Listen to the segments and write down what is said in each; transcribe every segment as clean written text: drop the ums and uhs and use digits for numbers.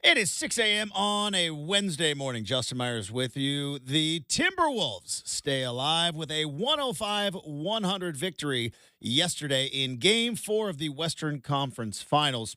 It is 6 a.m. on a Wednesday morning. Justin Meyers with you. The Timberwolves stay alive with a 105-100 victory yesterday in Game 4 of the Western Conference Finals.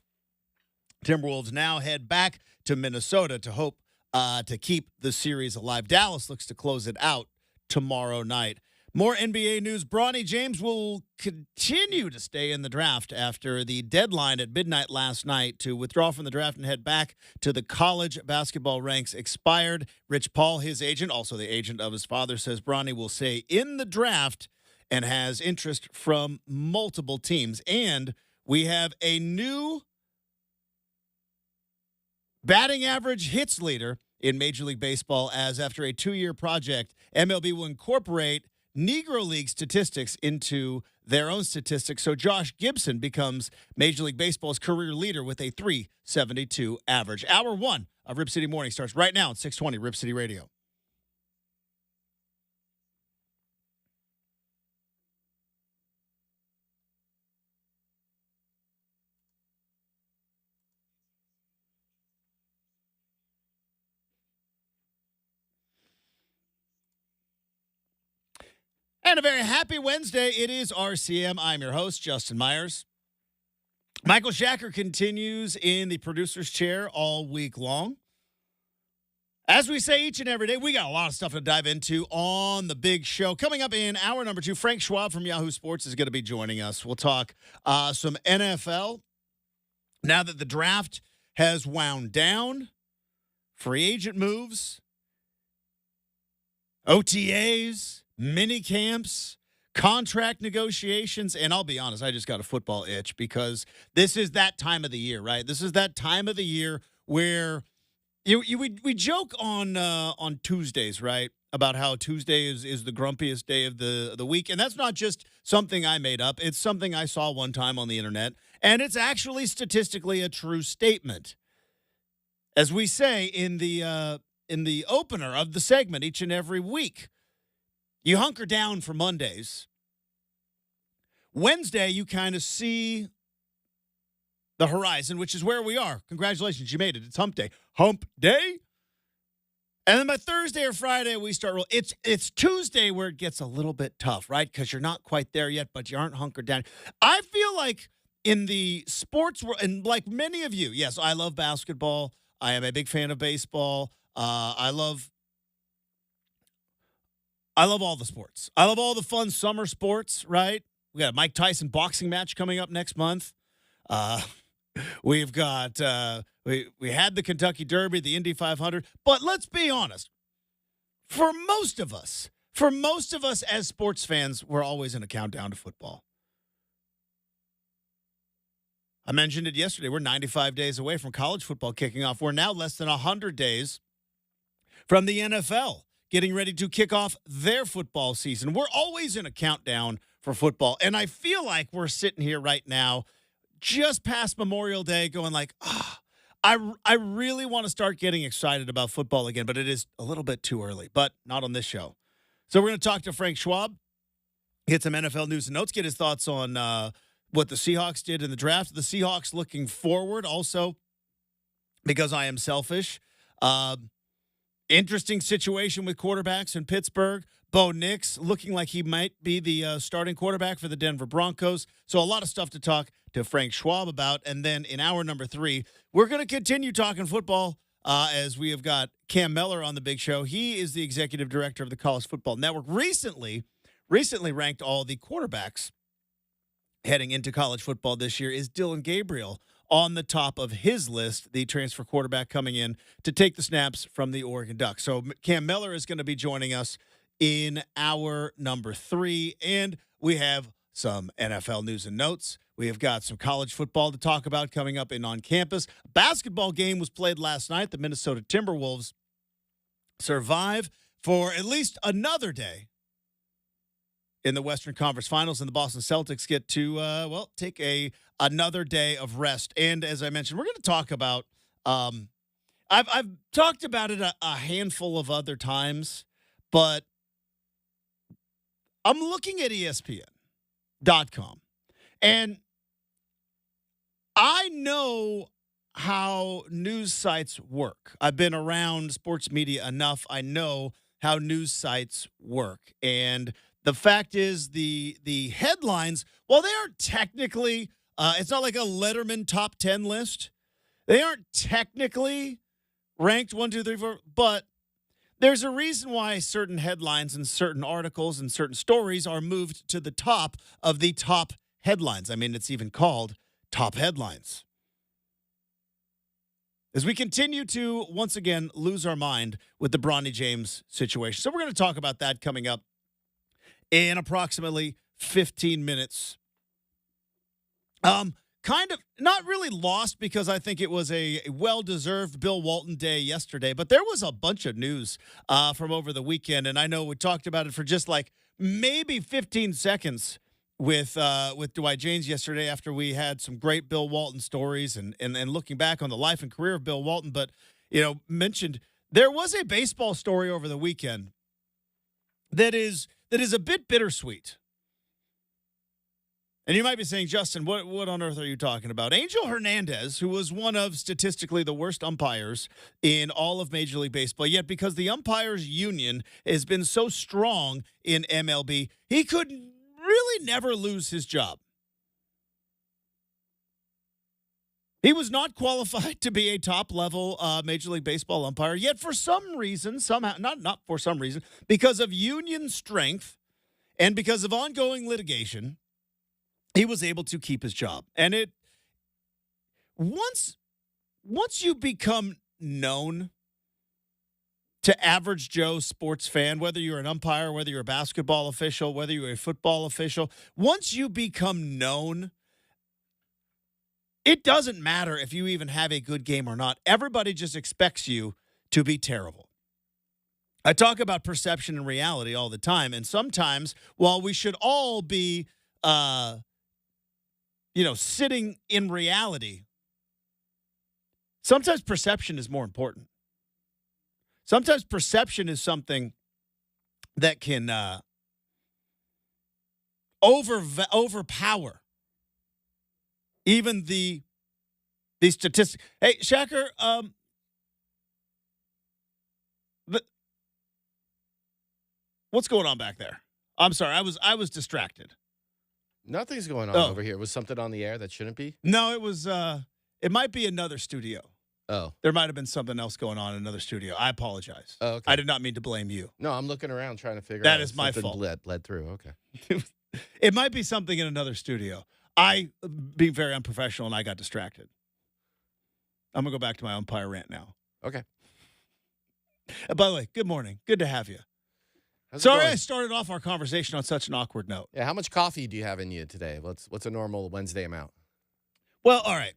Timberwolves now head back to Minnesota to hope to keep the series alive. Dallas looks to close it out tomorrow night. More NBA news. Bronny James will continue to stay in the draft after the deadline at midnight last night to withdraw from the draft and head back to the college basketball ranks expired. Rich Paul, his agent, also the agent of his father, says Bronny will stay in the draft and has interest from multiple teams. And we have a new batting average hits leader in Major League Baseball, as after a 2-year project, MLB will incorporate Negro League statistics into their own statistics. So Josh Gibson becomes Major League Baseball's career leader with a 372 average. Hour 1 of Rip City Morning starts right now at 620 Rip City Radio. And a very happy Wednesday. It is RCM. I'm your host, Justin Meyers. Michael Shacker continues in the producer's chair all week long. As we say each and every day, we got a lot of stuff to dive into on the big show. Coming up in hour number 2, Frank Schwab from Yahoo Sports is going to be joining us. We'll talk some NFL. Now that the draft has wound down, free agent moves, OTAs, mini camps, contract negotiations, and I'll be honest, I just got a football itch because this is that time of the year, right? This is that time of the year where we joke on Tuesdays, right, about how Tuesday is the grumpiest day of the week, and that's not just something I made up. It's something I saw one time on the internet, and it's actually statistically a true statement. As we say in the opener of the segment each and every week, you hunker down for Mondays. Wednesday, you kind of see the horizon, which is where we are. Congratulations, you made it. It's hump day. Hump day? And then by Thursday or Friday, we start rolling. It's Tuesday where it gets a little bit tough, right? Because you're not quite there yet, but you aren't hunkered down. I feel like in the sports world, and like many of you, yes, I love basketball. I am a big fan of baseball. I love all the sports. I love all the fun summer sports, right? We got a Mike Tyson boxing match coming up next month. We've got we had the Kentucky Derby, the Indy 500. But let's be honest. For most of us as sports fans, we're always in a countdown to football. I mentioned it yesterday. We're 95 days away from college football kicking off. We're now less than 100 days from the NFL getting ready to kick off their football season. We're always in a countdown for football. And I feel like we're sitting here right now, just past Memorial Day, going like, I really want to start getting excited about football again, but it is a little bit too early, but not on this show. So we're going to talk to Frank Schwab, get some NFL news and notes, get his thoughts on what the Seahawks did in the draft. The Seahawks looking forward also, because I am selfish. Interesting situation with quarterbacks in Pittsburgh. Bo Nix looking like he might be the starting quarterback for the Denver Broncos. So a lot of stuff to talk to Frank Schwab about. And then in hour number 3, we're going to continue talking football as we have got Cam Miller on the big show. He is the executive director of the College Football Network. Recently ranked all the quarterbacks heading into college football this year. Is Dylan Gabriel on the top of his list, the transfer quarterback coming in to take the snaps from the Oregon Ducks. So Cam Miller is going to be joining us in hour number 3, and we have some NFL news and notes. We have got some college football to talk about coming up in on campus. A basketball game was played last night. The Minnesota Timberwolves survive for at least another day in the Western Conference Finals, and the Boston Celtics get to, take another day of rest. And as I mentioned, we're going to talk about, I've talked about it a handful of other times, but I'm looking at ESPN.com, and I know how news sites work. I've been around sports media enough. I know how news sites work. And the fact is the headlines, while they aren't technically it's not like a Letterman top 10 list. They aren't technically ranked 1, 2, 3, 4, but there's a reason why certain headlines and certain articles and certain stories are moved to the top of the top headlines. I mean, it's even called top headlines. As we continue to, once again, lose our mind with the Bronny James situation. So we're going to talk about that coming up in approximately 15 minutes. Kind of not really lost because I think it was a well-deserved Bill Walton day yesterday, but there was a bunch of news from over the weekend, and I know we talked about it for just like maybe 15 seconds with Dwight James yesterday after we had some great Bill Walton stories and looking back on the life and career of Bill Walton, but mentioned there was a baseball story over the weekend that is a bit bittersweet. And you might be saying, Justin, what on earth are you talking about? Angel Hernandez, who was one of statistically the worst umpires in all of Major League Baseball, yet because the umpires union has been so strong in MLB, he could really never lose his job. He was not qualified to be a top-level Major League Baseball umpire, yet for some reason, somehow, not for some reason, because of union strength and because of ongoing litigation, he was able to keep his job. And it once you become known to average Joe sports fan, whether you're an umpire, whether you're a basketball official, whether you're a football official, once you become known, it doesn't matter if you even have a good game or not. Everybody just expects you to be terrible. I talk about perception and reality all the time, and sometimes while we should all be sitting in reality, sometimes perception is more important. Sometimes perception is something that can overpower even the statistics. Hey, Shacker, what's going on back there? I'm sorry, I was distracted. Nothing's going on over here. Was something on the air that shouldn't be? No, it was. It might be another studio. Oh. There might have been something else going on in another studio. I apologize. Oh, okay. I did not mean to blame you. No, I'm looking around trying to figure out. That is my fault. Bled through. Okay. It might be something in another studio. I being very unprofessional and I got distracted. I'm gonna go back to my umpire rant now. Okay. By the way, good morning. Good to have you. Sorry I started off our conversation on such an awkward note. Yeah, how much coffee do you have in you today? What's a normal Wednesday amount? Well, all right.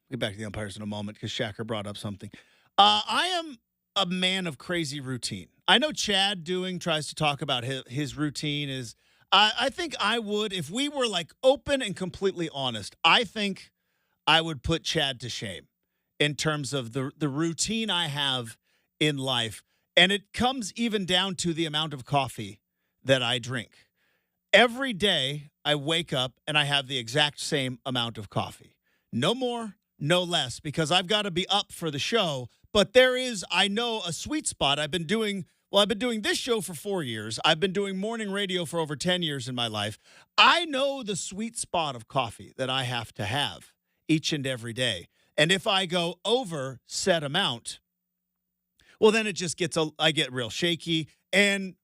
We'll get back to the umpires in a moment because Shacker brought up something. I am a man of crazy routine. I know Chad tries to talk about his routine is. I think I would, if we were like open and completely honest, I think I would put Chad to shame in terms of the routine I have in life. And it comes even down to the amount of coffee that I drink. Every day I wake up and I have the exact same amount of coffee. No more, no less, because I've got to be up for the show. But there is, I know, a sweet spot. I've been doing this show for 4 years. I've been doing morning radio for over 10 years in my life. I know the sweet spot of coffee that I have to have each and every day. And if I go over said amount, well, then it just I get real shaky. And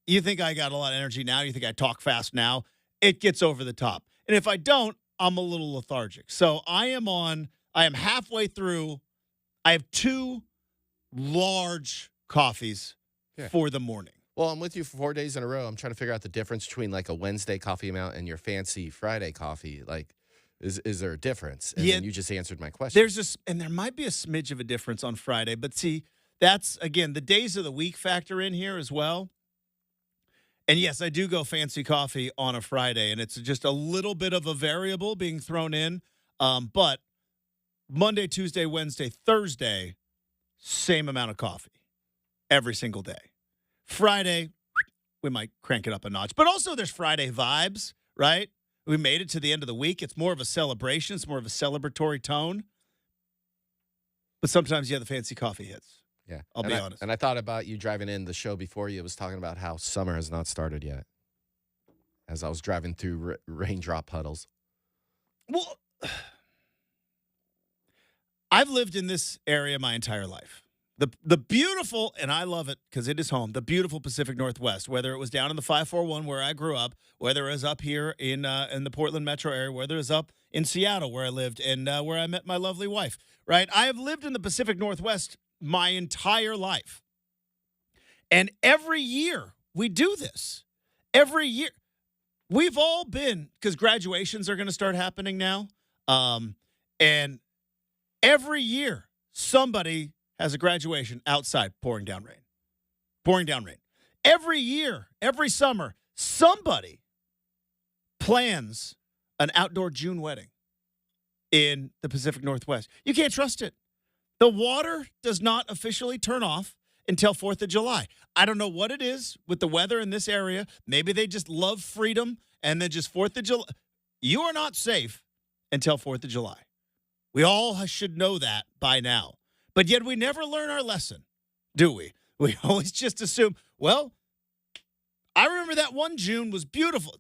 you think I got a lot of energy now? You think I talk fast now? It gets over the top. And if I don't, I'm a little lethargic. So I am halfway through. I have 2 large coffees for the morning. Well, I'm with you for 4 days in a row. I'm trying to figure out the difference between like a Wednesday coffee amount and your fancy Friday coffee. Like, is there a difference? And then you just answered my question. And there might be a smidge of a difference on Friday, but see, that's, again, the days of the week factor in here as well. And yes, I do go fancy coffee on a Friday, and it's just a little bit of a variable being thrown in. But Monday, Tuesday, Wednesday, Thursday, same amount of coffee every single day. Friday, we might crank it up a notch. But also there's Friday vibes, right? We made it to the end of the week. It's more of a celebration. It's more of a celebratory tone. But sometimes, yeah, the fancy coffee hits. Yeah. I'll be honest. And I thought about you driving in the show before you was talking about how summer has not started yet. As I was driving through raindrop puddles. Well, I've lived in this area my entire life. The beautiful, and I love it because it is home, the beautiful Pacific Northwest, whether it was down in the 541 where I grew up, whether it was up here in the Portland metro area, whether it was up in Seattle where I lived and where I met my lovely wife, right? I have lived in the Pacific Northwest my entire life. And every year we do this. Every year. We've all been, because graduations are going to start happening now. And every year somebody has a graduation outside pouring down rain. Pouring down rain. Every year, every summer, somebody plans an outdoor June wedding in the Pacific Northwest. You can't trust it. The water does not officially turn off until 4th of July. I don't know what it is with the weather in this area. Maybe they just love freedom and then just 4th of July. You are not safe until 4th of July. We all should know that by now. But yet we never learn our lesson, do we? We always just assume, well, I remember that one June was beautiful.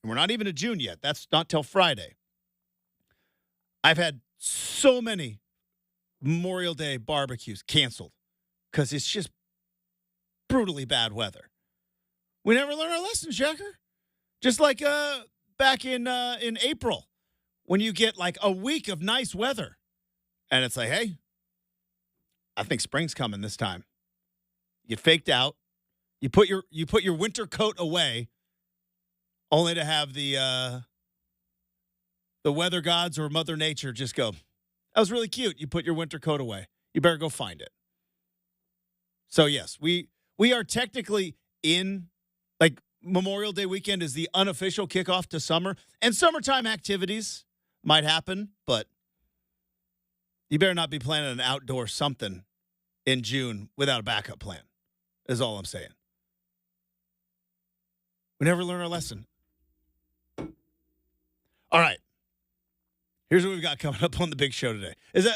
And we're not even in June yet. That's not till Friday. I've had so many Memorial Day barbecues canceled because it's just brutally bad weather. We never learn our lessons, Jacker. Just like back in April when you get like a week of nice weather. And it's like, hey, I think spring's coming this time. You get faked out. You put your winter coat away, only to have the weather gods or Mother Nature just go, that was really cute. You put your winter coat away. You better go find it. So yes, we are technically in, like, Memorial Day weekend is the unofficial kickoff to summer, and summertime activities might happen, but you better not be planning an outdoor something in June without a backup plan, is all I'm saying. We never learn our lesson. All right. Here's what we've got coming up on the big show today. But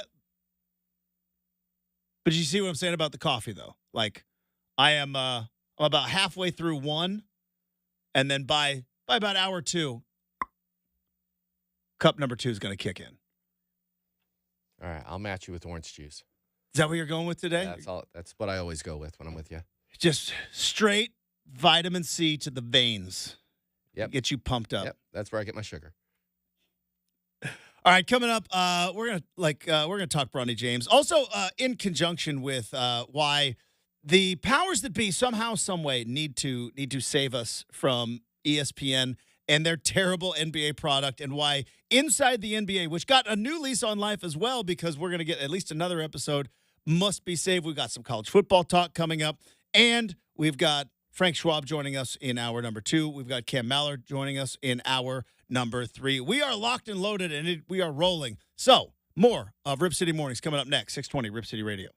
you see what I'm saying about the coffee, though? Like, I'm about halfway through one, and then by about hour two, cup number 2 is going to kick in. All right, I'll match you with orange juice. Is that what you're going with today? Yeah, that's what I always go with when I'm with you. Just straight vitamin C to the veins. Yep. Get you pumped up. Yep, that's where I get my sugar. All right, coming up, we're gonna talk Bronny James. Also, in conjunction with why the powers that be somehow, some way need to save us from ESPN and their terrible NBA product, and why Inside the NBA, which got a new lease on life as well, because we're gonna get at least another episode, must be saved. We've got some college football talk coming up, and we've got Frank Schwab joining us in hour number 2. We've got Cam Mallard joining us in hour number 3. We are locked and loaded, and we are rolling. So, more of Rip City Mornings coming up next, 620 Rip City Radio.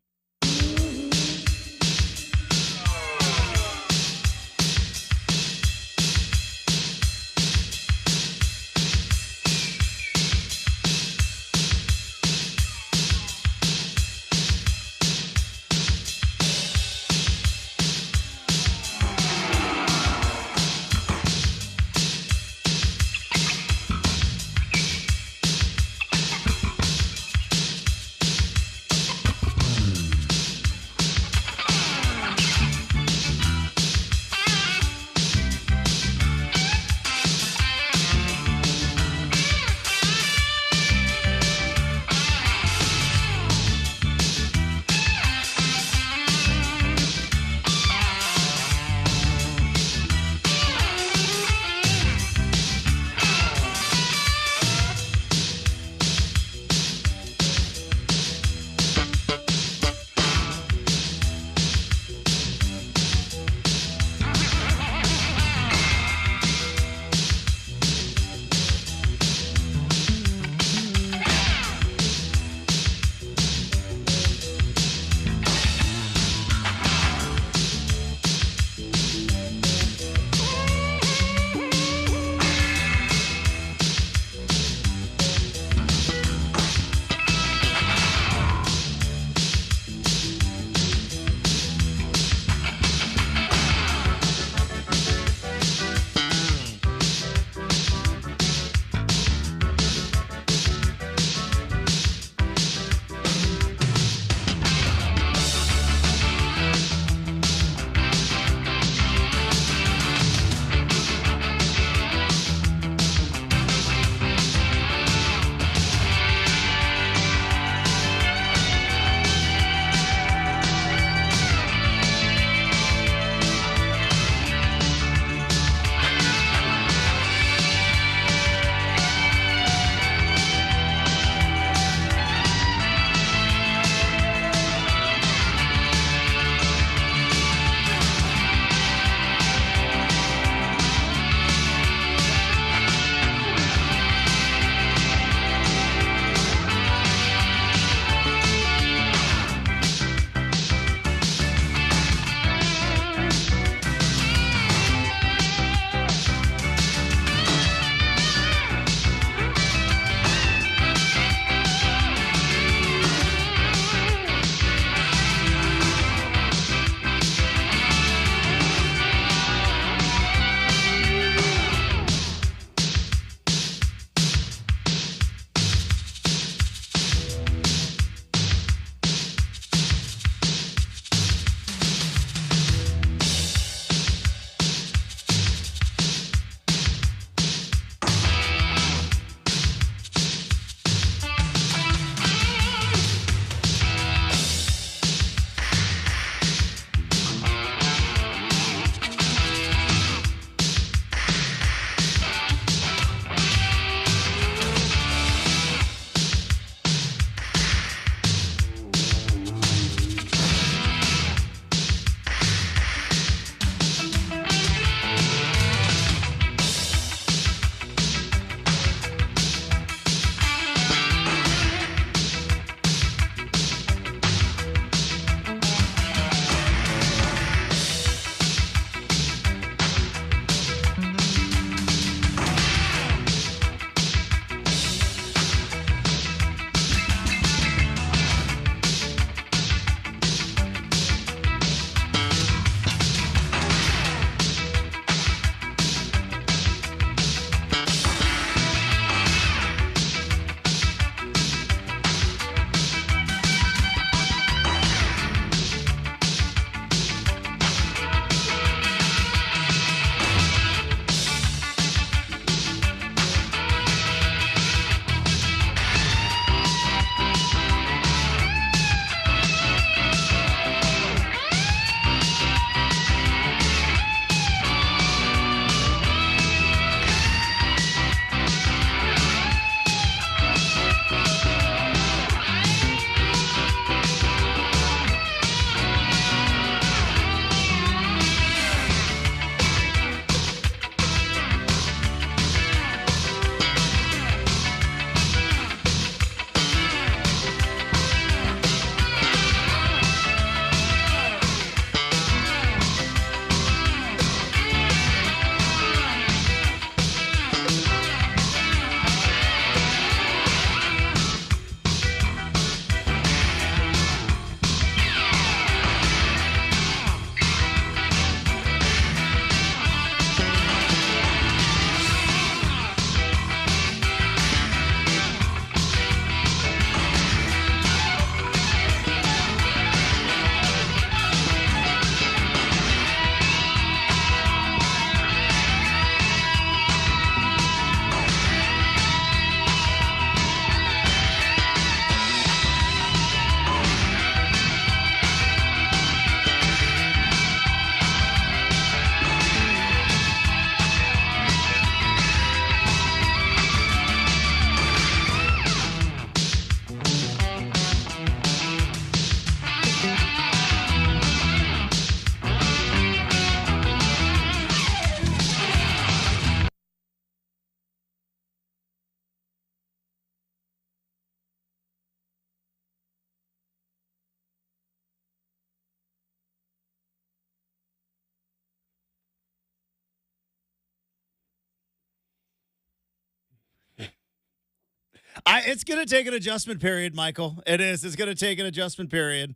It's going to take an adjustment period, Michael. It is. It's going to take an adjustment period.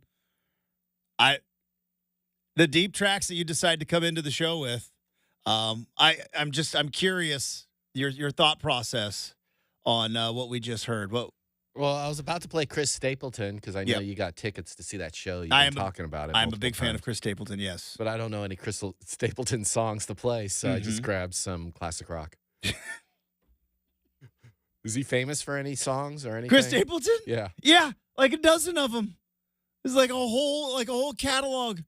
The deep tracks that you decide to come into the show with, I'm curious your thought process on what we just heard. Well, I was about to play Chris Stapleton because I know you got tickets to see that show. You've been talking about it. I'm a big fan of Chris Stapleton, yes. But I don't know any Chris Stapleton songs to play, so I just grabbed some classic rock. Is he famous for any songs or anything? Chris Stapleton? Yeah. Yeah, like a dozen of them. It's like a whole catalog.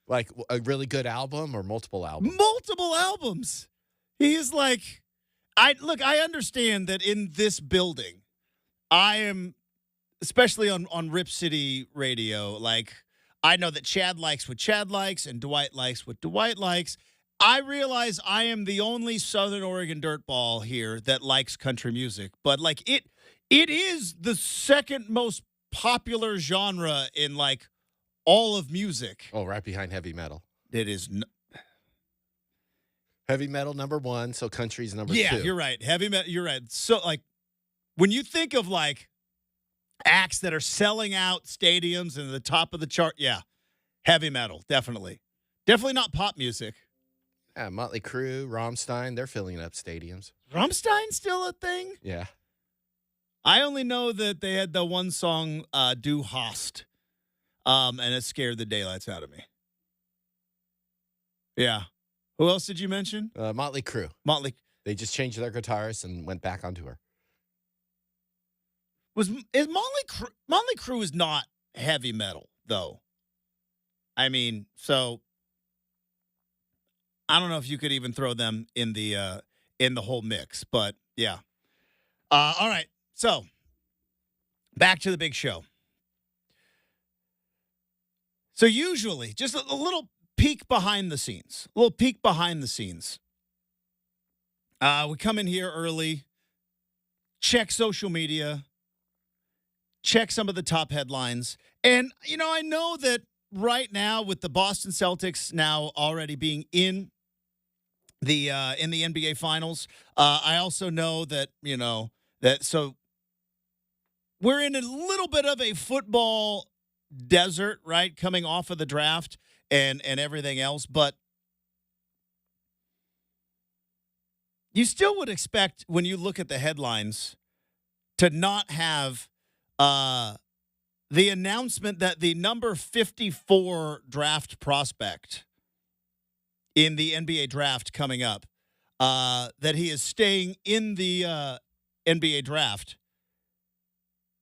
Like a really good album or multiple albums? Multiple albums. He is like, I understand that in this building, I am, especially on Rip City Radio, like, I know that Chad likes what Chad likes and Dwight likes what Dwight likes. I realize I am the only Southern Oregon dirtball here that likes country music. But, like, it is the second most popular genre in, like, all of music. Oh, right behind heavy metal. It is. Heavy metal number 1, so country's number 2. Yeah, you're right. Heavy metal, you're right. So, like, when you think of, like, acts that are selling out stadiums and the top of the chart, yeah, heavy metal, definitely. Definitely not pop music. Yeah, Motley Crue, Rammstein, they're filling up stadiums. Rammstein still a thing? Yeah. I only know that they had the one song, Du Hast, and it scared the daylights out of me. Yeah. Who else did you mention? Motley Crue. They just changed their guitarist and went back on tour. Motley Crue is not heavy metal, though. I mean, so I don't know if you could even throw them in the whole mix, but yeah. All right, so back to the big show. So usually, just a little peek behind the scenes. We come in here early, check social media, check some of the top headlines. And, I know that right now with the Boston Celtics now already being in the NBA Finals, I also know that, so we're in a little bit of a football desert, right, coming off of the draft and everything else. But you still would expect, when you look at the headlines, to not have the announcement that the number 54 draft prospect in the NBA draft coming up, that he is staying in the NBA draft,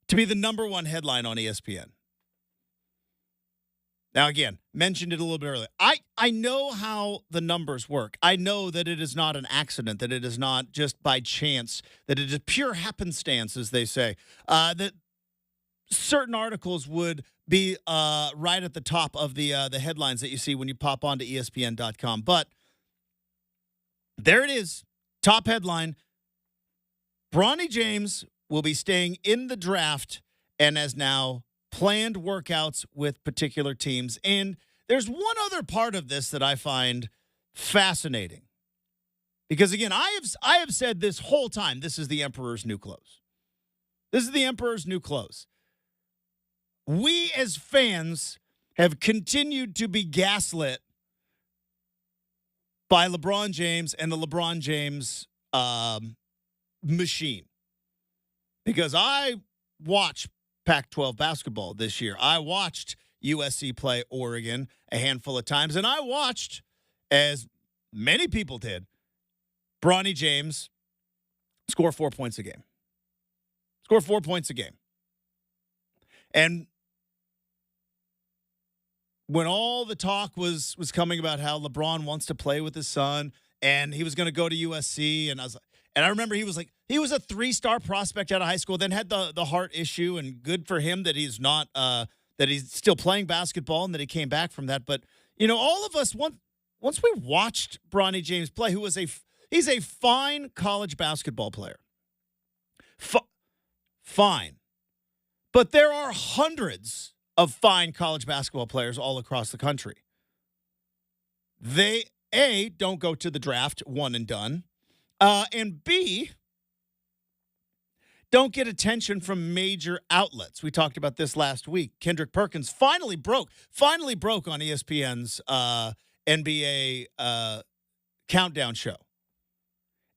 to be the number one headline on ESPN. Now, again, mentioned it a little bit earlier. I know how the numbers work. I know that it is not an accident, that it is not just by chance, that it is pure happenstance, as they say, that certain articles would be right at the top of the headlines that you see when you pop onto ESPN.com. But there it is, top headline. Bronny James will be staying in the draft and has now planned workouts with particular teams. And there's one other part of this that I find fascinating. Because, again, I have said this whole time, this is the Emperor's new clothes. This is the Emperor's new clothes. We as fans have continued to be gaslit by LeBron James and the LeBron James machine. Because I watch Pac-12 basketball this year. I watched USC play Oregon a handful of times, and I watched, as many people did, Bronny James score 4 points a game. And when all the talk was coming about how LeBron wants to play with his son and he was going to go to USC, and I remember he was a 3-star prospect out of high school, then had the heart issue, and good for him that he's not that he's still playing basketball and that he came back from that. But all of us once we watched Bronny James play, he's a fine college basketball player, fine, but there are hundreds of fine college basketball players all across the country. They don't go to the draft one and done. And B, don't get attention from major outlets. We talked about this last week. Kendrick Perkins finally broke on ESPN's NBA countdown show.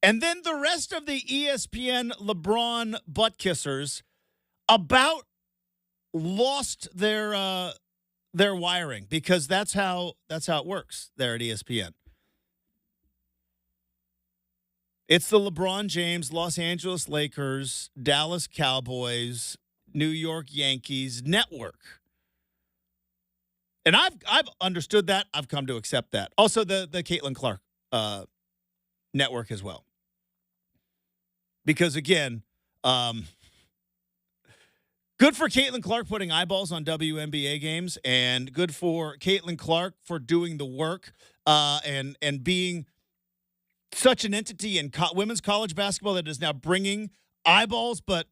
And then the rest of the ESPN LeBron butt kissers about lost their wiring, because that's how it works there at ESPN. It's the LeBron James, Los Angeles Lakers, Dallas Cowboys, New York Yankees network. And I've understood that. I've come to accept that. Also the Caitlin Clark network as well. Because again, good for Caitlin Clark putting eyeballs on WNBA games, and good for Caitlin Clark for doing the work and being such an entity in women's college basketball that is now bringing eyeballs. But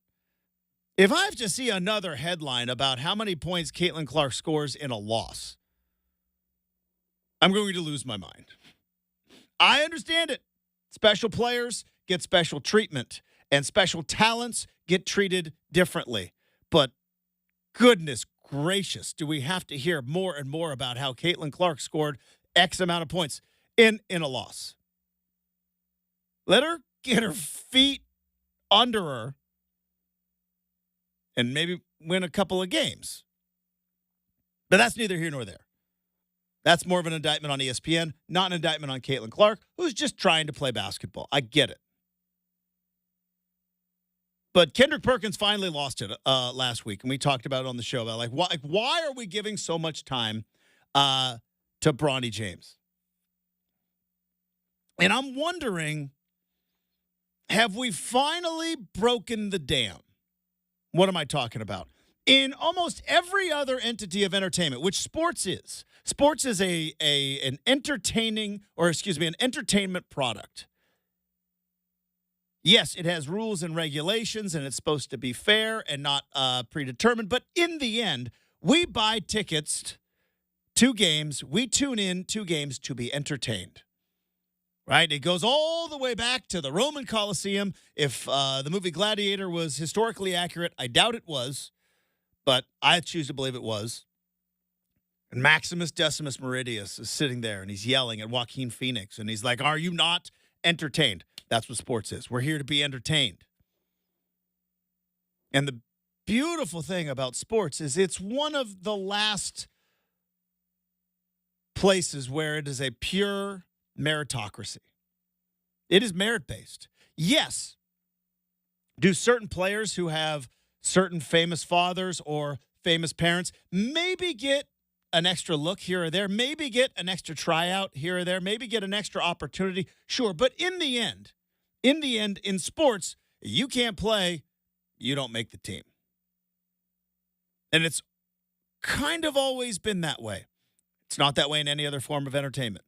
if I have to see another headline about how many points Caitlin Clark scores in a loss, I'm going to lose my mind. I understand it. Special players get special treatment, and special talents get treated differently. But goodness gracious, do we have to hear more and more about how Caitlin Clark scored X amount of points in a loss? Let her get her feet under her and maybe win a couple of games. But that's neither here nor there. That's more of an indictment on ESPN, not an indictment on Caitlin Clark, who's just trying to play basketball. I get it. But Kendrick Perkins finally lost it last week, and we talked about it on the show about why are we giving so much time to Bronny James? And I'm wondering, have we finally broken the dam? What am I talking about? In almost every other entity of entertainment, which sports is. Sports is an entertainment product. Yes, it has rules and regulations, and it's supposed to be fair and not predetermined. But in the end, we buy tickets to games. We tune in to games to be entertained. Right? It goes all the way back to the Roman Colosseum. If the movie Gladiator was historically accurate, I doubt it was, but I choose to believe it was. And Maximus Decimus Meridius is sitting there, and he's yelling at Joaquin Phoenix, and he's like, "Are you not entertained?" That's what sports is. We're here to be entertained. And the beautiful thing about sports is it's one of the last places where it is a pure meritocracy. It is merit-based. Yes. Do certain players who have certain famous fathers or famous parents maybe get an extra look here or there, maybe get an extra tryout here or there, maybe get an extra opportunity? Sure. But in the end, in sports, you can't play, you don't make the team. And it's kind of always been that way. It's not that way in any other form of entertainment.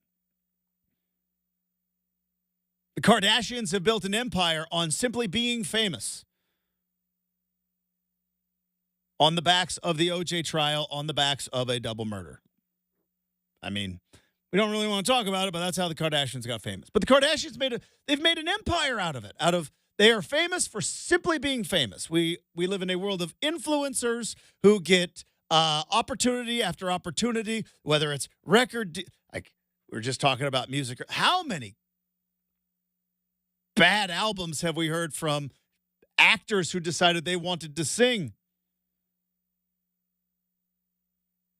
The Kardashians have built an empire on simply being famous. On the backs of the O.J. trial, on the backs of a double murder. I mean, we don't really want to talk about it, but that's how the Kardashians got famous. But the Kardashians they've made an empire out of it. They are famous for simply being famous. We live in a world of influencers who get opportunity after opportunity, whether it's record, like we were just talking about music. How many bad albums have we heard from actors who decided they wanted to sing?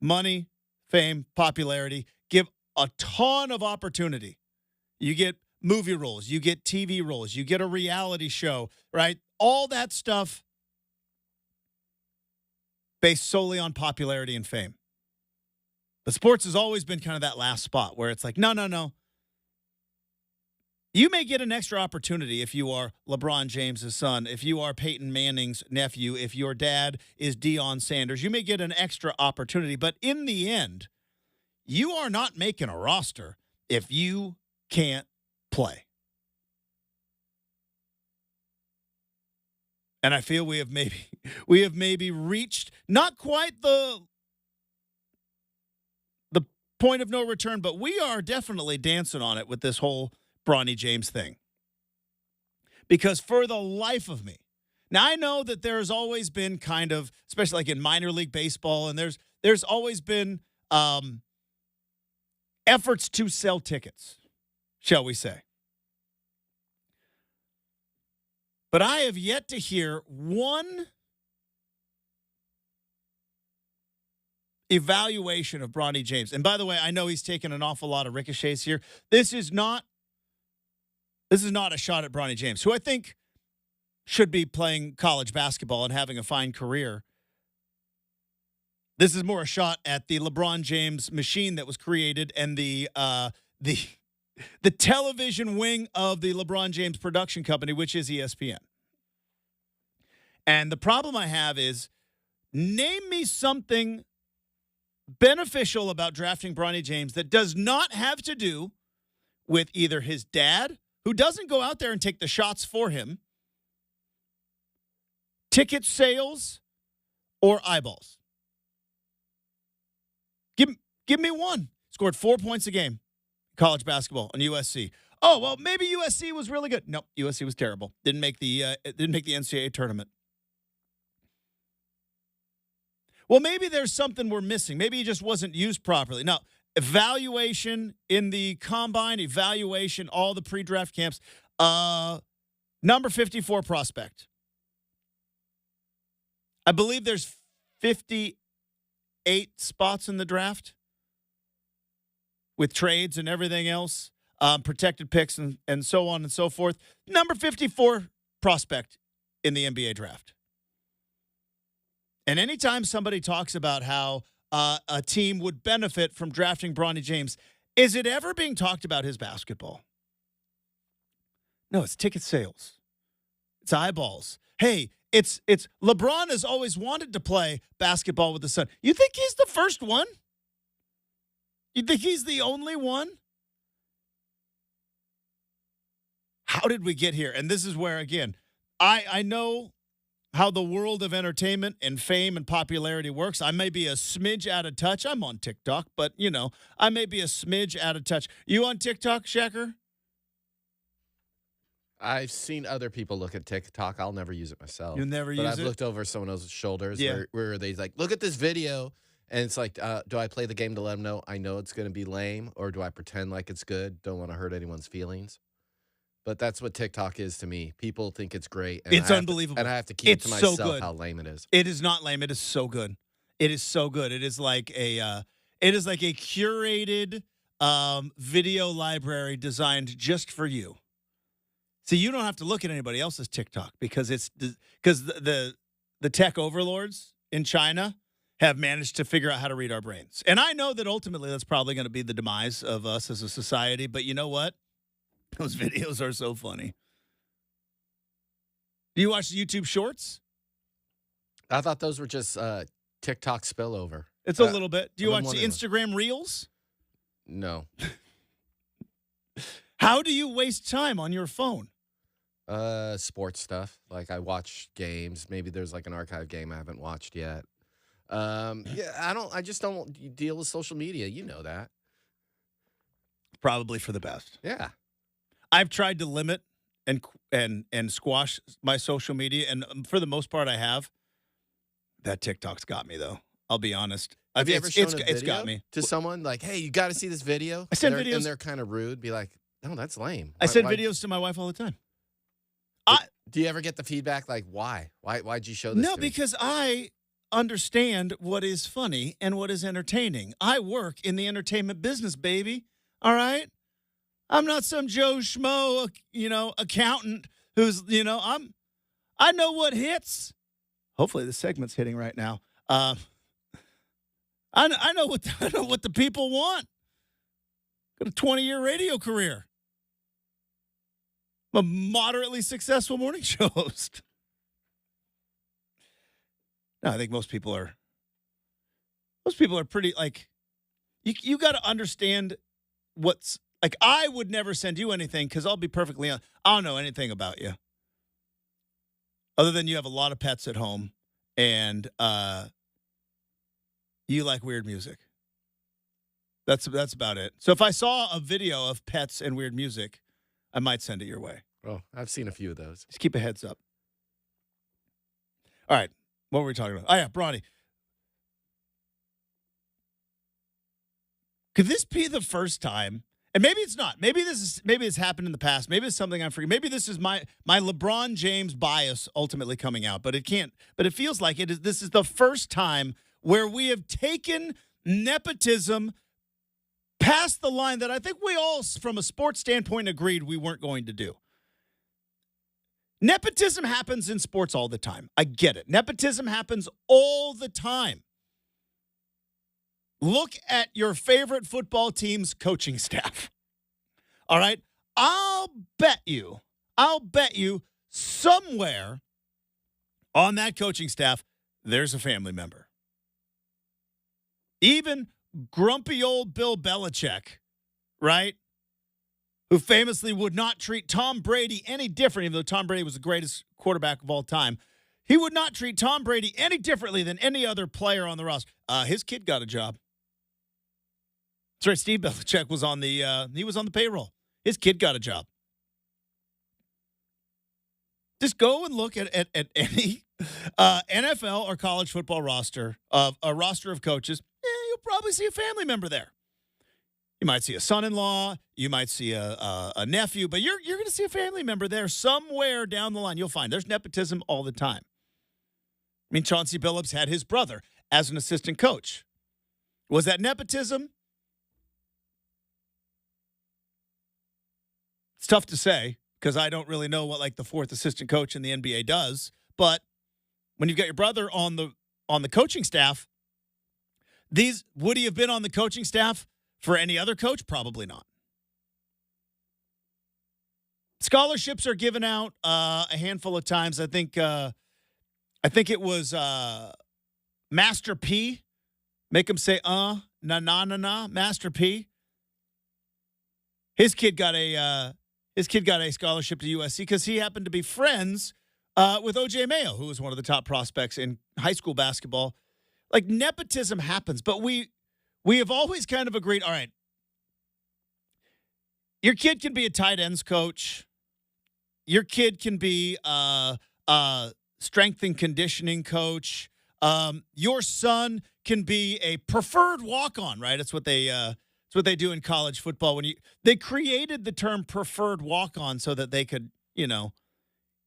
Money, fame, popularity give a ton of opportunity. You get movie roles, you get TV roles, you get a reality show, right? All that stuff based solely on popularity and fame. But sports has always been kind of that last spot where it's like, no. You may get an extra opportunity if you are LeBron James' son, if you are Peyton Manning's nephew, if your dad is Deion Sanders. You may get an extra opportunity, but in the end, you are not making a roster if you can't play. And I feel we have maybe reached not quite the point of no return, but we are definitely dancing on it with this whole Bronny James thing. Because for the life of me, Now, I know that there's always been kind of, especially like in minor league baseball, and there's always been efforts to sell tickets, shall we say. But I have yet to hear one evaluation of Bronny James. And by the way, I know he's taken an awful lot of ricochets here. This is not a shot at Bronny James, who I think should be playing college basketball and having a fine career. This is more a shot at the LeBron James machine that was created and the television wing of the LeBron James production company, which is ESPN. And the problem I have is, name me something beneficial about drafting Bronny James that does not have to do with either his dad, who doesn't go out there and take the shots for him, ticket sales, or eyeballs. Give me one. Scored 4 points a game, college basketball on USC. Oh, well, maybe USC was really good. Nope, USC was terrible. Didn't make the NCAA tournament. Well, maybe there's something we're missing. Maybe he just wasn't used properly. Now, evaluation in the combine, evaluation, all the pre-draft camps. Number 54 prospect. I believe there's 58 spots in the draft with trades and everything else, protected picks and so on and so forth. Number 54 prospect in the NBA draft. And anytime somebody talks about how a team would benefit from drafting Bronny James, is it ever being talked about his basketball? No, it's ticket sales. It's eyeballs. Hey, it's LeBron has always wanted to play basketball with the Sun. You think he's the first one? You think he's the only one? How did we get here? And this is where, again, I know how the world of entertainment and fame and popularity works. I may be a smidge out of touch. I'm on TikTok, but, I may be a smidge out of touch. You on TikTok, Shacker? I've seen other people look at TikTok. I'll never use it myself. You'll never use it? But I've looked over someone else's shoulders Yeah. where they like, look at this video. And it's like, do I play the game to let them know I know it's going to be lame? Or do I pretend like it's good? Don't want to hurt anyone's feelings. But that's what TikTok is to me. People think it's great. And It's unbelievable. And I have to keep to myself so good. how lame it is. It is not lame. It is so good. It is so good. It is like a curated video library designed just for you. See, you don't have to look at anybody else's TikTok because the tech overlords in China have managed to figure out how to read our brains. And I know that ultimately that's probably going to be the demise of us as a society. But you know what? Those videos are so funny. Do you watch YouTube Shorts? I thought those were just TikTok spillover. It's a little bit. Do you watch the wondering. Instagram Reels? No. How do you waste time on your phone? Sports stuff. Like I watch games. Maybe there's like an archive game I haven't watched yet. I just don't deal with social media. You know that. Probably for the best. Yeah. I've tried to limit and squash my social media, and for the most part, I have. That TikTok's got me, though. I'll be honest. Have you ever shown a it's video got me to someone like, "Hey, you got to see this video"? I send videos, and they're kind of rude. Be like, "No, that's lame." I send videos to my wife all the time. Do you ever get the feedback like, "Why? Why'd you show this?" No, because I understand what is funny and what is entertaining. I work in the entertainment business, baby. All right. I'm not some Joe Schmo, accountant who's, I know what hits. Hopefully the segment's hitting right now. I know what the people want. Got a 20-year radio career. I'm a moderately successful morning show host. No, I think most people are pretty like, you got to understand what's. Like, I would never send you anything because I'll be perfectly honest. I don't know anything about you. Other than you have a lot of pets at home and you like weird music. That's about it. So if I saw a video of pets and weird music, I might send it your way. Oh, I've seen a few of those. Just keep a heads up. All right. What were we talking about? Oh, yeah, Bronny. Could this be the first time? And maybe it's not. Maybe it's happened in the past. Maybe it's something I'm forgetting. Maybe this is my LeBron James bias ultimately coming out, but it can't. But it feels like it is. This is the first time where we have taken nepotism past the line that I think we all, from a sports standpoint, agreed we weren't going to do. Nepotism happens in sports all the time. I get it. Nepotism happens all the time. Look at your favorite football team's coaching staff. All right? I'll bet you somewhere on that coaching staff, there's a family member. Even grumpy old Bill Belichick, right? Who famously would not treat Tom Brady any different, even though Tom Brady was the greatest quarterback of all time. He would not treat Tom Brady any differently than any other player on the roster. His kid got a job. That's right. Steve Belichick was on the payroll. His kid got a job. Just go and look at any NFL or college football roster of a roster of coaches. You'll probably see a family member there. You might see a son-in-law. You might see a nephew, but you're going to see a family member there somewhere down the line. You'll find there's nepotism all the time. I mean, Chauncey Billups had his brother as an assistant coach. Was that nepotism? It's tough to say because I don't really know what like the fourth assistant coach in the NBA does. But when you've got your brother on the coaching staff, would he have been on the coaching staff for any other coach? Probably not. Scholarships are given out a handful of times. I think it was Master P. Make him say na Master P. His kid got a scholarship to USC because he happened to be friends with O.J. Mayo, who was one of the top prospects in high school basketball. Like, nepotism happens, but we have always kind of agreed, all right, your kid can be a tight ends coach. Your kid can be a strength and conditioning coach. Your son can be a preferred walk-on, right? It's what they do in college football. They created the term preferred walk-on so that they could,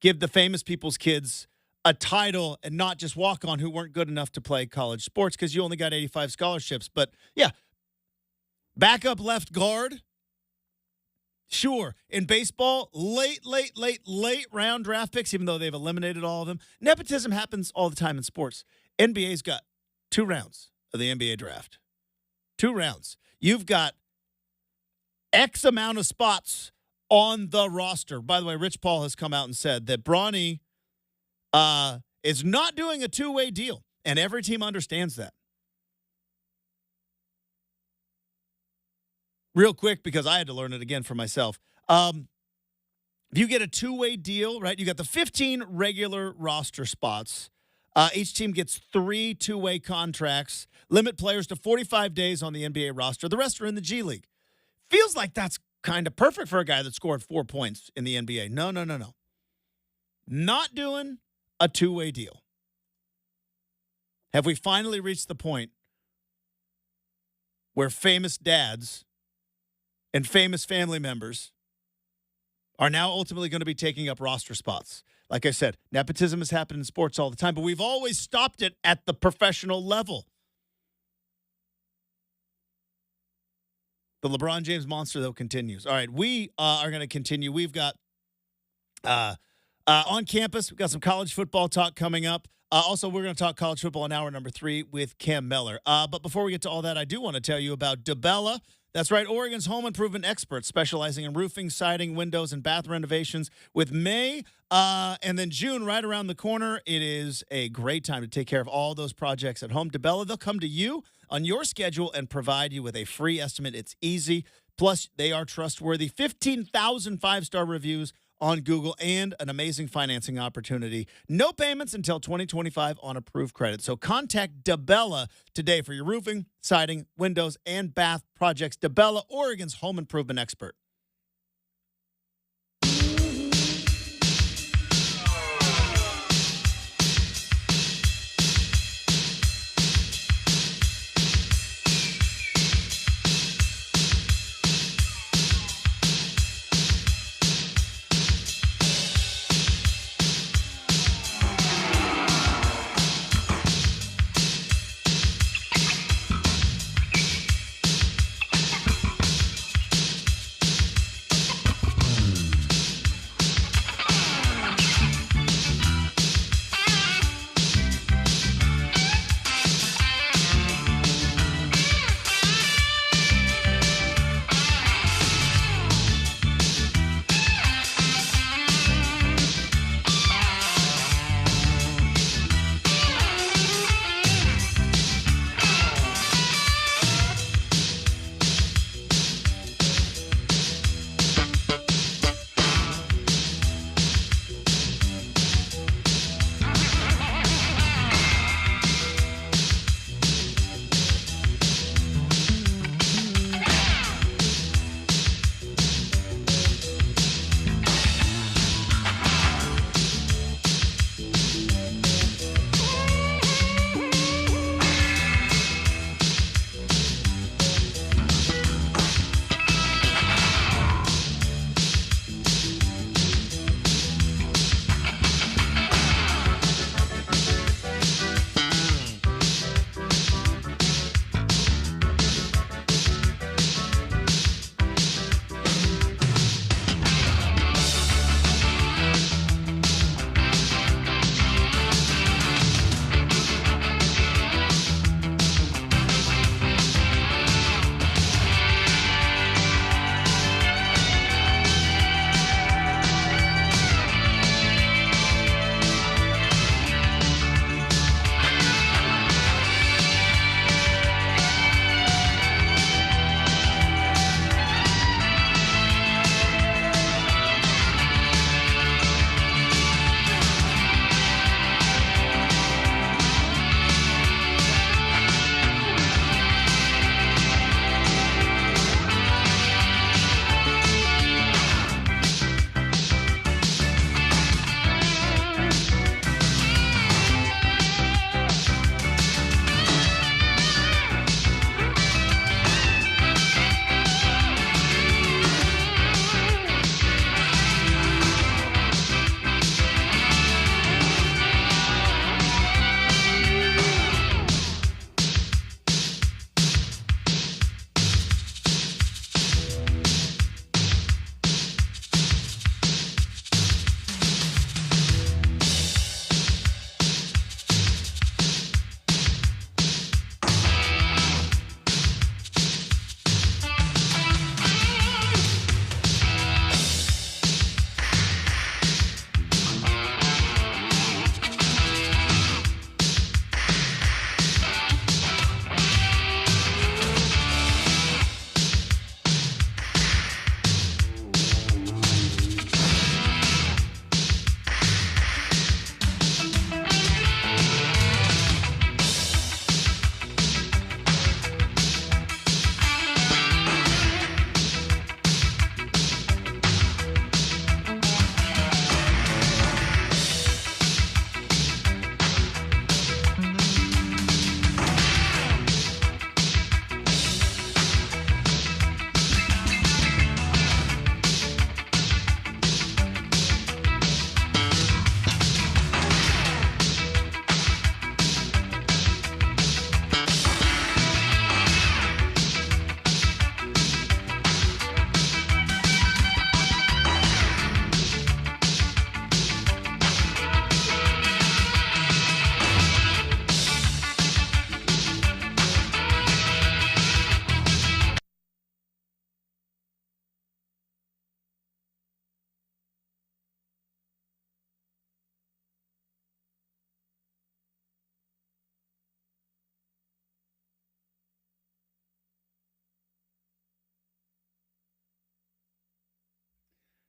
give the famous people's kids a title and not just walk-on who weren't good enough to play college sports because you only got 85 scholarships. But, yeah, backup left guard, sure. In baseball, late round draft picks, even though they've eliminated all of them. Nepotism happens all the time in sports. NBA's got 2 rounds of the NBA draft. 2 rounds. You've got X amount of spots on the roster. By the way, Rich Paul has come out and said that Bronny is not doing a 2-way deal, and every team understands that. Real quick, because I had to learn it again for myself. If you get a 2-way deal, right, you got the 15 regular roster spots. Each team gets 3 2-way contracts, limit players to 45 days on the NBA roster. The rest are in the G League. Feels like that's kind of perfect for a guy that scored 4 points in the NBA. No. Not doing a 2-way deal. Have we finally reached the point where famous dads and famous family members are now ultimately going to be taking up roster spots? Like I said, nepotism has happened in sports all the time, but we've always stopped it at the professional level. The LeBron James monster, though, continues. All right, we are going to continue. We've got on campus, we've got some college football talk coming up. Also, we're going to talk college football in hour number 3 with Cam Miller. But before we get to all that, I do want to tell you about DeBella. That's right, Oregon's home improvement expert specializing in roofing, siding, windows, and bath renovations. With May and then June right around the corner, it is a great time to take care of all those projects at home. DeBella, they'll come to you on your schedule and provide you with a free estimate. It's easy. Plus, they are trustworthy. 15,000 5-star reviews on Google and an amazing financing opportunity. No payments until 2025 on approved credit. So contact DeBella today for your roofing, siding, windows, and bath projects. DeBella, Oregon's home improvement expert.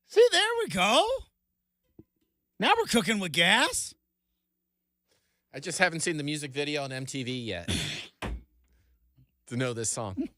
See, there we go. Now we're cooking with gas. I just haven't seen the music video on MTV yet to know this song.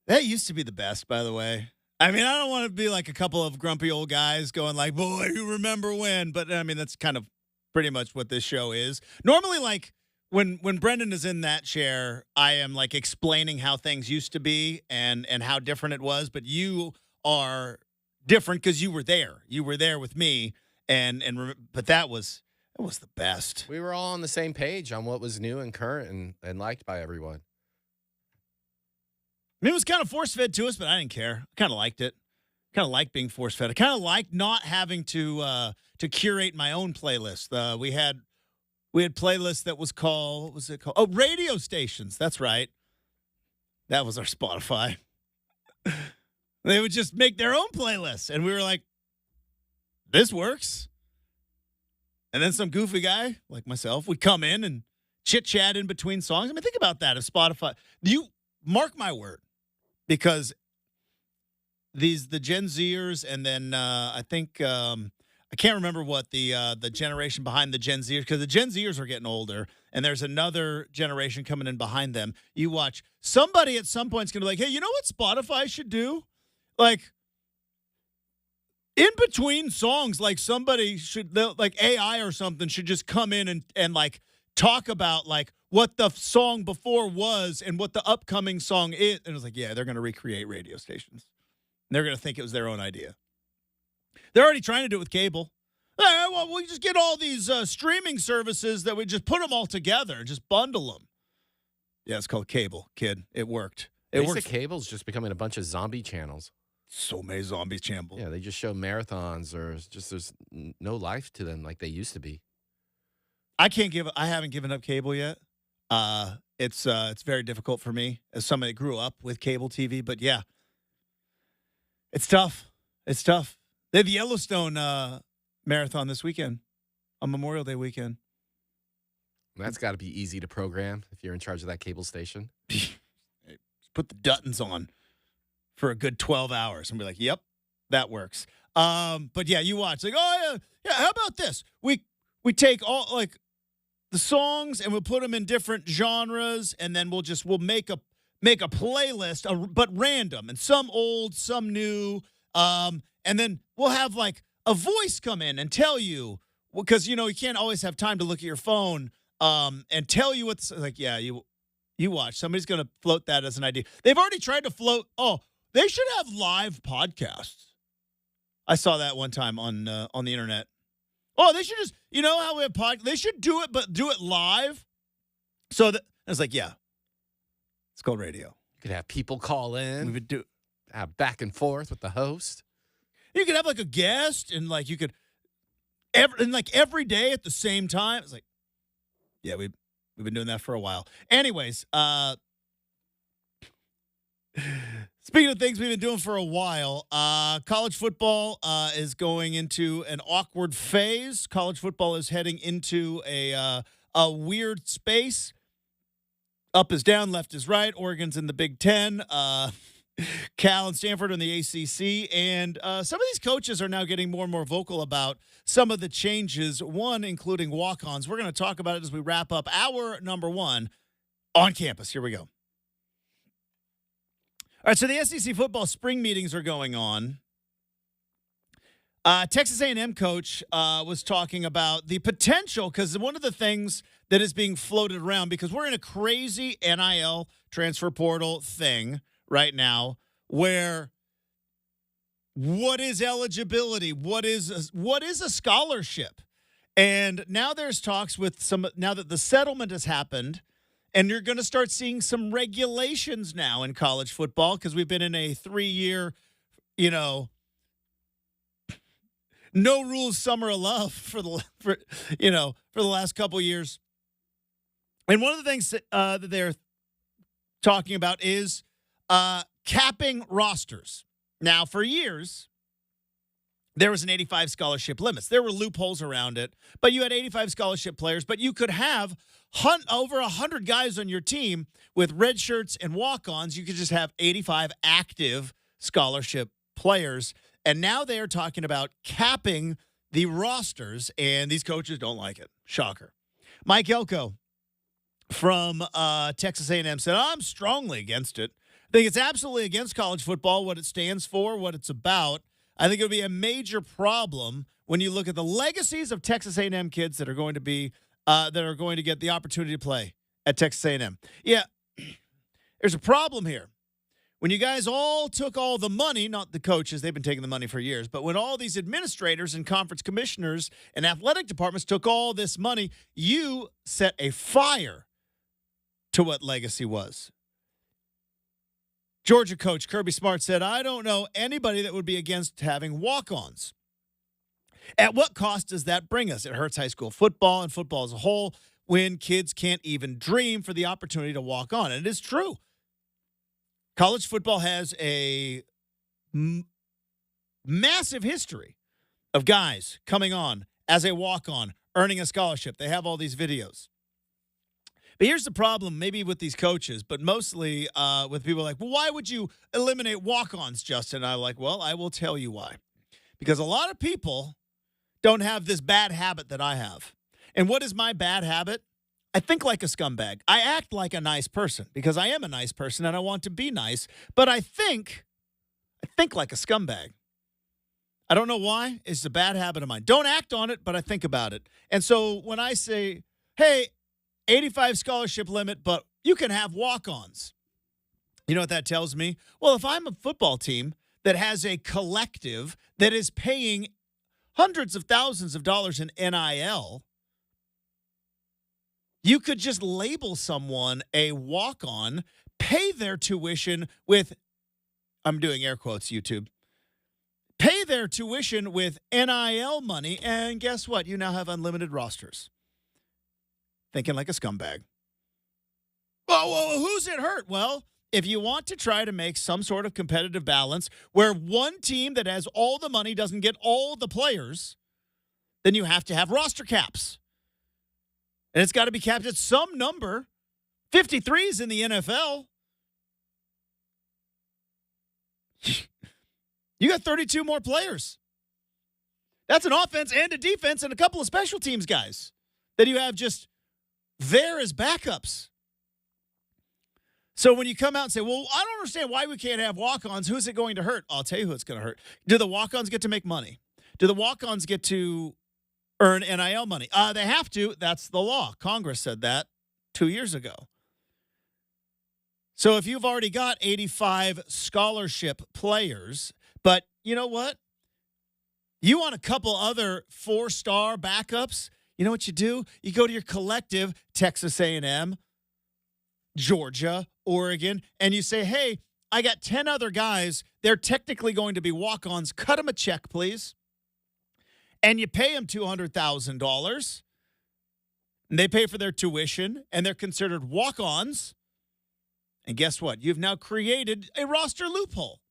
That used to be the best, by the way. I mean, I don't want to be like a couple of grumpy old guys going like, boy, you remember when? But, I mean, that's kind of pretty much what this show is. Normally, like, when Brendan is in that chair, I am, like, explaining how things used to be and how different it was. But you are different because you were there. You were there with me. But that was the best. We were all on the same page on what was new and current and liked by everyone. I mean, it was kind of force-fed to us, but I didn't care. I kind of liked it. Kind of liked being force-fed. I kind of liked not having to curate my own playlist. We had playlists that was called, what was it called? Oh, radio stations. That's right. That was our Spotify. They would just make their own playlists, and we were like, this works. And then some goofy guy like myself would come in and chit-chat in between songs. I mean, think about that. If Spotify, you mark my word. Because the Gen Zers, and then I think I can't remember what the generation behind the Gen Zers, because the Gen Zers are getting older, and there's another generation coming in behind them. You watch, somebody at some point is going to be like, hey, you know what Spotify should do? Like, in between songs, like somebody should, like AI or something should just come in and like talk about like what the song before was and what the upcoming song is. And it was like, yeah, they're going to recreate radio stations. They're going to think it was their own idea. They're already trying to do it with cable. Well, we just get all these streaming services that we just put them all together and just bundle them. Yeah, it's called cable, kid. It worked. It works. Cable's just becoming a bunch of zombie channels. So many zombies channels. Yeah, they just show marathons, or just there's no life to them like they used to be. I haven't given up cable yet. It's very difficult for me as somebody that grew up with cable TV, but yeah, it's tough. It's tough. They have the Yellowstone marathon this weekend on Memorial Day weekend. That's got to be easy to program if you're in charge of that cable station. Put the Duttons on for a good 12 hours and be like, yep, that works. But yeah, you watch like, oh yeah, how about this? We take all like the songs and we'll put them in different genres, and then we'll make a playlist, but random, and some old, some new, and then we'll have like a voice come in and tell you, because you can't always have time to look at your phone, and tell you what's like. Yeah, you watch. Somebody's gonna float that as an idea. They've already tried to float. Oh, they should have live podcasts. I saw that one time on the internet. Oh, they should just, how we have they should do it, but do it live. So I was like, yeah, it's called radio. You could have people call in. We would do have back and forth with the host. You could have like a guest, and like you could every day at the same time. It's like, yeah, we've been doing that for a while. Anyways, speaking of things we've been doing for a while, college football is going into an awkward phase. College football is heading into a weird space. Up is down, left is right. Oregon's in the Big Ten. Cal and Stanford in the ACC. And some of these coaches are now getting more and more vocal about some of the changes, one including walk-ons. We're going to talk about it as we wrap up hour number 1 on campus. Here we go. All right, so the SEC football spring meetings are going on. Texas A&M coach was talking about the potential, because one of the things that is being floated around, because we're in a crazy NIL transfer portal thing right now, where what is eligibility? What is a scholarship? And now there's talks with now that the settlement has happened, and you're going to start seeing some regulations now in college football, because we've been in a 3-year, no rules summer of love for the last couple years. And one of the things that they're talking about is capping rosters. Now, for years, there was an 85 scholarship limits. There were loopholes around it, but you had 85 scholarship players, but you could have over 100 guys on your team with red shirts and walk-ons, you could just have 85 active scholarship players. And now they are talking about capping the rosters, and these coaches don't like it. Shocker. Mike Elko from Texas A&M said, I'm strongly against it. I think it's absolutely against college football, what it stands for, what it's about. I think it would be a major problem when you look at the legacies of Texas A&M kids that are going to get the opportunity to play at Texas A&M. Yeah, there's a problem here. When you guys all took all the money, not the coaches, they've been taking the money for years, but when all these administrators and conference commissioners and athletic departments took all this money, you set a fire to what legacy was. Georgia coach Kirby Smart said, I don't know anybody that would be against having walk-ons. At what cost does that bring us? It hurts high school football and football as a whole when kids can't even dream for the opportunity to walk on. And it is true. College football has a massive history of guys coming on as a walk-on, earning a scholarship. They have all these videos. But here's the problem, maybe with these coaches, but mostly with people like, well, why would you eliminate walk-ons, Justin? I'm like, well, I will tell you why. Because a lot of people don't have this bad habit that I have. And what is my bad habit? I think like a scumbag. I act like a nice person because I am a nice person and I want to be nice, but I think like a scumbag. I don't know why. It's a bad habit of mine. Don't act on it, but I think about it. And so when I say, hey, 85 scholarship limit, but you can have walk-ons. You know what that tells me? Well, if I'm a football team that has a collective that is paying hundreds of thousands of dollars in NIL, you could just label someone a walk-on, pay their tuition with, I'm doing air quotes, YouTube, pay their tuition with NIL money, and guess what? You now have unlimited rosters. Thinking like a scumbag. Well, who's it hurt? Well, if you want to try to make some sort of competitive balance where one team that has all the money doesn't get all the players, then you have to have roster caps. And it's got to be capped at some number. 53 is in the NFL. You got 32 more players. That's an offense and a defense and a couple of special teams guys that you have just there as backups. So when you come out and say, well, I don't understand why we can't have walk-ons, who's it going to hurt? I'll tell you who it's going to hurt. Do the walk-ons get to make money? Do the walk-ons get to earn NIL money? They have to. That's the law. Congress said that 2 years ago. So if you've already got 85 scholarship players, but you know what? You want a couple other 4-star backups? You know what you do? You go to your collective, Texas A&M, Georgia, Oregon, and you say, hey, I got 10 other guys. They're technically going to be walk-ons. Cut them a check, please. And you pay them $200,000. And they pay for their tuition, and they're considered walk-ons. And guess what? You've now created a roster loophole.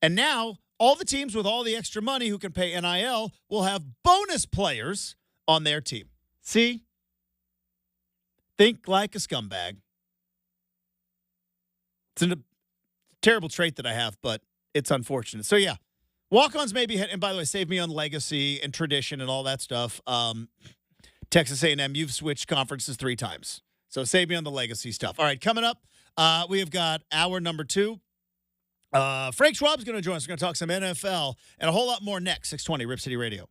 And now all the teams with all the extra money who can pay NIL will have bonus players on their team. See? Think like a scumbag. It's a terrible trait that I have, but it's unfortunate. So, yeah, walk-ons may be, and by the way, save me on legacy and tradition and all that stuff. Texas A&M, you've switched conferences 3 times. So save me on the legacy stuff. All right, coming up, we have got hour number 2. Frank Schwab's going to join us. We're going to talk some NFL and a whole lot more next. 620 Rip City Radio.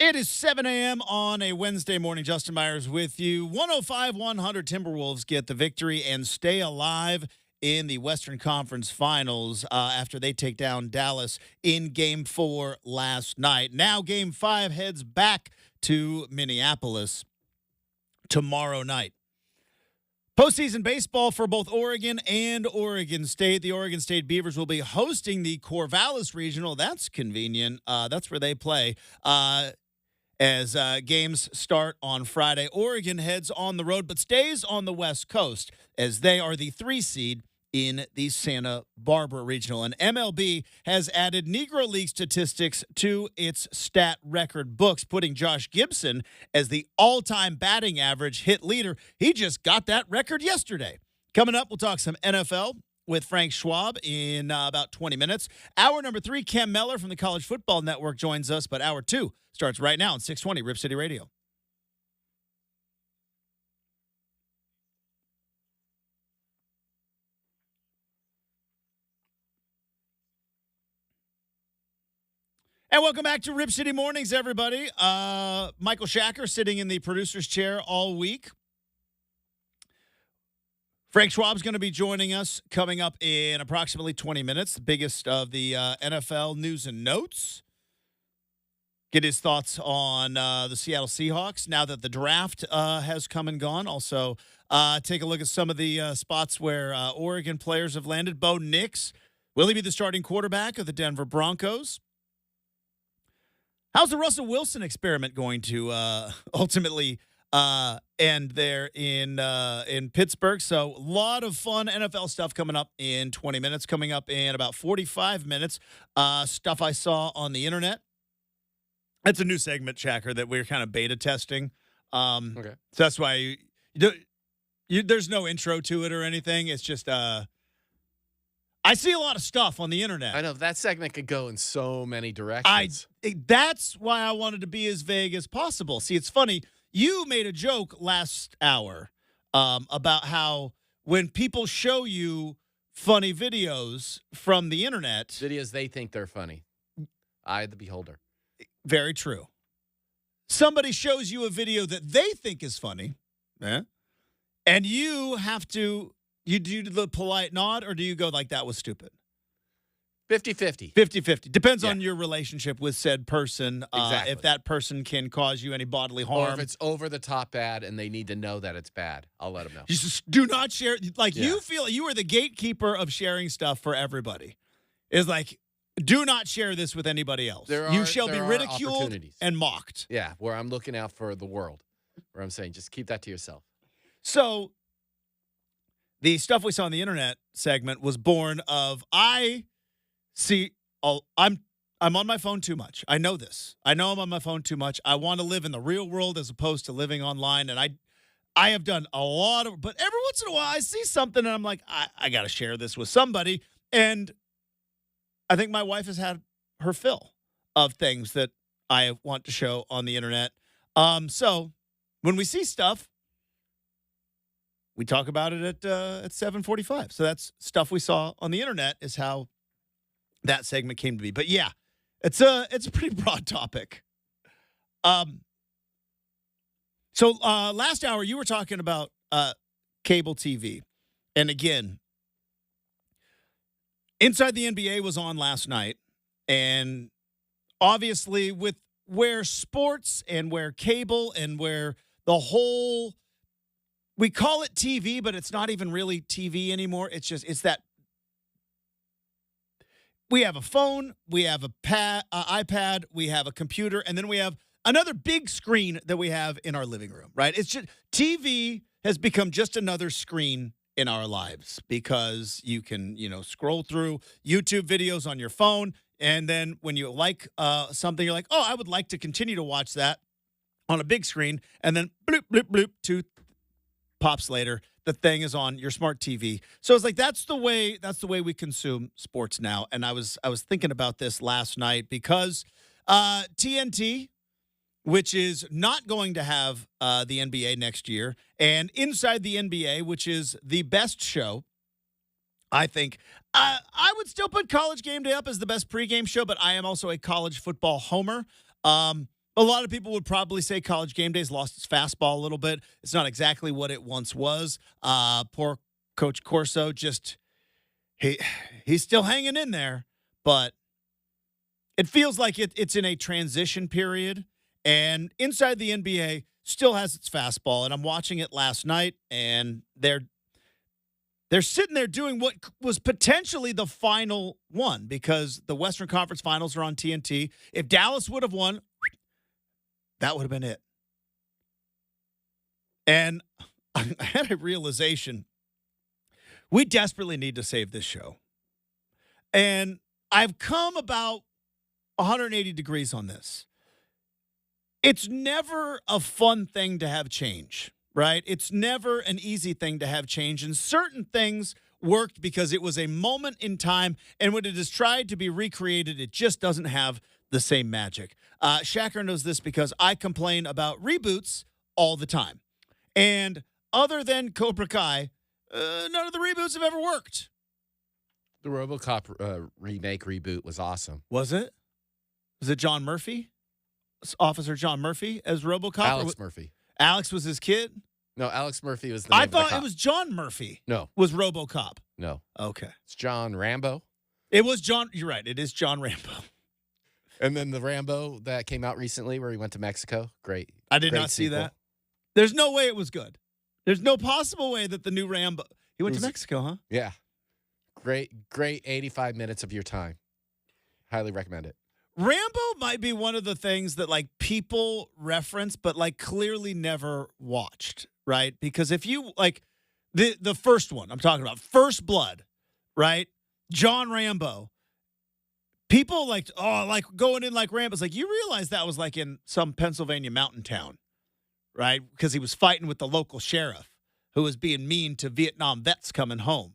It is 7 a.m. on a Wednesday morning. Justin Meyers with you. 105-100 Timberwolves get the victory and stay alive in the Western Conference Finals after they take down Dallas in Game 4 last night. Now Game 5 heads back to Minneapolis tomorrow night. Postseason baseball for both Oregon and Oregon State. The Oregon State Beavers will be hosting the Corvallis Regional. That's convenient. That's where they play. As games start on Friday, Oregon heads on the road but stays on the West Coast as they are the 3 seed in the Santa Barbara Regional. And MLB has added Negro League statistics to its stat record books, putting Josh Gibson as the all-time batting average hit leader. He just got that record yesterday. Coming up, we'll talk some NFL with Frank Schwab in about 20 minutes. Hour number 3, Cam Meller from the College Football Network joins us, but hour 2 starts right now on 620 Rip City Radio. And welcome back to Rip City Mornings, everybody. Michael Shacker sitting in the producer's chair all week. Frank Schwab's going to be joining us coming up in approximately 20 minutes, the biggest of the NFL news and notes. Get his thoughts on the Seattle Seahawks now that the draft has come and gone. Also, take a look at some of the spots where Oregon players have landed. Bo Nix, will he be the starting quarterback of the Denver Broncos? How's the Russell Wilson experiment going to ultimately end there in Pittsburgh? So a lot of fun NFL stuff coming up in 20 minutes. Coming up in about 45 minutes, stuff I saw on the internet. It's a new segment, Shacker, that we're kind of beta testing. Okay. So that's why there's no intro to it or anything. It's just I see a lot of stuff on the internet. I know that segment could go in so many directions. That's why I wanted to be as vague as possible. See, it's funny. You made a joke last hour about how when people show you funny videos from the internet. Videos they think they're funny. I, the beholder. Very true. Somebody shows you a video that they think is funny, and you have to, you do the polite nod, or do you go like, that was stupid? 50-50. 50-50. Depends on your relationship with said person. Exactly. If that person can cause you any bodily harm. Or if it's over the top bad and they need to know that it's bad, I'll let them know. You just do not share. Like, you feel you are the gatekeeper of sharing stuff for everybody. It's like, do not share this with anybody else. You shall be ridiculed and mocked. Yeah, where I'm looking out for the world. Where I'm saying, just keep that to yourself. So, the stuff we saw on the internet segment was born of I'm on my phone too much. I know this. I know I'm on my phone too much. I want to live in the real world as opposed to living online. And I have done a lot of, but every once in a while I see something and I'm like, I got to share this with somebody. And I think my wife has had her fill of things that I want to show on the internet. So when we see stuff, we talk about it at 7:45. So that's stuff we saw on the internet is how that segment came to be. But yeah, it's a pretty broad topic. So last hour you were talking about cable TV, and again, Inside the NBA was on last night, and obviously with where sports and where cable and where the whole, we call it TV, but it's not even really TV anymore. It's that we have a phone, we have a iPad, we have a computer, and then we have another big screen that we have in our living room, right? It's just TV has become just another screen in our lives because you can, scroll through YouTube videos on your phone. And then when you like something, you're like, oh, I would like to continue to watch that on a big screen. And then bloop, bloop, bloop, 2 pops later, the thing is on your smart TV. So it's like, that's the way we consume sports now. And I was thinking about this last night because TNT, which is not going to have the NBA next year, and Inside the NBA, which is the best show, I think. I would still put College Game Day up as the best pregame show, but I am also a college football homer. But A lot of people would probably say College Game Day's lost its fastball a little bit. It's not exactly what it once was. Poor Coach Corso, he's still hanging in there, but it feels like it's in a transition period. And inside the NBA still has its fastball. And I'm watching it last night, and they're sitting there doing what was potentially the final one because the Western Conference Finals are on TNT. If Dallas would have won, that would have been it. And I had a realization. We desperately need to save this show. And I've come about 180 degrees on this. It's never a fun thing to have change, right? It's never an easy thing to have change. And certain things worked because it was a moment in time. And when it is tried to be recreated, it just doesn't have the same magic. Shacker knows this because I complain about reboots all the time. And other than Cobra Kai, none of the reboots have ever worked. The RoboCop remake reboot was awesome. Was it? Was it John Murphy? Officer John Murphy as RoboCop? Alex Murphy. Alex was his kid? No, Alex Murphy was the name I of the thought cop. it was John Murphy. No. Was RoboCop. No. Okay. It's John Rambo. It was John. You're right. It is John Rambo. And then the Rambo that came out recently where he went to Mexico. Great. I did Great not see sequel. that. There's no way it was good. There's no possible way that the new Rambo. He went to Mexico, huh? Yeah. Great 85 minutes of your time. Highly recommend it. Rambo might be one of the things that like people reference, but like clearly never watched, right? Because if you like the first one I'm talking about, First Blood, right? John Rambo. People like going in like Rambo's like, you realize that was like in some Pennsylvania mountain town, right? Because he was fighting with the local sheriff who was being mean to Vietnam vets coming home.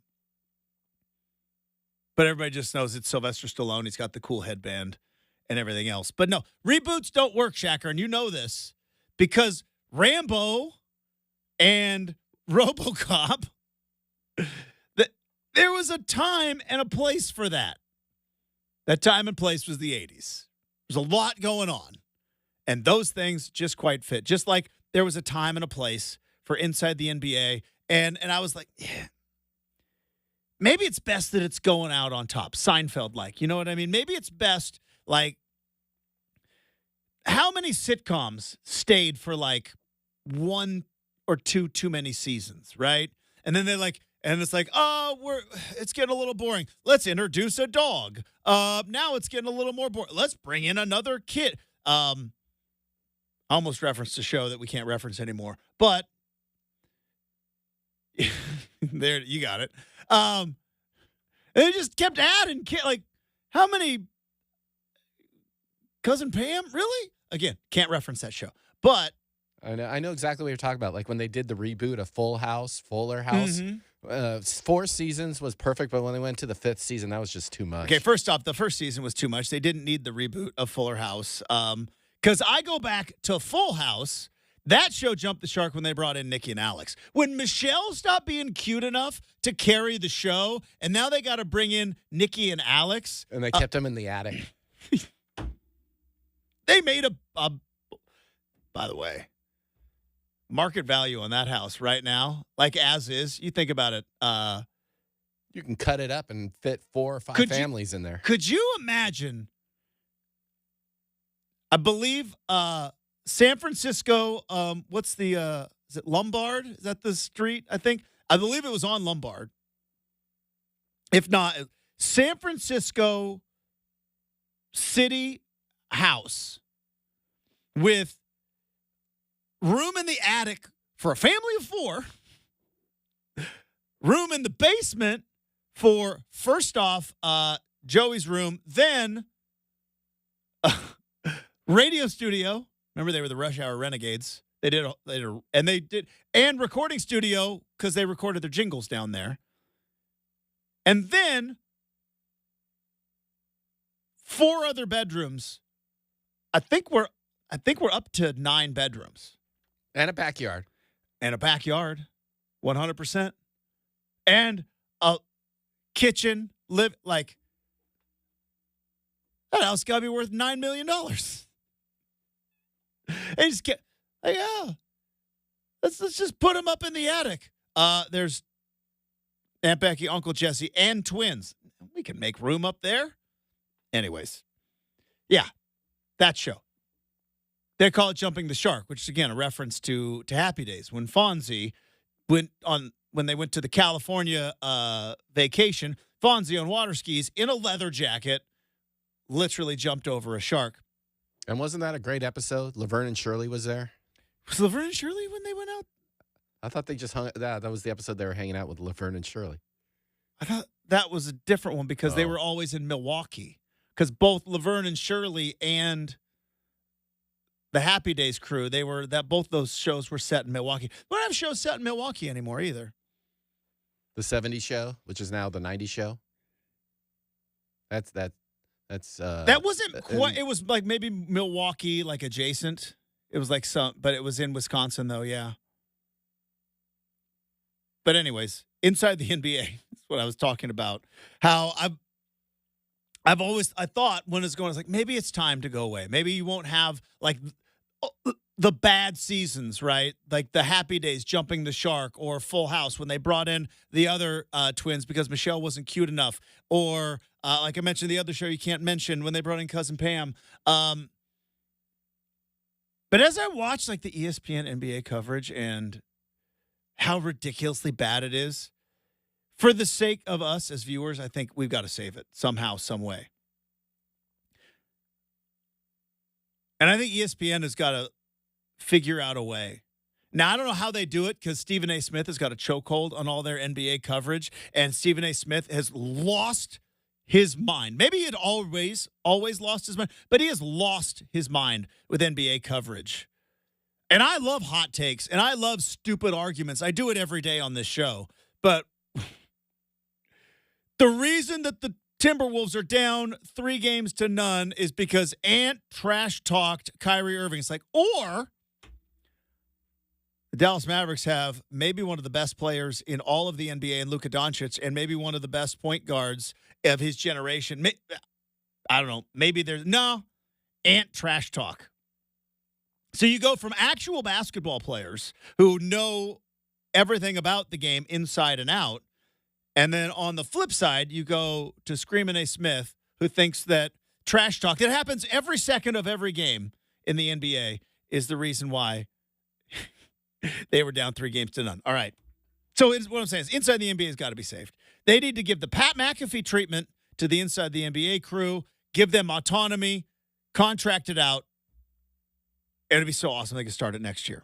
But everybody just knows it's Sylvester Stallone. He's got the cool headband and everything else. But no, reboots don't work, Shacker, and you know this because Rambo and RoboCop, there was a time and a place for that. That time and place was the 80s. There's a lot going on, and those things just quite fit. Just like there was a time and a place for Inside the NBA, and I was like, yeah, maybe it's best that it's going out on top, Seinfeld-like. You know what I mean? Maybe it's best, like, how many sitcoms stayed for, like, one or two too many seasons, right? And then it's like, oh, it's getting a little boring. Let's introduce a dog. Now it's getting a little more boring. Let's bring in another kid. I almost referenced a show that we can't reference anymore, but there, you got it. They just kept adding like, how many? Cousin Pam, really? Again, can't reference that show, but I know exactly what you're talking about. Like when they did the reboot of Fuller House. 4 seasons was perfect, but when they went to the 5th season, that was just too much. Okay, first off, the first season was too much. They didn't need the reboot of Fuller House. Because I go back to Full House. That show jumped the shark when they brought in Nikki and Alex. When Michelle stopped being cute enough to carry the show, and now they got to bring in Nikki and Alex. And they kept them in the attic. They made a by the way, market value on that house right now, like as is, you think about it. You can cut it up and fit 4 or 5 families in there. Could you imagine? I believe San Francisco, what's the, is it Lombard? Is that the street? I believe it was on Lombard. If not, San Francisco City house with room in the attic for a family of 4, room in the basement for, first off, Joey's room, then radio studio. Remember, they were the Rush Hour Renegades. They did, and recording studio because they recorded their jingles down there. And then 4 other bedrooms. I think we're up to 9 bedrooms. And a backyard. 100%. And a kitchen, that house got to be worth $9 million. They just get, like, yeah, let's just put him up in the attic. There's Aunt Becky, Uncle Jesse, and twins. We can make room up there. Anyways, yeah, that show. They call it Jumping the Shark, which is, again, a reference to Happy Days. When Fonzie when they went to the California vacation, Fonzie on water skis in a leather jacket literally jumped over a shark. And wasn't that a great episode? Laverne and Shirley was there. Was Laverne and Shirley when they went out? I thought they just hung. That was the episode they were hanging out with Laverne and Shirley. I thought that was a different one because they were always in Milwaukee. Because both Laverne and Shirley and the Happy Days crew, both those shows were set in Milwaukee. We don't have shows set in Milwaukee anymore either. The 70s show, which is now the 90s show. That's that wasn't quite. It was like maybe Milwaukee, like adjacent. It was like but it was in Wisconsin though. Yeah. But anyways, inside the NBA, that's what I was talking about. How I thought when it's going, I was like, maybe it's time to go away. Maybe you won't have like the bad seasons, right? Like the Happy Days, Jumping the Shark, or Full House when they brought in the other twins because Michelle wasn't cute enough, or like I mentioned, the other show you can't mention when they brought in Cousin Pam. But as I watched like the ESPN NBA coverage and how ridiculously bad it is, for the sake of us as viewers, I think we've got to save it somehow, some way. And I think ESPN has got to figure out a way. Now, I don't know how they do it because Stephen A. Smith has got a chokehold on all their NBA coverage, and Stephen A. Smith has lost his mind. Maybe he had always lost his mind, but he has lost his mind with NBA coverage. And I love hot takes, and I love stupid arguments. I do it every day on this show. But the reason that the Timberwolves are down 3-0 is because Ant trash-talked Kyrie Irving. It's like, or the Dallas Mavericks have maybe one of the best players in all of the NBA in Luka Doncic and maybe one of the best point guards of his generation. I don't know. Maybe Ant trash talk. So you go from actual basketball players who know everything about the game inside and out, and then on the flip side, you go to Screamin' A. Smith, who thinks that trash talk that happens every second of every game in the NBA is the reason why they were down 3-0. All right. So what I'm saying is Inside the NBA has got to be saved. They need to give the Pat McAfee treatment to the Inside the NBA crew, give them autonomy, contract it out. It'd be so awesome they can start it next year.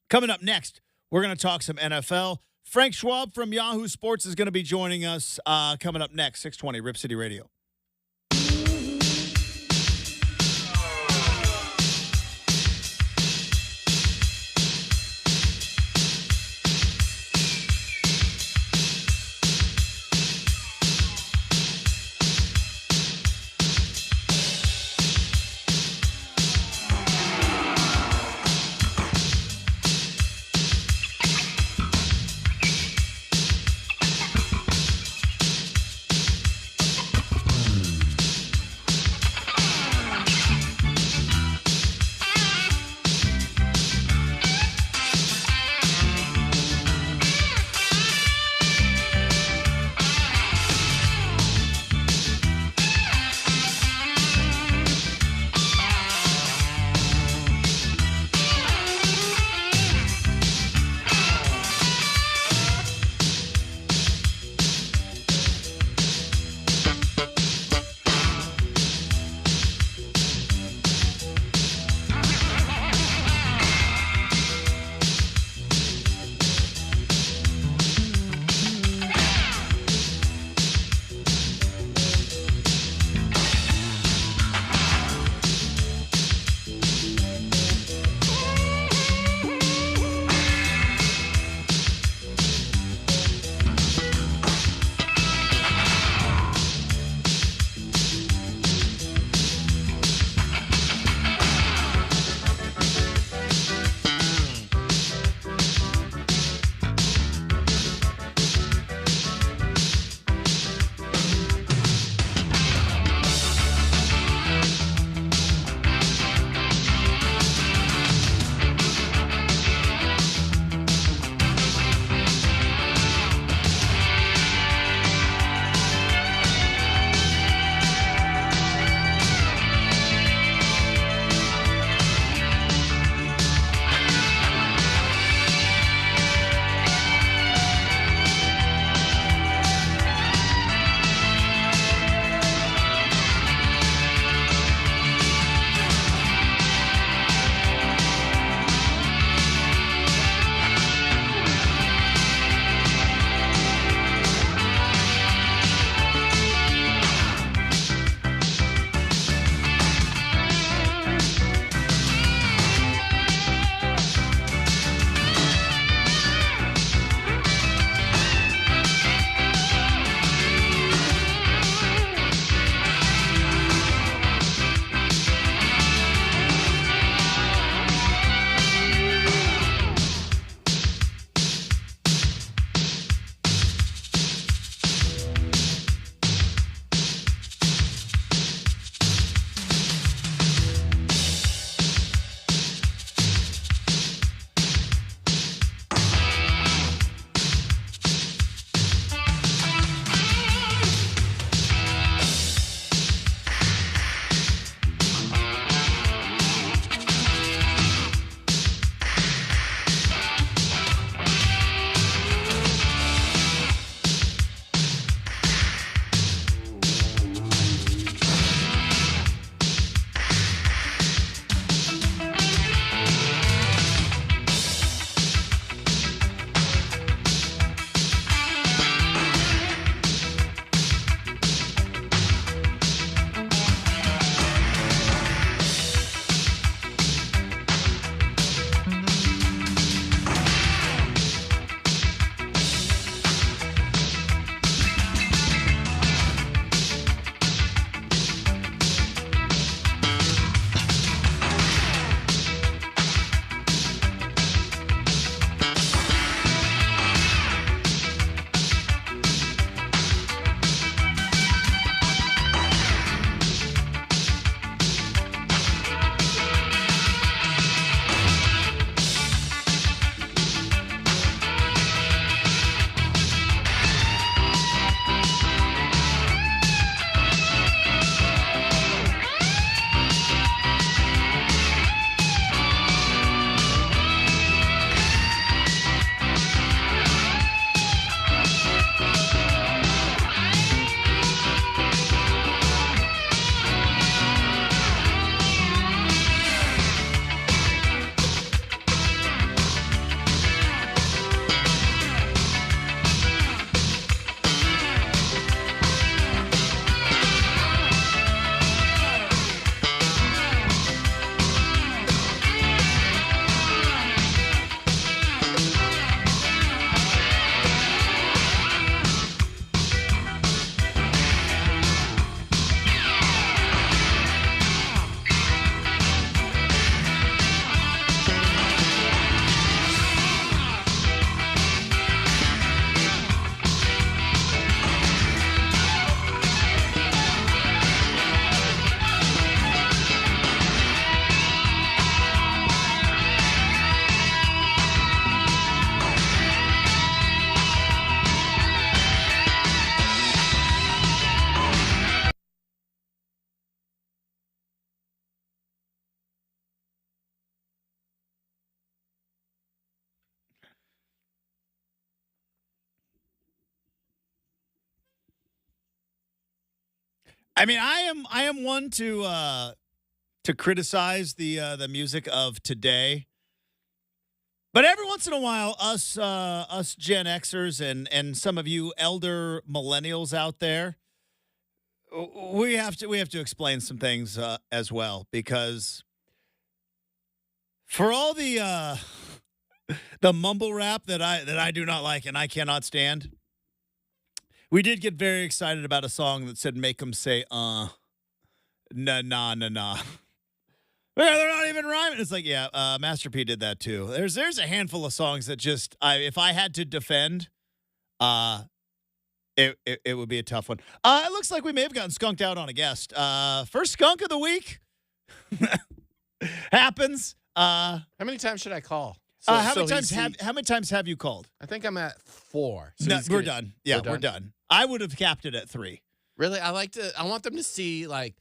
Coming up next, we're going to talk some NFL. Frank Schwab from Yahoo Sports is going to be joining us coming up next, 620 Rip City Radio. I mean, I am one to criticize the music of today. But every once in a while, us Gen Xers and some of you elder millennials out there, we have to explain some things as well, because for all the mumble rap that I do not like and I cannot stand, we did get very excited about a song that said "make them say nah nah nah nah." Yeah, they're not even rhyming. It's like, yeah, Master P did that too. There's a handful of songs that just if I had to defend, it would be a tough one. It looks like we may have gotten skunked out on a guest. First skunk of the week happens. How many times should I call? How many times have you called? I think I'm at 4. So No, we're done. Yeah, we're done. I would have capped it at 3. Really, I want them to see like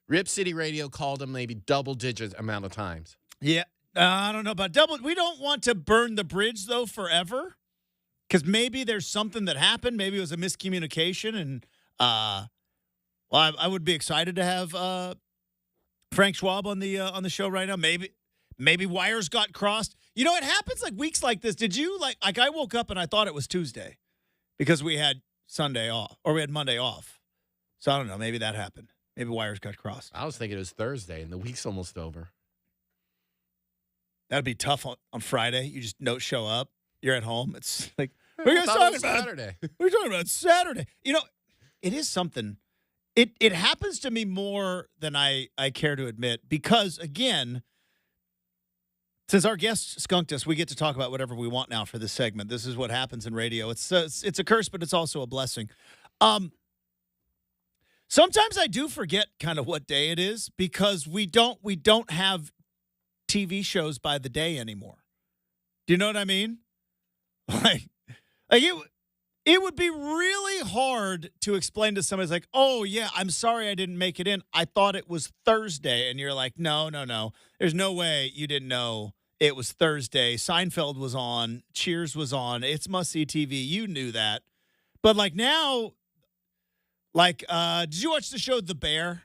Rip City Radio called him maybe double-digit amount of times. Yeah, I don't know about double. We don't want to burn the bridge though forever, because maybe there's something that happened. Maybe it was a miscommunication, and well, I would be excited to have Frank Schwab on the show right now. Maybe wires got crossed. You know, it happens like weeks like this. Did you like I woke up and I thought it was Tuesday because we had Sunday off or we had Monday off. So I don't know. Maybe that happened. Maybe wires got crossed. I was thinking it was Thursday and the week's almost over. That'd be tough on Friday. You just don't show up. You're at home. It's like, what are you guys talking talking about? Saturday. What are you talking about? Saturday. You know, it is something. It happens to me more than I care to admit because, again, since our guest skunked us, we get to talk about whatever we want now for this segment. This is what happens in radio. It's a curse, but it's also a blessing. Sometimes I do forget kind of what day it is because we don't have TV shows by the day anymore. Do you know what I mean? Like it would be really hard to explain to somebody like, "Oh yeah, I'm sorry I didn't make it in. I thought it was Thursday." And you're like, "No. There's no way you didn't know it was Thursday. Seinfeld was on, Cheers was on. It's must-see TV. You knew that." But like now, did you watch the show The Bear?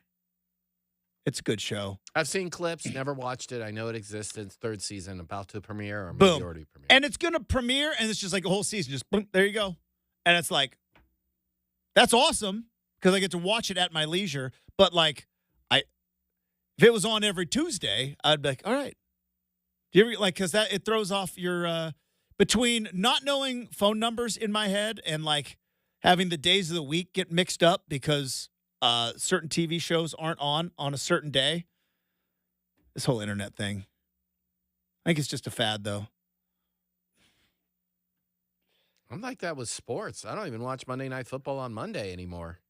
It's a good show. I've seen clips, never watched it. I know it exists. It's 3rd season, about to premiere or Boom. majority premiere. And it's going to premiere, and it's just like a whole season. Just boom, there you go. And it's like, that's awesome because I get to watch it at my leisure. But like, if it was on every Tuesday, I'd be like, all right. Do you ever because that it throws off your between not knowing phone numbers in my head and like having the days of the week get mixed up because certain TV shows aren't on a certain day. This whole internet thing. I think it's just a fad, though. I'm like that with sports. I don't even watch Monday Night Football on Monday anymore.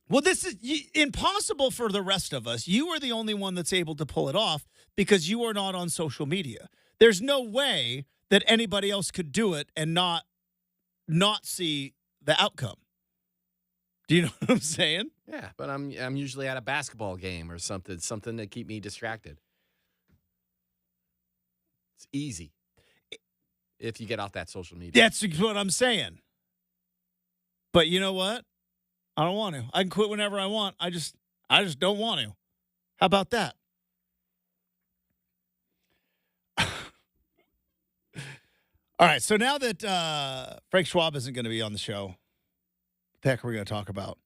Well, this is impossible for the rest of us. You are the only one that's able to pull it off because you are not on social media. There's no way that anybody else could do it and not see the outcome. Do you know what I'm saying? Yeah, but I'm usually at a basketball game or something to keep me distracted. It's easy if you get off that social media. That's what I'm saying. But you know what? I don't want to. I can quit whenever I want. I just don't want to. How about that? All right. So now that Frank Schwab isn't going to be on the show, what the heck are we going to talk about?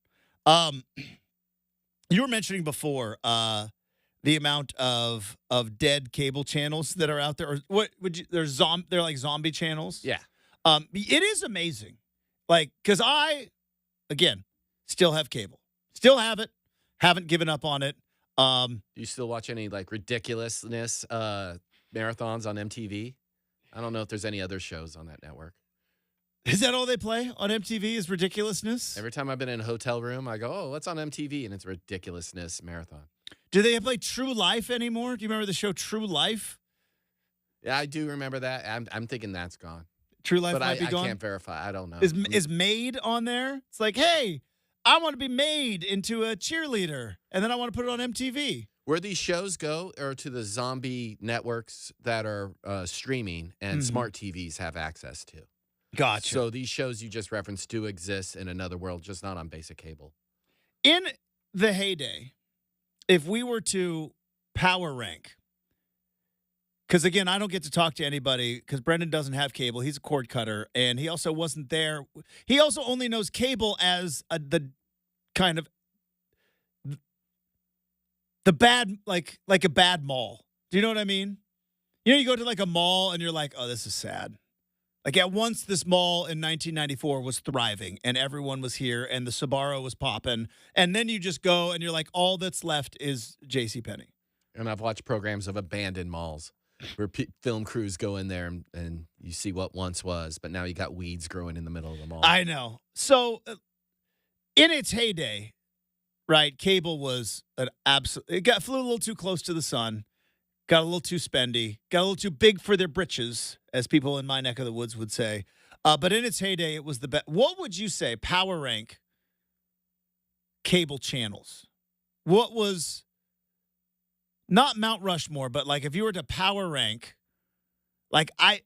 You were mentioning before the amount of dead cable channels that are out there, or what would you? They're like zombie channels. Yeah. It is amazing, like because I, again, still have cable, still have it, haven't given up on it. Do you still watch any like ridiculousness marathons on MTV? I don't know if there's any other shows on that network. Is that all they play on MTV is ridiculousness? Every time I've been in a hotel room, I go, "Oh, what's on MTV?" And it's ridiculousness marathon. Do they play True Life anymore? Do you remember the show True Life? Yeah, I do remember that. I'm thinking that's gone. True Life but might be gone. I can't verify. I don't know. Is Made on there? It's like, hey, I want to be made into a cheerleader, and then I want to put it on MTV. Where these shows go are to the zombie networks that are streaming and smart TVs have access to. Gotcha. So these shows you just referenced do exist in another world, just not on basic cable. In the heyday, if we were to power rank, because again, I don't get to talk to anybody because Brendan doesn't have cable. He's a cord cutter, and he also wasn't there. He also only knows cable as the kind of the bad, like a bad mall. Do you know what I mean? You know, you go to like a mall and you're like, oh, this is sad. Like at once, this mall in 1994 was thriving and everyone was here and the Sbarro was popping. And then you just go and you're like, all that's left is JCPenney. And I've watched programs of abandoned malls where film crews go in there and you see what once was, but now you got weeds growing in the middle of the mall. I know. So in its heyday, right, cable was an absolute. It flew a little too close to the sun, got a little too spendy, got a little too big for their britches, as people in my neck of the woods would say. But in its heyday, it was the best. What would you say, power rank cable channels? What was not Mount Rushmore, but like if you were to power rank, like I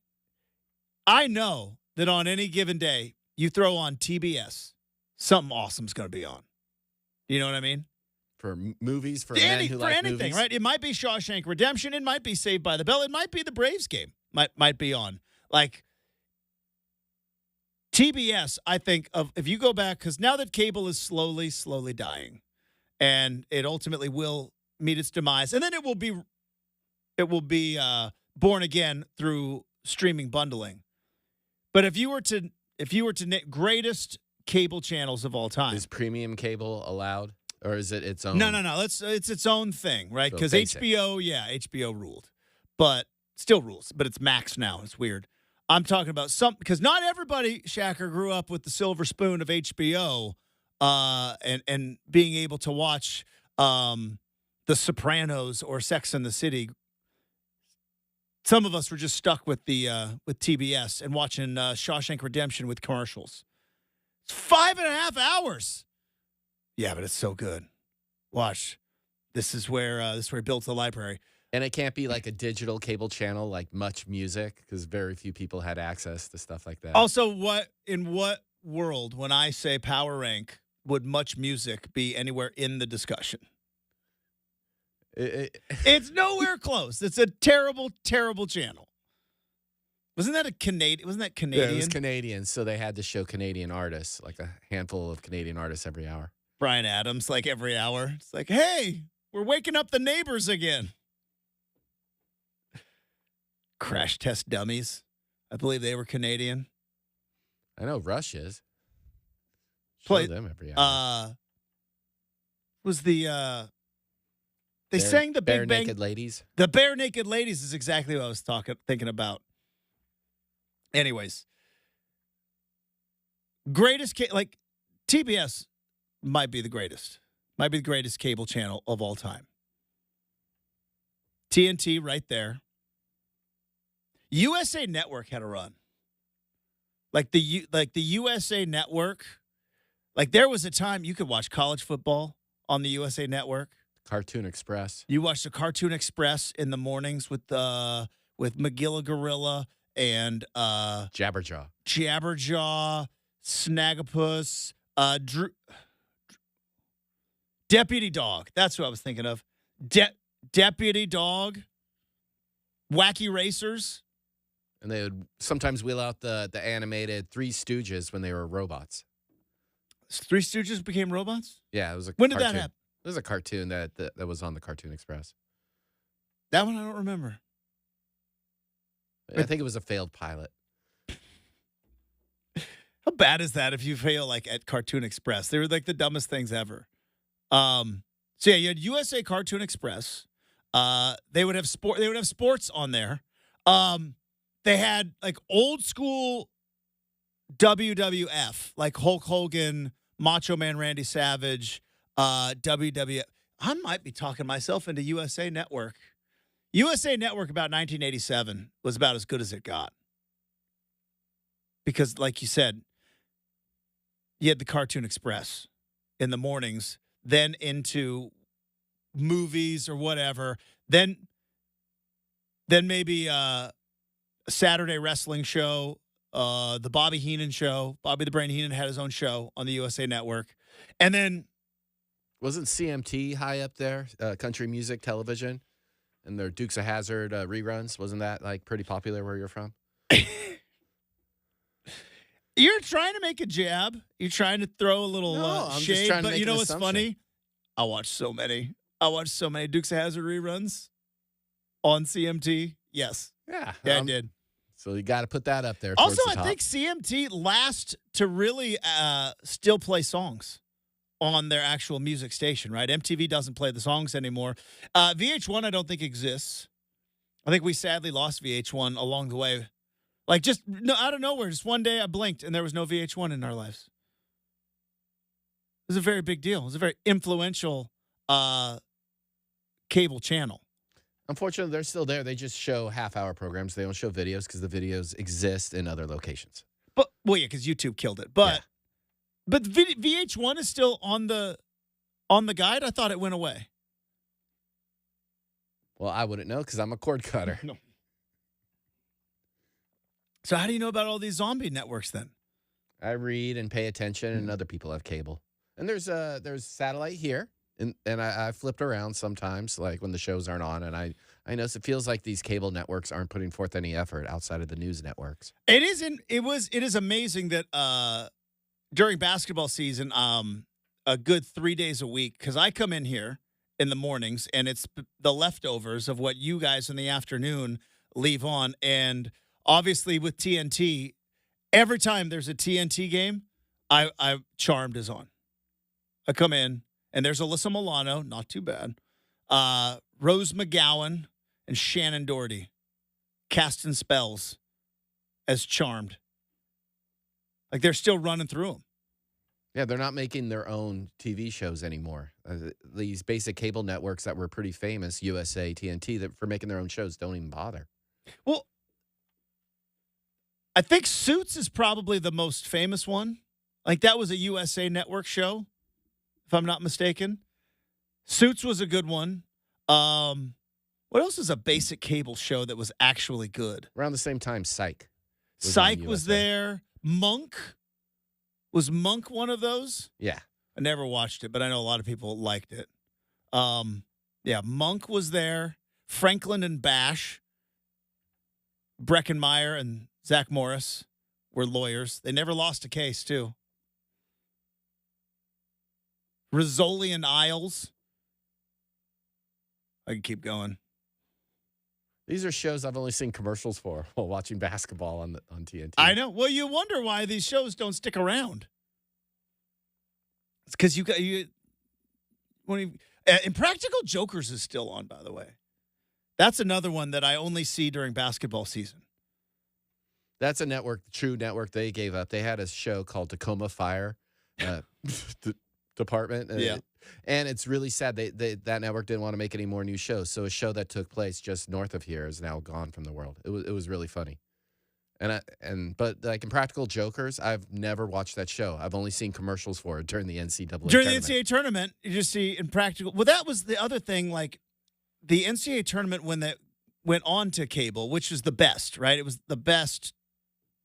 know that on any given day, you throw on TBS, something awesome's going to be on. You know what I mean? For movies, for men who like anything, movies. right? It might be Shawshank Redemption. It might be Saved by the Bell. It might be the Braves game. Might be on. Like TBS, I think of if you go back, because now that cable is slowly dying, and it ultimately will meet its demise, and then it will be born again through streaming bundling. But if you were to greatest cable channels of all time, Is premium cable allowed? Or is it its own? No. It's its own thing, right? So Because basic. HBO ruled, but still rules. But it's Max now. It's weird. I'm talking about because not everybody, Shacker, grew up with the silver spoon of HBO, and being able to watch The Sopranos or Sex and the City. Some of us were just stuck with with TBS and watching Shawshank Redemption with commercials. It's 5.5 hours. Yeah, but it's so good. Watch. This is where he built the library. And it can't be like a digital cable channel like Much Music because very few people had access to stuff like that. Also, in what world, when I say power rank, would Much Music be anywhere in the discussion? It's nowhere close. It's a terrible, terrible channel. Wasn't that Canadian? Yeah, it was Canadian, so they had to show Canadian artists, like a handful of Canadian artists every hour. Bryan Adams, like every hour. It's like, hey, we're waking up the neighbors again. Crash Test Dummies. I believe they were Canadian. I know Rush is. Play them every hour. Was the they sang the Big Bare Bang Naked Ladies. The Bare Naked Ladies is exactly what I was thinking about. Anyways, greatest like TBS might be the greatest. Might be the greatest cable channel of all time. TNT right there. USA Network had a run. Like the USA Network. Like there was a time you could watch college football on the USA Network. Cartoon Express. You watched the Cartoon Express in the mornings with Magilla Gorilla and Jabberjaw, Snaggapus, Deputy Dog. That's who I was thinking of. Deputy Dog, Wacky Racers. And they would sometimes wheel out the animated Three Stooges when they were robots. Three Stooges became robots? Yeah, it was a When cartoon. did that happen? It was a cartoon that was on the Cartoon Express. That one I don't remember. I think it was a failed pilot. How bad is that if you fail like at Cartoon Express? They were like the dumbest things ever. So yeah, you had USA Cartoon Express. They would have sports on there. They had like old school WWF, like Hulk Hogan, Macho Man Randy Savage, WWF. I might be talking myself into USA Network. USA Network about 1987 was about as good as it got. Because like you said, you had the Cartoon Express in the mornings, then into movies or whatever, then maybe a Saturday wrestling show, the Bobby Heenan show. Bobby the Brain Heenan had his own show on the USA Network. And then Wasn't CMT high up there? Country music television and their Dukes of Hazzard reruns. Wasn't that like pretty popular where you're from? You're trying to make a jab. You're trying to throw a little No, I'm just shade. trying to But make you an know what's assumption. funny? I watched so many. Dukes of Hazzard reruns on CMT. Yes. Yeah, Yeah, I did. So you got to put that up there. Also, towards the I top. think CMT last to really still play songs on their actual music station, right? MTV doesn't play the songs anymore. VH1, I don't think exists. I think we sadly lost VH1 along the way. Like just out of nowhere, just one day I blinked and there was no VH1 in our lives. It was a very big deal. It was a very influential cable channel. Unfortunately, they're still there. They just show half-hour programs. They don't show videos because the videos exist in other locations. But yeah, because YouTube killed it. But VH1 is still on the guide. I thought it went away. Well, I wouldn't know because I'm a cord cutter. No. So how do you know about all these zombie networks then? I read and pay attention, and other people have cable. And there's satellite here, and I flipped around sometimes, like when the shows aren't on, and I notice it feels like these cable networks aren't putting forth any effort outside of the news networks. It is amazing that during basketball season, a good 3 days a week, because I come in here in the mornings and it's the leftovers of what you guys in the afternoon leave on. And obviously with TNT, every time there's a TNT game, I Charmed is on. I come in and there's Alyssa Milano, not too bad. Rose McGowan and Shannon Doherty casting spells as Charmed. Like they're still running through them. Yeah, they're not making their own TV shows anymore. These basic cable networks that were pretty famous, USA, TNT, that for making their own shows don't even bother. Well, I think Suits is probably the most famous one. Like that was a USA Network show, if I'm not mistaken. Suits was a good one. What else is a basic cable show that was actually good? Around the same time, Psych. Psych was there. Monk. Was Monk one of those? Yeah. I never watched it, but I know a lot of people liked it. Yeah, Monk was there. Franklin and Bash. Breckenmeyer and Zach Morris were lawyers. They never lost a case, too. Rizzoli and Isles. I can keep going. These are shows I've only seen commercials for while watching basketball on TNT. I know. Well, you wonder why these shows don't stick around. It's because Impractical Jokers is still on, by the way. That's another one that I only see during basketball season. That's a network, True Network. They gave up. They had a show called Tacoma Fire Department. Yeah. And it's really sad. That network didn't want to make any more new shows. So a show that took place just north of here is now gone from the world. It was really funny. But like Impractical Jokers, I've never watched that show. I've only seen commercials for it during the NCAA During tournament. the NCAA tournament, you just see Impractical. Well, that was the other thing. Like the NCAA tournament when that went on to cable, which was the best, right? It was the best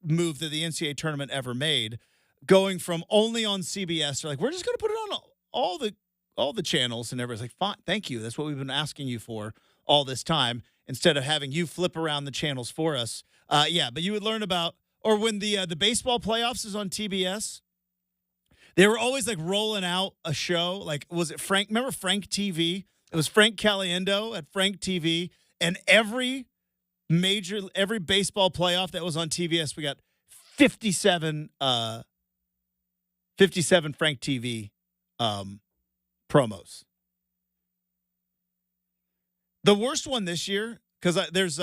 move that the NCAA tournament ever made. Going from only on CBS, they're like, we're just going to put it on all the channels, and everybody's like, fine, thank you. That's what we've been asking you for all this time, instead of having you flip around the channels for us. Yeah, but you would learn about, or when the baseball playoffs is on TBS, they were always like rolling out a show. Like, was it Frank? Remember Frank TV? It was Frank Caliendo at Frank TV, and every baseball playoff that was on TBS, we got 57 Frank TV promos. The worst one this year, because this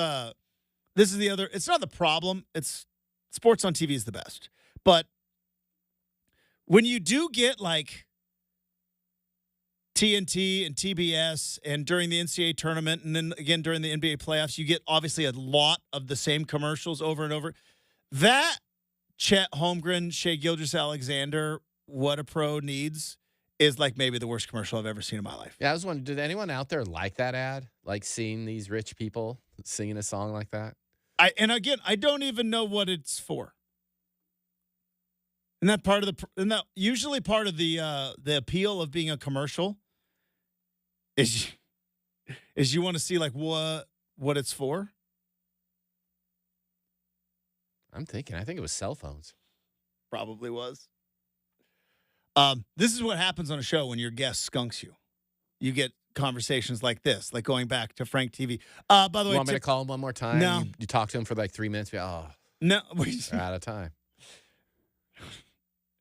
is the other, it's not the problem. It's sports on TV is the best. But when you do get like TNT and TBS and during the NCAA tournament and then again during the NBA playoffs, you get obviously a lot of the same commercials over and over. That Chet Holmgren, Shea Gilgeous-Alexander, What a Pro Needs is like maybe the worst commercial I've ever seen in my life. Yeah, I was wondering, did anyone out there like that ad? Like seeing these rich people singing a song like that? I don't even know what it's for. And that usually part of the appeal of being a commercial Is is you want to see like what it's for? I'm thinking. I think it was cell phones. Probably was. This is what happens on a show when your guest skunks you. You get conversations like this, like going back to Frank TV. By the You way, want me to call him one more time? No. You talk to him for like 3 minutes. No, We're out of time.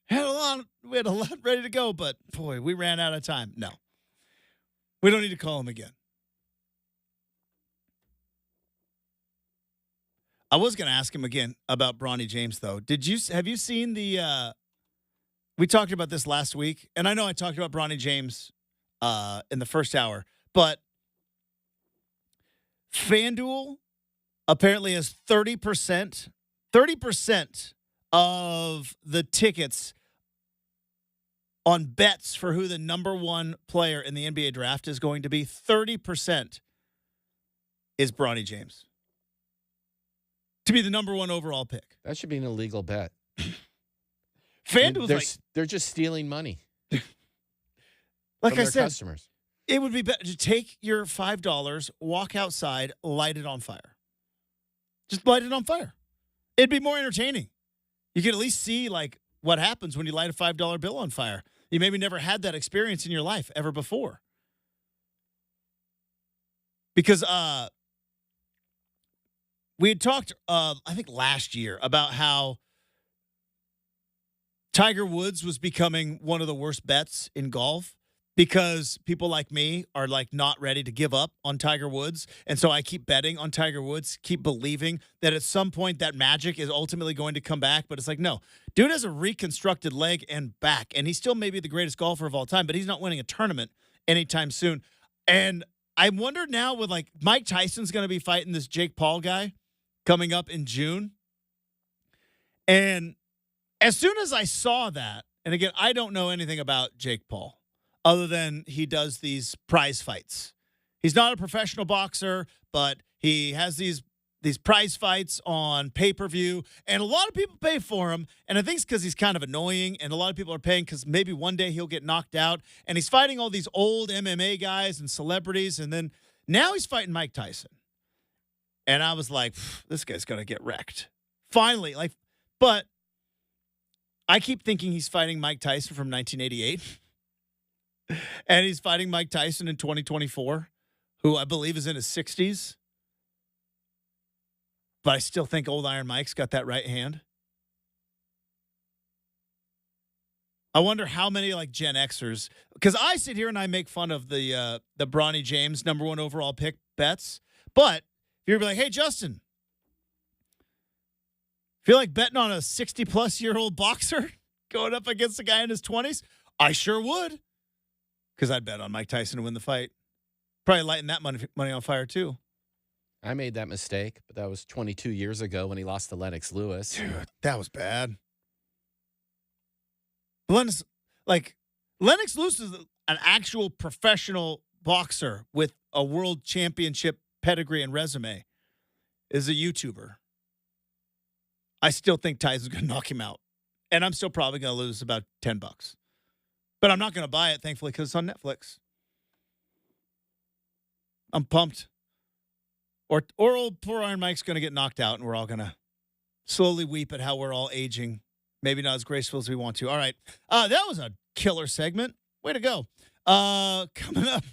we had a lot ready to go, but boy, we ran out of time. No, we don't need to call him again. I was going to ask him again about Bronny James, though. Have you seen the? We talked about this last week, and I know I talked about Bronny James in the first hour, but FanDuel apparently has 30% of the tickets on bets for who the number one player in the NBA draft is going to be. 30% is Bronny James to be the number one overall pick. That should be an illegal bet. FanDuel's they're just stealing money. Like I said, customers. It would be better to take your $5, walk outside, light it on fire. Just light it on fire. It'd be more entertaining. You could at least see like what happens when you light a $5 bill on fire. You maybe never had that experience in your life ever before. Because we had talked, I think last year, about how Tiger Woods was becoming one of the worst bets in golf because people like me are like not ready to give up on Tiger Woods. And so I keep betting on Tiger Woods, keep believing that at some point that magic is ultimately going to come back. But it's like, no, dude has a reconstructed leg and back, and he's still maybe the greatest golfer of all time, but he's not winning a tournament anytime soon. And I wonder now with like Mike Tyson's going to be fighting this Jake Paul guy coming up in June. And as soon as I saw that, and again, I don't know anything about Jake Paul other than he does these prize fights. He's not a professional boxer, but he has these prize fights on pay-per-view, and a lot of people pay for him, and I think it's because he's kind of annoying, and a lot of people are paying because maybe one day he'll get knocked out, and he's fighting all these old MMA guys and celebrities, and then now he's fighting Mike Tyson. And I was like, this guy's going to get wrecked. Finally, but I keep thinking he's fighting Mike Tyson from 1988. And he's fighting Mike Tyson in 2024, who I believe is in his 60s. But I still think old Iron Mike's got that right hand. I wonder how many like Gen Xers, because I sit here and I make fun of the Bronny James number one overall pick bets. But you're like, hey, Justin, feel like betting on a 60-plus-year-old boxer going up against a guy in his 20s? I sure would, because I'd bet on Mike Tyson to win the fight. Probably lighting that money on fire, too. I made that mistake, but that was 22 years ago when he lost to Lennox Lewis. Dude, that was bad. Lennox Lewis is an actual professional boxer with a world championship pedigree and resume, is a YouTuber. I still think Tyson's going to knock him out. And I'm still probably going to lose about $10. But I'm not going to buy it, thankfully, because it's on Netflix. I'm pumped. Or old poor Iron Mike's going to get knocked out, and we're all going to slowly weep at how we're all aging. Maybe not as graceful as we want to. All right. That was a killer segment. Way to go. Coming up.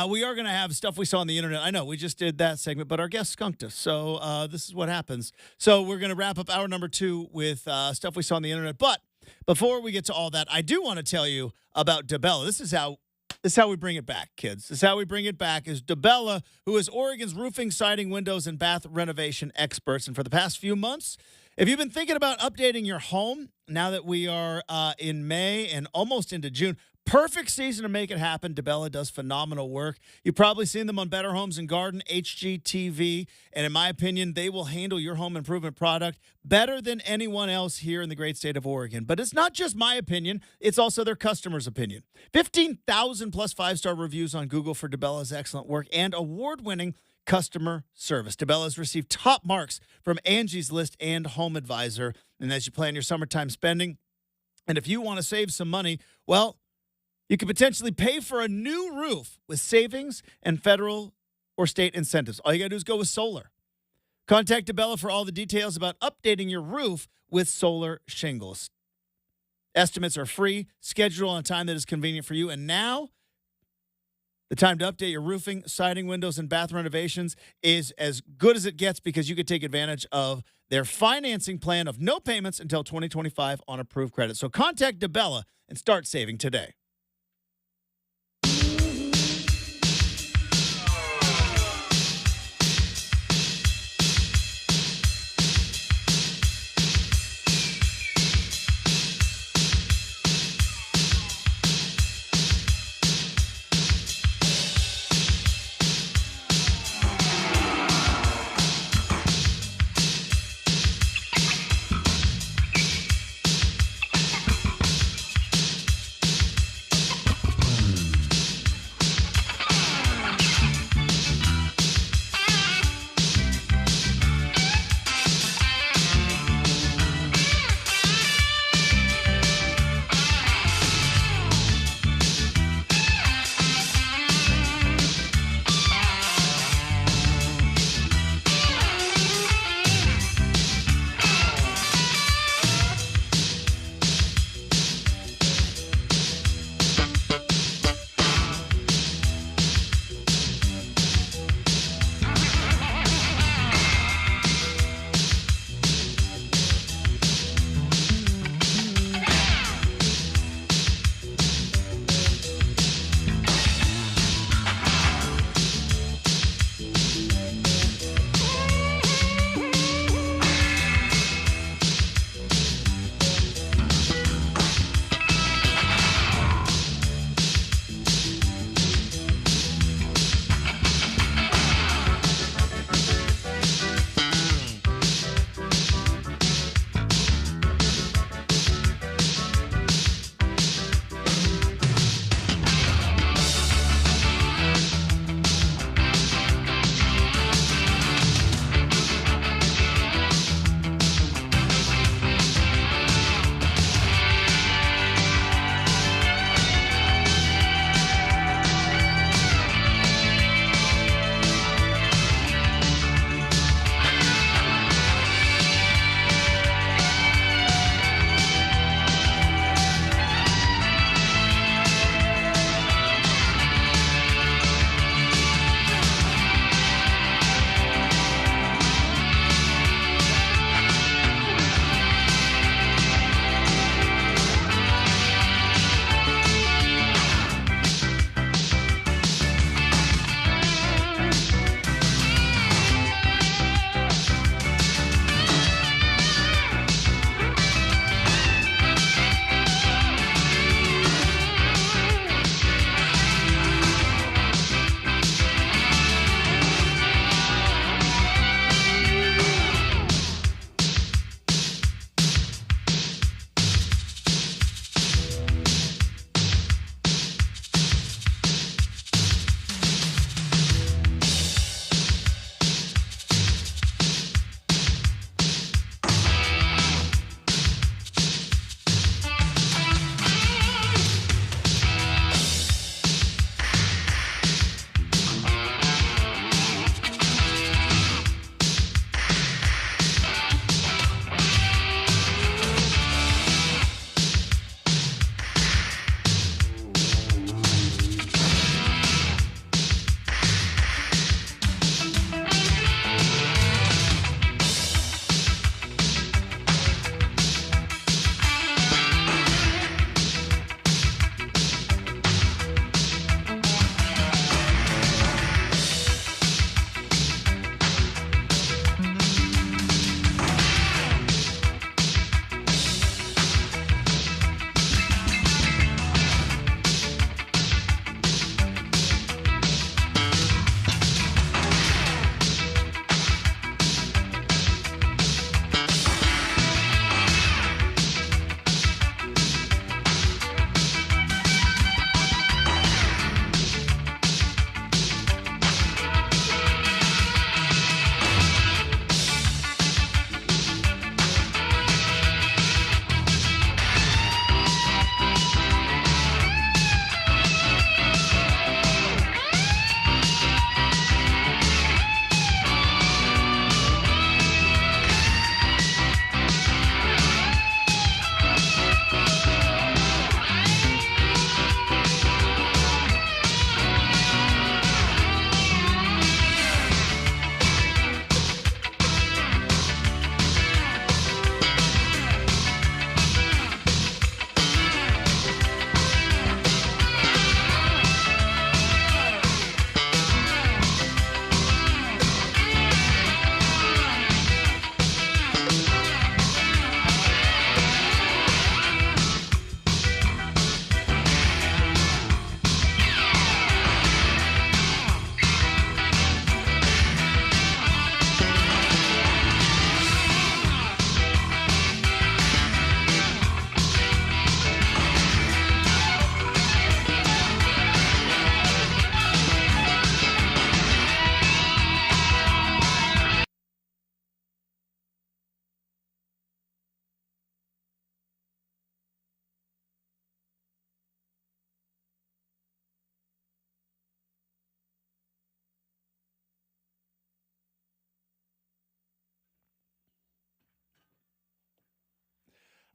We are going to have stuff we saw on the internet. I know we just did that segment, but our guest skunked us. So this is what happens. So we're going to wrap up hour number 2 with stuff we saw on the internet. But before we get to all that, I do want to tell you about DeBella. This is how we bring it back, kids. This is how we bring it back is DeBella, who is Oregon's roofing, siding, windows, and bath renovation experts. And for the past few months, if you've been thinking about updating your home, now that we are in May and almost into June, perfect season to make it happen. DeBella does phenomenal work. You've probably seen them on Better Homes and Garden, HGTV, and in my opinion, they will handle your home improvement product better than anyone else here in the great state of Oregon. But it's not just my opinion, it's also their customers' opinion. 15,000 plus 5-star reviews on Google for DeBella's excellent work and award-winning customer service. DeBella's received top marks from Angie's List and Home Advisor. And as you plan your summertime spending, and if you want to save some money, well, You could potentially pay for a new roof with savings and federal or state incentives. All you got to do is go with solar. Contact DeBella for all the details about updating your roof with solar shingles. Estimates are free, scheduled on a time that is convenient for you. And now, the time to update your roofing, siding, windows, and bath renovations is as good as it gets because you could take advantage of their financing plan of no payments until 2025 on approved credit. So contact DeBella and start saving today.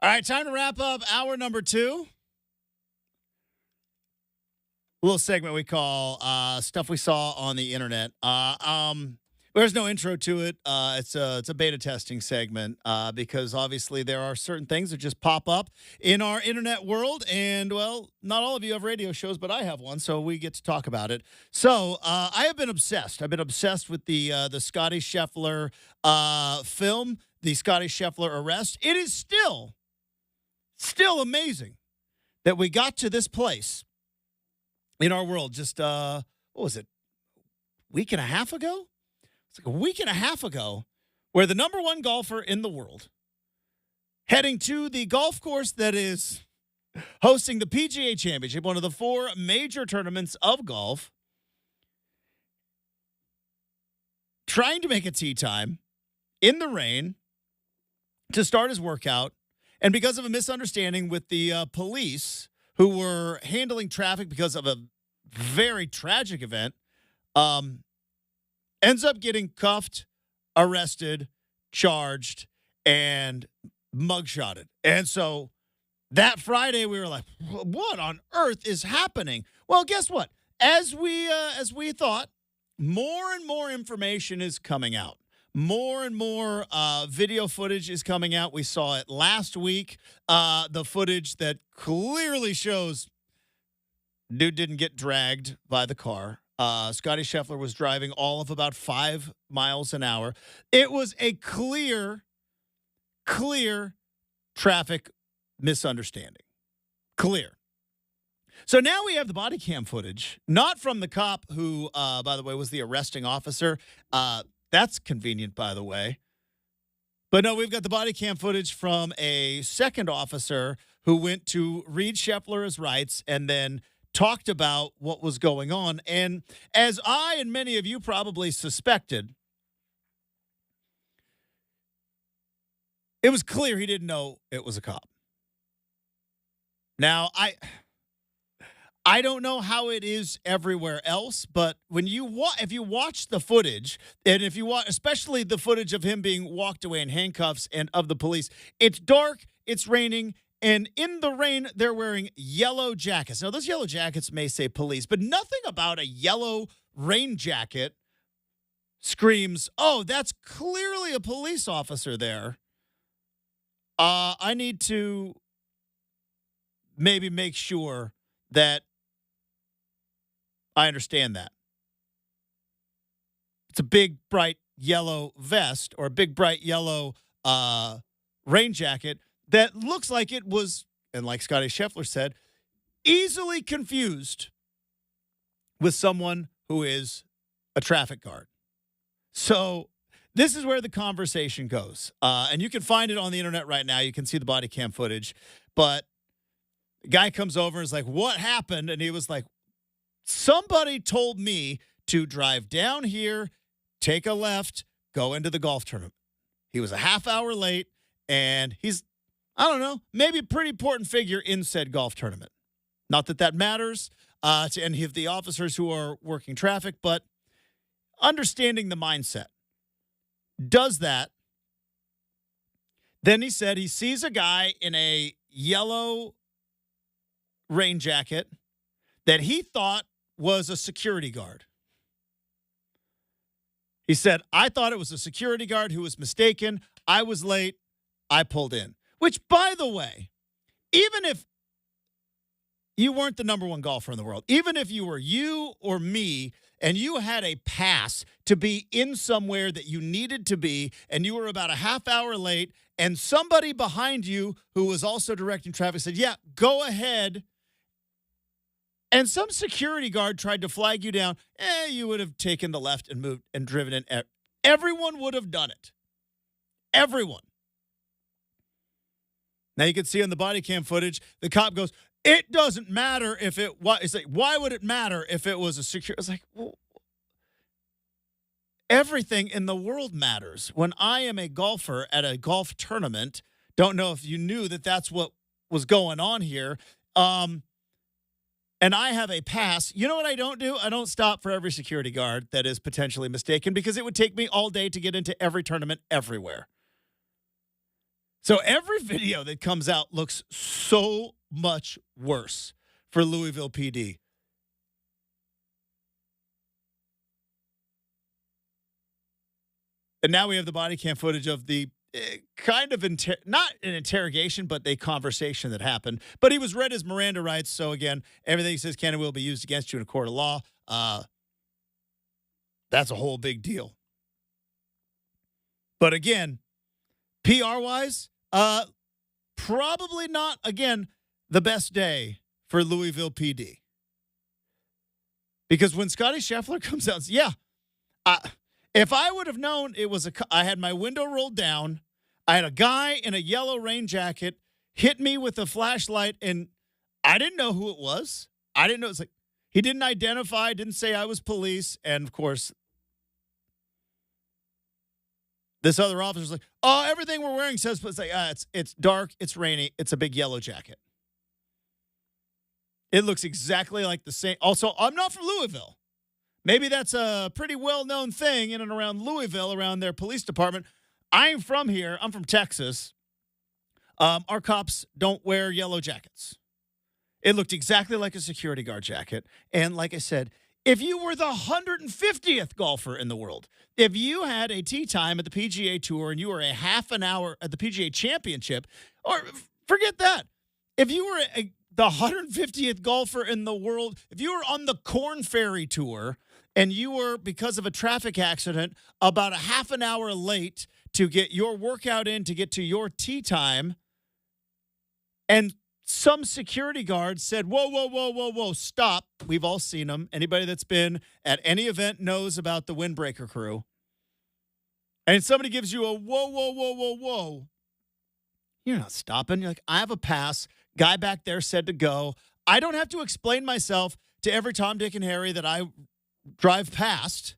All right, time to wrap up hour number 2. A little segment we call stuff we saw on the internet. There's no intro to it. It's a beta testing segment because obviously there are certain things that just pop up in our internet world, and well, not all of you have radio shows, but I have one, so we get to talk about it. So I have been obsessed. I've been obsessed with the Scotty Scheffler film, the Scotty Scheffler arrest. It is still amazing that we got to this place in our world just, what was it, week and a half ago? It's like a week and a half ago where the number one golfer in the world heading to the golf course that is hosting the PGA Championship, one of the 4 major tournaments of golf, trying to make a tee time in the rain to start his workout. And because of a misunderstanding with the police who were handling traffic because of a very tragic event, ends up getting cuffed, arrested, charged, and mugshotted. And so that Friday we were like, what on earth is happening? Well, guess what? As we thought, more and more information is coming out. More and more video footage is coming out. We saw it last week, the footage that clearly shows dude didn't get dragged by the car. Scotty Scheffler was driving all of about 5 miles an hour. It was a clear traffic misunderstanding. Clear. So now we have the body cam footage, not from the cop who, by the way, was the arresting officer. That's convenient, by the way. But no, we've got the body cam footage from a second officer who went to read Scheffler's rights and then talked about what was going on. And as I and many of you probably suspected, it was clear he didn't know it was a cop. Now, I don't know how it is everywhere else, but when if you watch the footage, and if you watch, especially the footage of him being walked away in handcuffs and of the police, it's dark, it's raining, and in the rain, they're wearing yellow jackets. Now, those yellow jackets may say police, but nothing about a yellow rain jacket screams, oh, that's clearly a police officer there. I need to maybe make sure that I understand that. It's a big, bright yellow vest or a big, bright yellow rain jacket that looks like it was, and like Scotty Scheffler said, easily confused with someone who is a traffic guard. So this is where the conversation goes. And you can find it on the internet right now. You can see the body cam footage. But the guy comes over and is like, what happened? And he was like, somebody told me to drive down here, take a left, go into the golf tournament. He was a half hour late, and he's, I don't know, maybe a pretty important figure in said golf tournament. Not that that matters to any of the officers who are working traffic, but understanding the mindset. Does that. Then he said he sees a guy in a yellow rain jacket that he thought was a security guard. He said, I thought it was a security guard who was mistaken. I was late. I pulled in. Which, by the way, even if you weren't the number one golfer in the world, even if you were you or me and you had a pass to be in somewhere that you needed to be and you were about a half hour late and somebody behind you who was also directing traffic said, yeah, go ahead, and some security guard tried to flag you down, you would have taken the left and moved and driven in. Everyone would have done it. Everyone. Now you can see on the body cam footage, the cop goes, it doesn't matter if it was. It's like, why would it matter if it was a security? It's like, well, everything in the world matters. When I am a golfer at a golf tournament, don't know if you knew that that's what was going on here. And I have a pass, you know what I don't do? I don't stop for every security guard that is potentially mistaken because it would take me all day to get into every tournament everywhere. So every video that comes out looks so much worse for Louisville PD. And now we have the body cam footage of the kind of, not an interrogation, but a conversation that happened. But he was read his Miranda rights. So, again, everything he says can and will be used against you in a court of law. That's a whole big deal. But, again, PR-wise, probably not, again, the best day for Louisville PD. Because when Scotty Scheffler comes out, if I would have known it was I had my window rolled down, I had a guy in a yellow rain jacket hit me with a flashlight, and I didn't know who it was. I didn't know. It's like he didn't identify, didn't say I was police, and of course, this other officer's like, "Oh, everything we're wearing says," but it's like, it's dark, it's rainy, it's a big yellow jacket. It looks exactly like the same. Also, I'm not from Louisville. Maybe that's a pretty well-known thing in and around Louisville, around their police department. I'm from here. I'm from Texas. Our cops don't wear yellow jackets. It looked exactly like a security guard jacket. And like I said, if you were the 150th golfer in the world, if you had a tee time at the PGA Tour and you were a half an hour at the PGA Championship, or forget that, if you were the 150th golfer in the world, if you were on the Corn Ferry Tour and you were, because of a traffic accident, about a half an hour late to get your workout in, to get to your tee time, and some security guard said, whoa, stop. We've all seen them. Anybody that's been at any event knows about the windbreaker crew. And somebody gives you a whoa. You're not stopping. You're like, I have a pass. Guy back there said to go. I don't have to explain myself to every Tom, Dick, and Harry that I drive past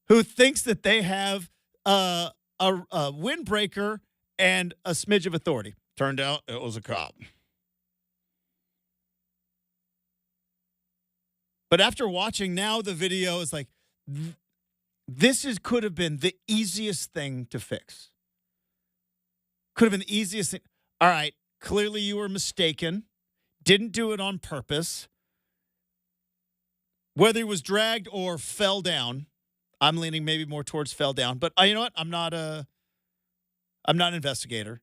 who thinks that they have a windbreaker and a smidge of authority. Turned out it was a cop. But after watching now the video, is like, could have been the easiest thing to fix. Could have been the easiest thing. All right, clearly you were mistaken. Didn't do it on purpose. Whether he was dragged or fell down, I'm leaning maybe more towards fell down. But you know what? I'm not an investigator.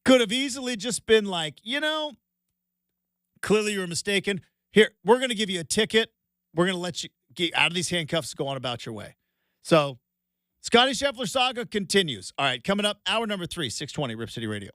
Could have easily just been like, clearly you were mistaken. Here, we're going to give you a ticket. We're going to let you get out of these handcuffs, go on about your way. So, Scotty Scheffler saga continues. All right, coming up, hour number 3, 620, Rip City Radio.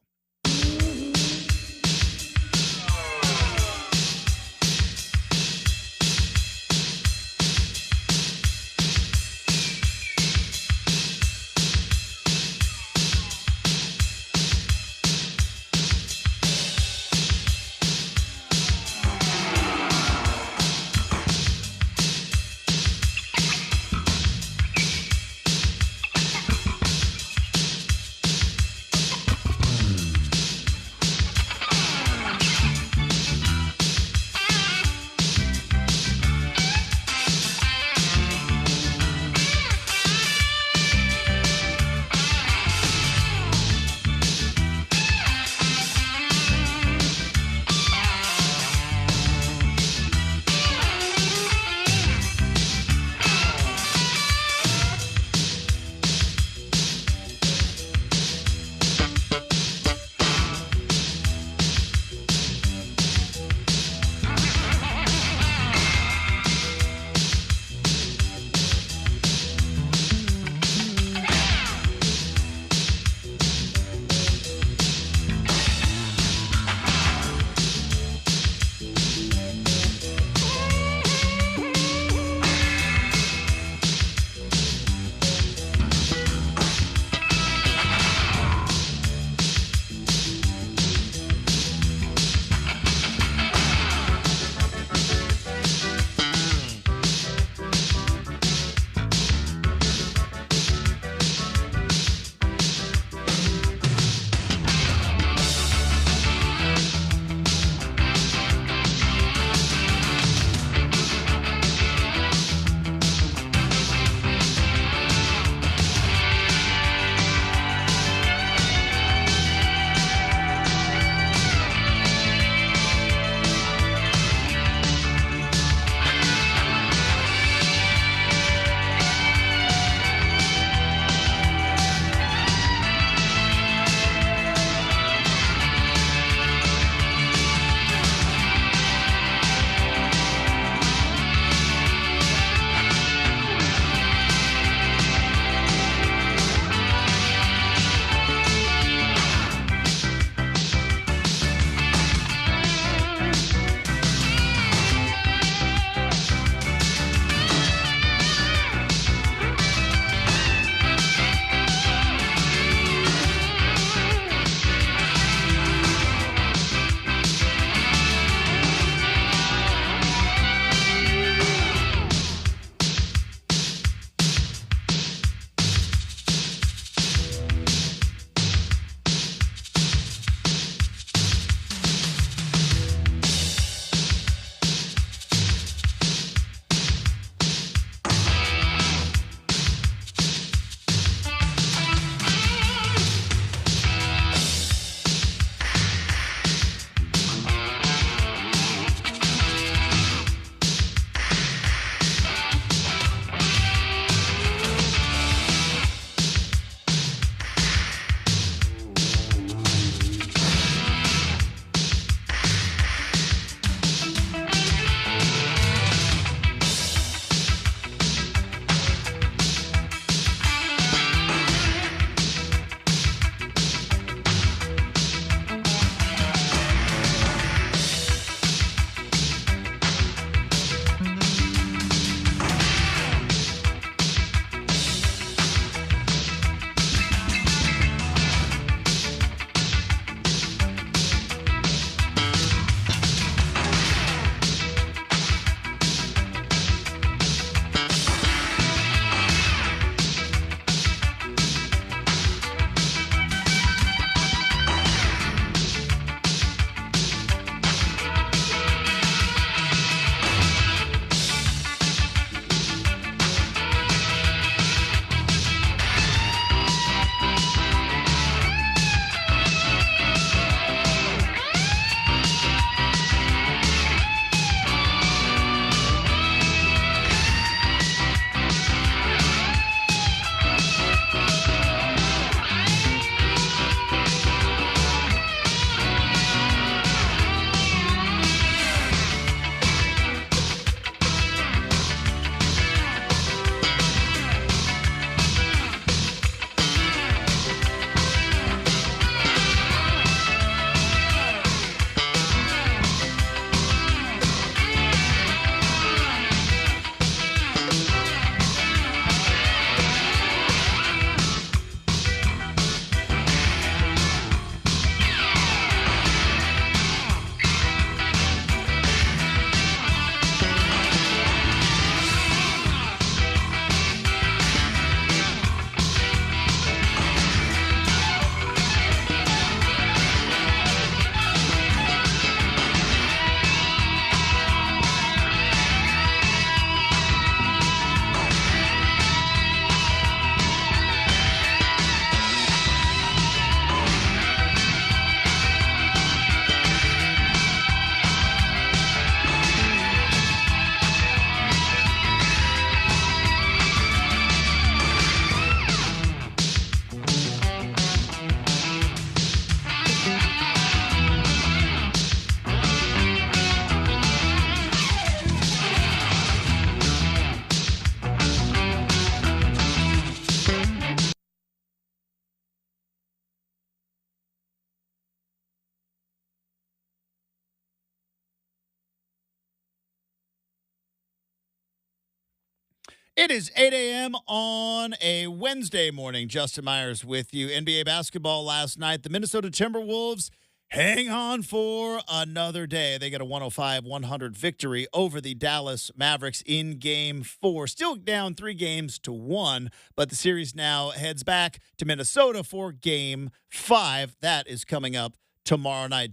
It is 8 a.m. on a Wednesday morning. Justin Meyers with you. NBA basketball last night. The Minnesota Timberwolves hang on for another day. They get a 105-100 victory over the Dallas Mavericks in Game 4. Still down 3-1, but the series now heads back to Minnesota for Game 5. That is coming up tomorrow night.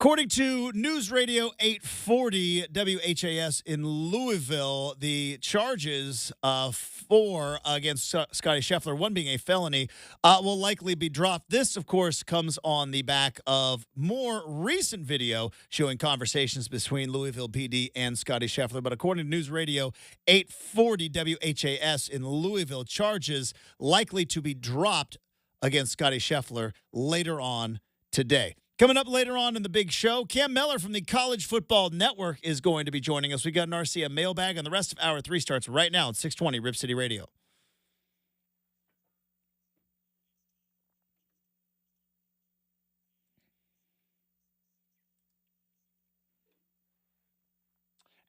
According to News Radio 840 WHAS in Louisville, the charges against Scotty Scheffler, one being a felony, will likely be dropped. This, of course, comes on the back of more recent video showing conversations between Louisville PD and Scotty Scheffler. But according to News Radio 840 WHAS in Louisville, charges likely to be dropped against Scotty Scheffler later on today. Coming up later on in the big show, Cam Miller from the College Football Network is going to be joining us. We got an RCM mailbag, and the rest of Hour 3 starts right now at 620 Rip City Radio.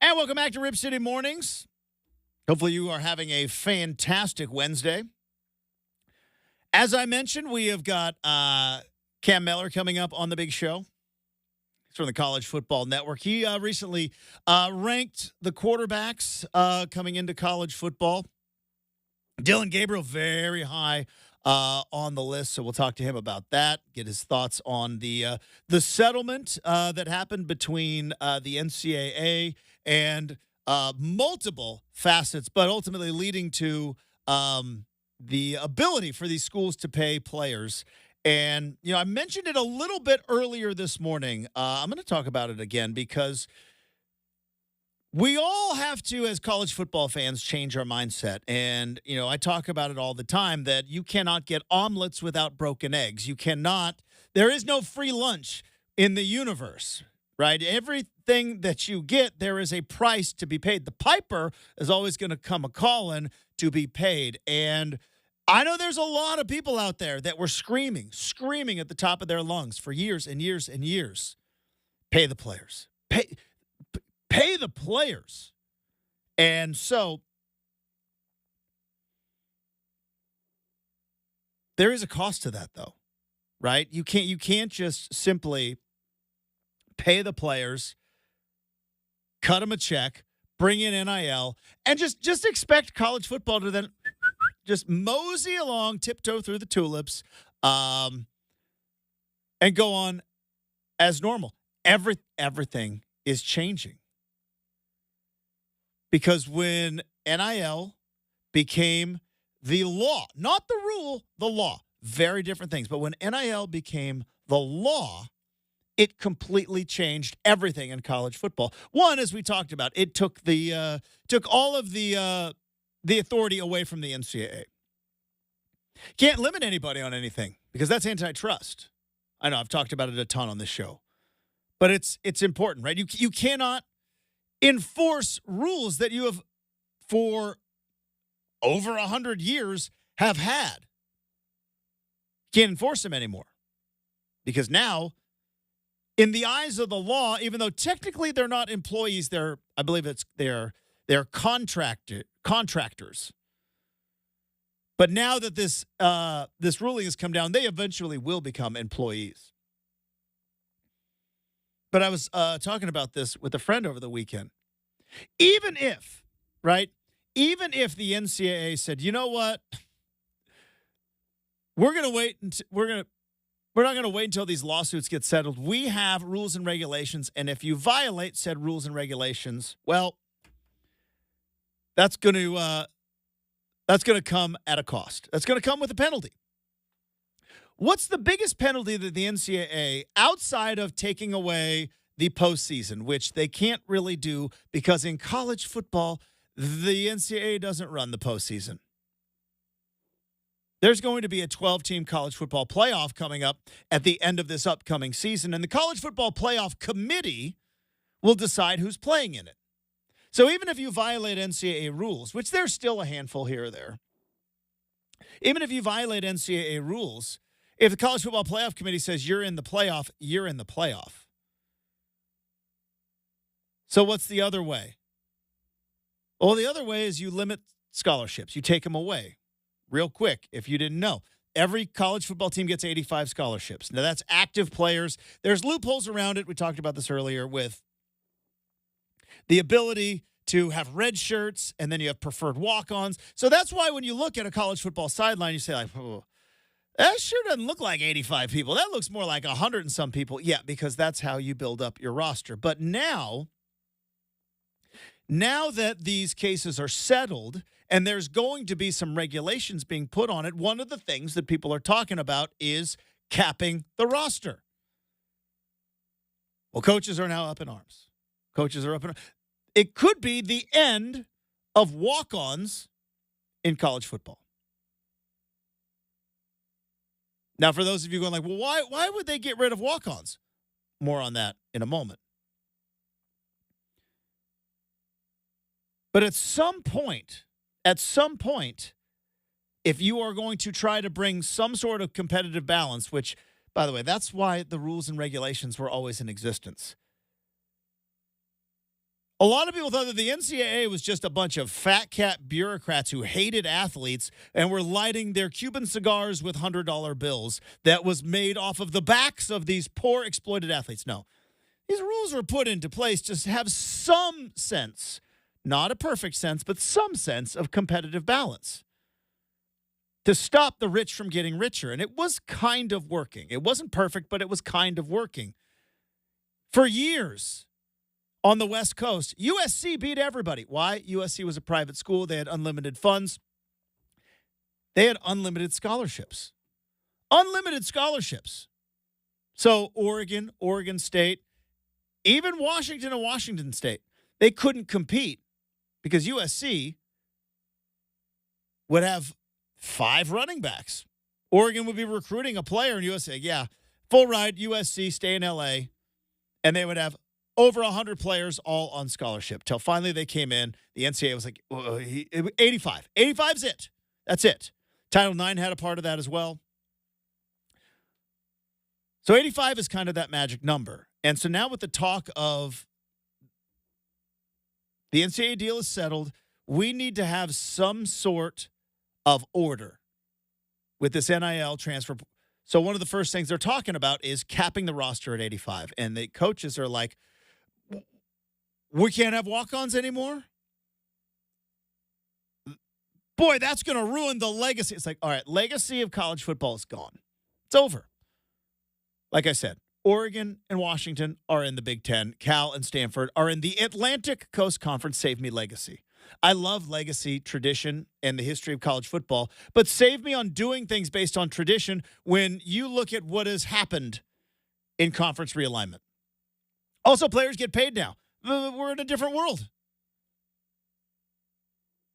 And welcome back to Rip City Mornings. Hopefully you are having a fantastic Wednesday. As I mentioned, we have got Cam Miller coming up on the big show. He's from the College Football Network. He recently ranked the quarterbacks coming into college football. Dylan Gabriel, very high on the list, so we'll talk to him about that, get his thoughts on the settlement that happened between the NCAA and multiple facets, but ultimately leading to the ability for these schools to pay players. And, I mentioned it a little bit earlier this morning. I'm going to talk about it again because we all have to, as college football fans, change our mindset. And, I talk about it all the time that you cannot get omelets without broken eggs. There is no free lunch in the universe, right? Everything that you get, there is a price to be paid. The piper is always going to come a-calling to be paid. And I know there's a lot of people out there that were screaming at the top of their lungs for years and years and years. Pay the players. Pay the players. And so there is a cost to that, though, right? You can't just simply pay the players, cut them a check, bring in NIL, and just expect college football to then just mosey along, tiptoe through the tulips, and go on as normal. Everything is changing. Because when NIL became the law, not the rule, the law, very different things. But when NIL became the law, it completely changed everything in college football. One, as we talked about, it took all of the authority away from the NCAA. Can't limit anybody on anything because that's antitrust. I know I've talked about it a ton on this show, but it's important, right? You cannot enforce rules that you have for over 100 years have had. Can't enforce them anymore because now, in the eyes of the law, even though technically they're not employees, they're contractors. But now that this ruling has come down, they eventually will become employees. But I was talking about this with a friend over the weekend. Even if the NCAA said, you know what, we're not going to wait until these lawsuits get settled. We have rules and regulations, and if you violate said rules and regulations, well, that's going to come at a cost. That's going to come with a penalty. What's the biggest penalty that the NCAA, outside of taking away the postseason, which they can't really do because in college football, the NCAA doesn't run the postseason? There's going to be a 12-team college football playoff coming up at the end of this upcoming season, and the College Football Playoff Committee will decide who's playing in it. So even if you violate NCAA rules, which there's still a handful here or there, even if you violate NCAA rules, if the College Football Playoff Committee says you're in the playoff, you're in the playoff. So what's the other way? Well, the other way is you limit scholarships. You take them away real quick if you didn't know. Every college football team gets 85 scholarships. Now, that's active players. There's loopholes around it. We talked about this earlier with the ability to have red shirts, and then you have preferred walk-ons. So that's why when you look at a college football sideline, you say, like, oh, that sure doesn't look like 85 people. That looks more like 100 and some people. Yeah, because that's how you build up your roster. But now that these cases are settled and there's going to be some regulations being put on it, one of the things that people are talking about is capping the roster. Well, coaches are now up in arms. It could be the end of walk-ons in college football. Now, for those of you going like, well, why would they get rid of walk-ons? More on that in a moment. But at some point, if you are going to try to bring some sort of competitive balance, which, by the way, that's why the rules and regulations were always in existence. A lot of people thought that the NCAA was just a bunch of fat cat bureaucrats who hated athletes and were lighting their Cuban cigars with $100 bills that was made off of the backs of these poor exploited athletes. No, these rules were put into place to have some sense, not a perfect sense, but some sense of competitive balance, to stop the rich from getting richer. And it was kind of working. It wasn't perfect, but it was kind of working. For years, on the West Coast, USC beat everybody. Why? USC was a private school. They had unlimited funds. They had unlimited scholarships. So Oregon, Oregon State, even Washington and Washington State, they couldn't compete because USC would have 5 running backs. Oregon would be recruiting a player, and USC, yeah, full ride, USC, stay in L.A., and they would have over 100 players all on scholarship. Till finally they came in. The NCAA was like, 85. 85's it. That's it. Title IX had a part of that as well. So 85 is kind of that magic number. And so now with the talk of the NCAA deal is settled, we need to have some sort of order with this NIL transfer. So one of the first things they're talking about is capping the roster at 85. And the coaches are like, we can't have walk-ons anymore? Boy, that's going to ruin the legacy. It's like, all right, legacy of college football is gone. It's over. Like I said, Oregon and Washington are in the Big Ten. Cal and Stanford are in the Atlantic Coast Conference. Save me legacy. I love legacy, tradition, and the history of college football, but save me on doing things based on tradition when you look at what has happened in conference realignment. Also, players get paid now. We're in a different world.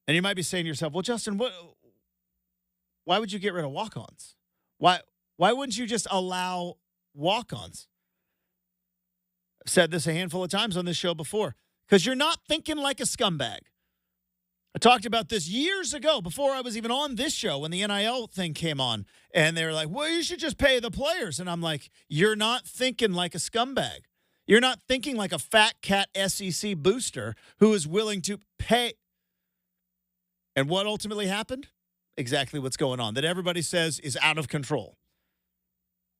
And you might be saying to yourself, well, Justin, why would you get rid of walk-ons? Why wouldn't you just allow walk-ons? I've said this a handful of times on this show before. Because you're not thinking like a scumbag. I talked about this years ago before I was even on this show when the NIL thing came on. And they were like, well, you should just pay the players. And I'm like, you're not thinking like a scumbag. You're not thinking like a fat cat SEC booster who is willing to pay. And what ultimately happened? Exactly what's going on, that everybody says is out of control.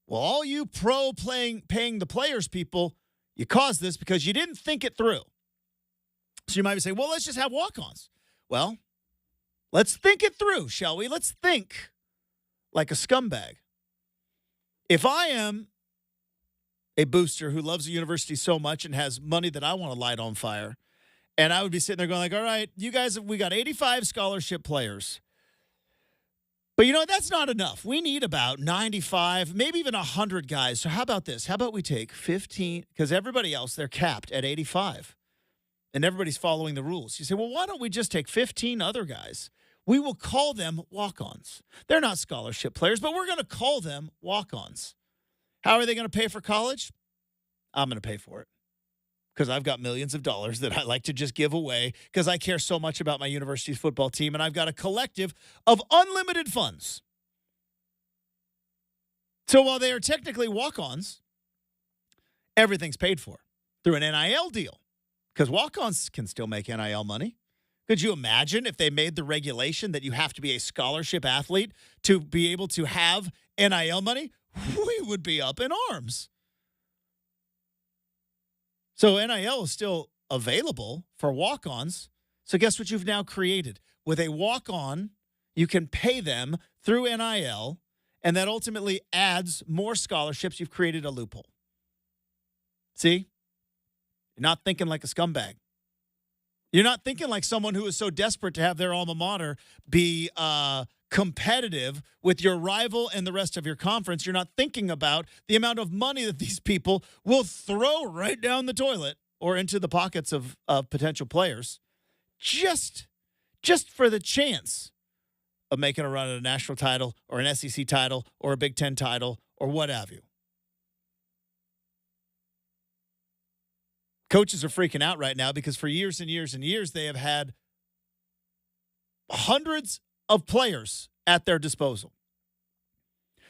Well, all you paying the players people, you caused this because you didn't think it through. So you might be saying, well, let's just have walk-ons. Well, let's think it through, shall we? Let's think like a scumbag. If I am a booster who loves the university so much and has money that I want to light on fire, and I would be sitting there going like, all right, you guys, we got 85 scholarship players. But, you know, that's not enough. We need about 95, maybe even 100 guys. So how about this? How about we take 15, because everybody else, they're capped at 85. And everybody's following the rules. You say, well, why don't we just take 15 other guys? We will call them walk-ons. They're not scholarship players, but we're going to call them walk-ons. How are they going to pay for college? I'm going to pay for it because I've got millions of dollars that I like to just give away because I care so much about my university's football team, and I've got a collective of unlimited funds. So while they are technically walk-ons, everything's paid for through an NIL deal because walk-ons can still make NIL money Could you imagine if they made the regulation that you have to be a scholarship athlete to be able to have NIL money? We would be up in arms. So NIL is still available for walk-ons. So guess what you've now created? With a walk-on, you can pay them through NIL, and that ultimately adds more scholarships. You've created a loophole. See? You're not thinking like a scumbag. You're not thinking like someone who is so desperate to have their alma mater be competitive with your rival and the rest of your conference. You're not thinking about the amount of money that these people will throw right down the toilet or into the pockets of potential players just for the chance of making a run at a national title or an SEC title or a Big Ten title or what have you. Coaches are freaking out right now because for years and years and years, they have had hundreds of players at their disposal.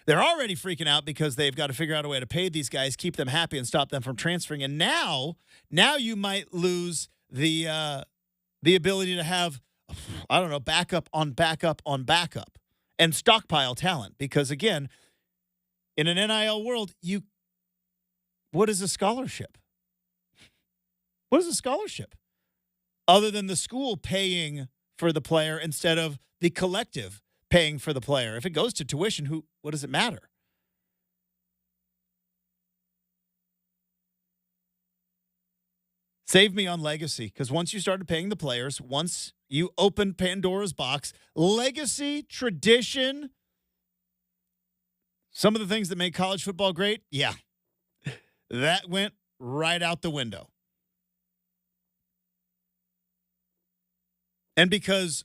They're already freaking out because they've got to figure out a way to pay these guys, keep them happy, and stop them from transferring. And now you might lose the ability to have, I don't know, backup on backup on backup and stockpile talent. Because, again, in an NIL world, what is a scholarship? What is a scholarship? Other than the school paying for the player instead of the collective paying for the player. If it goes to tuition, what does it matter? Save me on legacy, because once you started paying the players, once you opened Pandora's box, legacy, tradition, some of the things that made college football great, yeah, that went right out the window. And because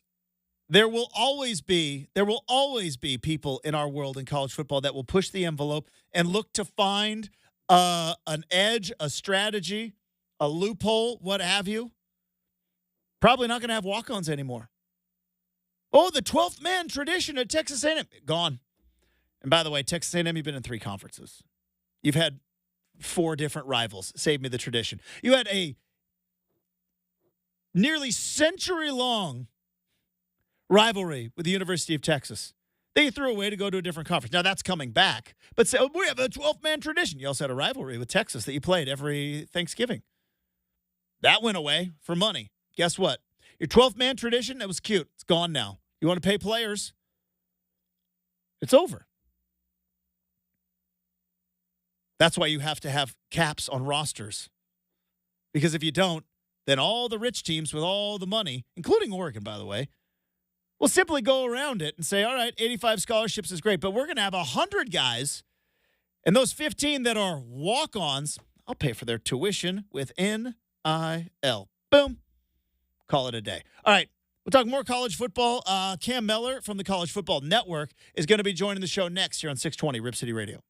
there will always be people in our world in college football that will push the envelope and look to find an edge, a strategy, a loophole, what have you. Probably not going to have walk-ons anymore. Oh, the 12th man tradition at Texas A&M. Gone. And by the way, Texas A&M, you've been in 3 conferences. You've had 4 different rivals. Save me the tradition. You had a nearly century-long rivalry with the University of Texas. They threw away to go to a different conference. Now, that's coming back. But say, we have a 12-man tradition. You also had a rivalry with Texas that you played every Thanksgiving. That went away for money. Guess what? Your 12-man tradition, that was cute. It's gone now. You want to pay players? It's over. That's why you have to have caps on rosters. Because if you don't, then all the rich teams with all the money, including Oregon, by the way, will simply go around it and say, all right, 85 scholarships is great, but we're going to have 100 guys, and those 15 that are walk-ons, I'll pay for their tuition with NIL. Boom. Call it a day. All right, we'll talk more college football. Cam Mellor from the College Football Network is going to be joining the show next here on 620 Rip City Radio.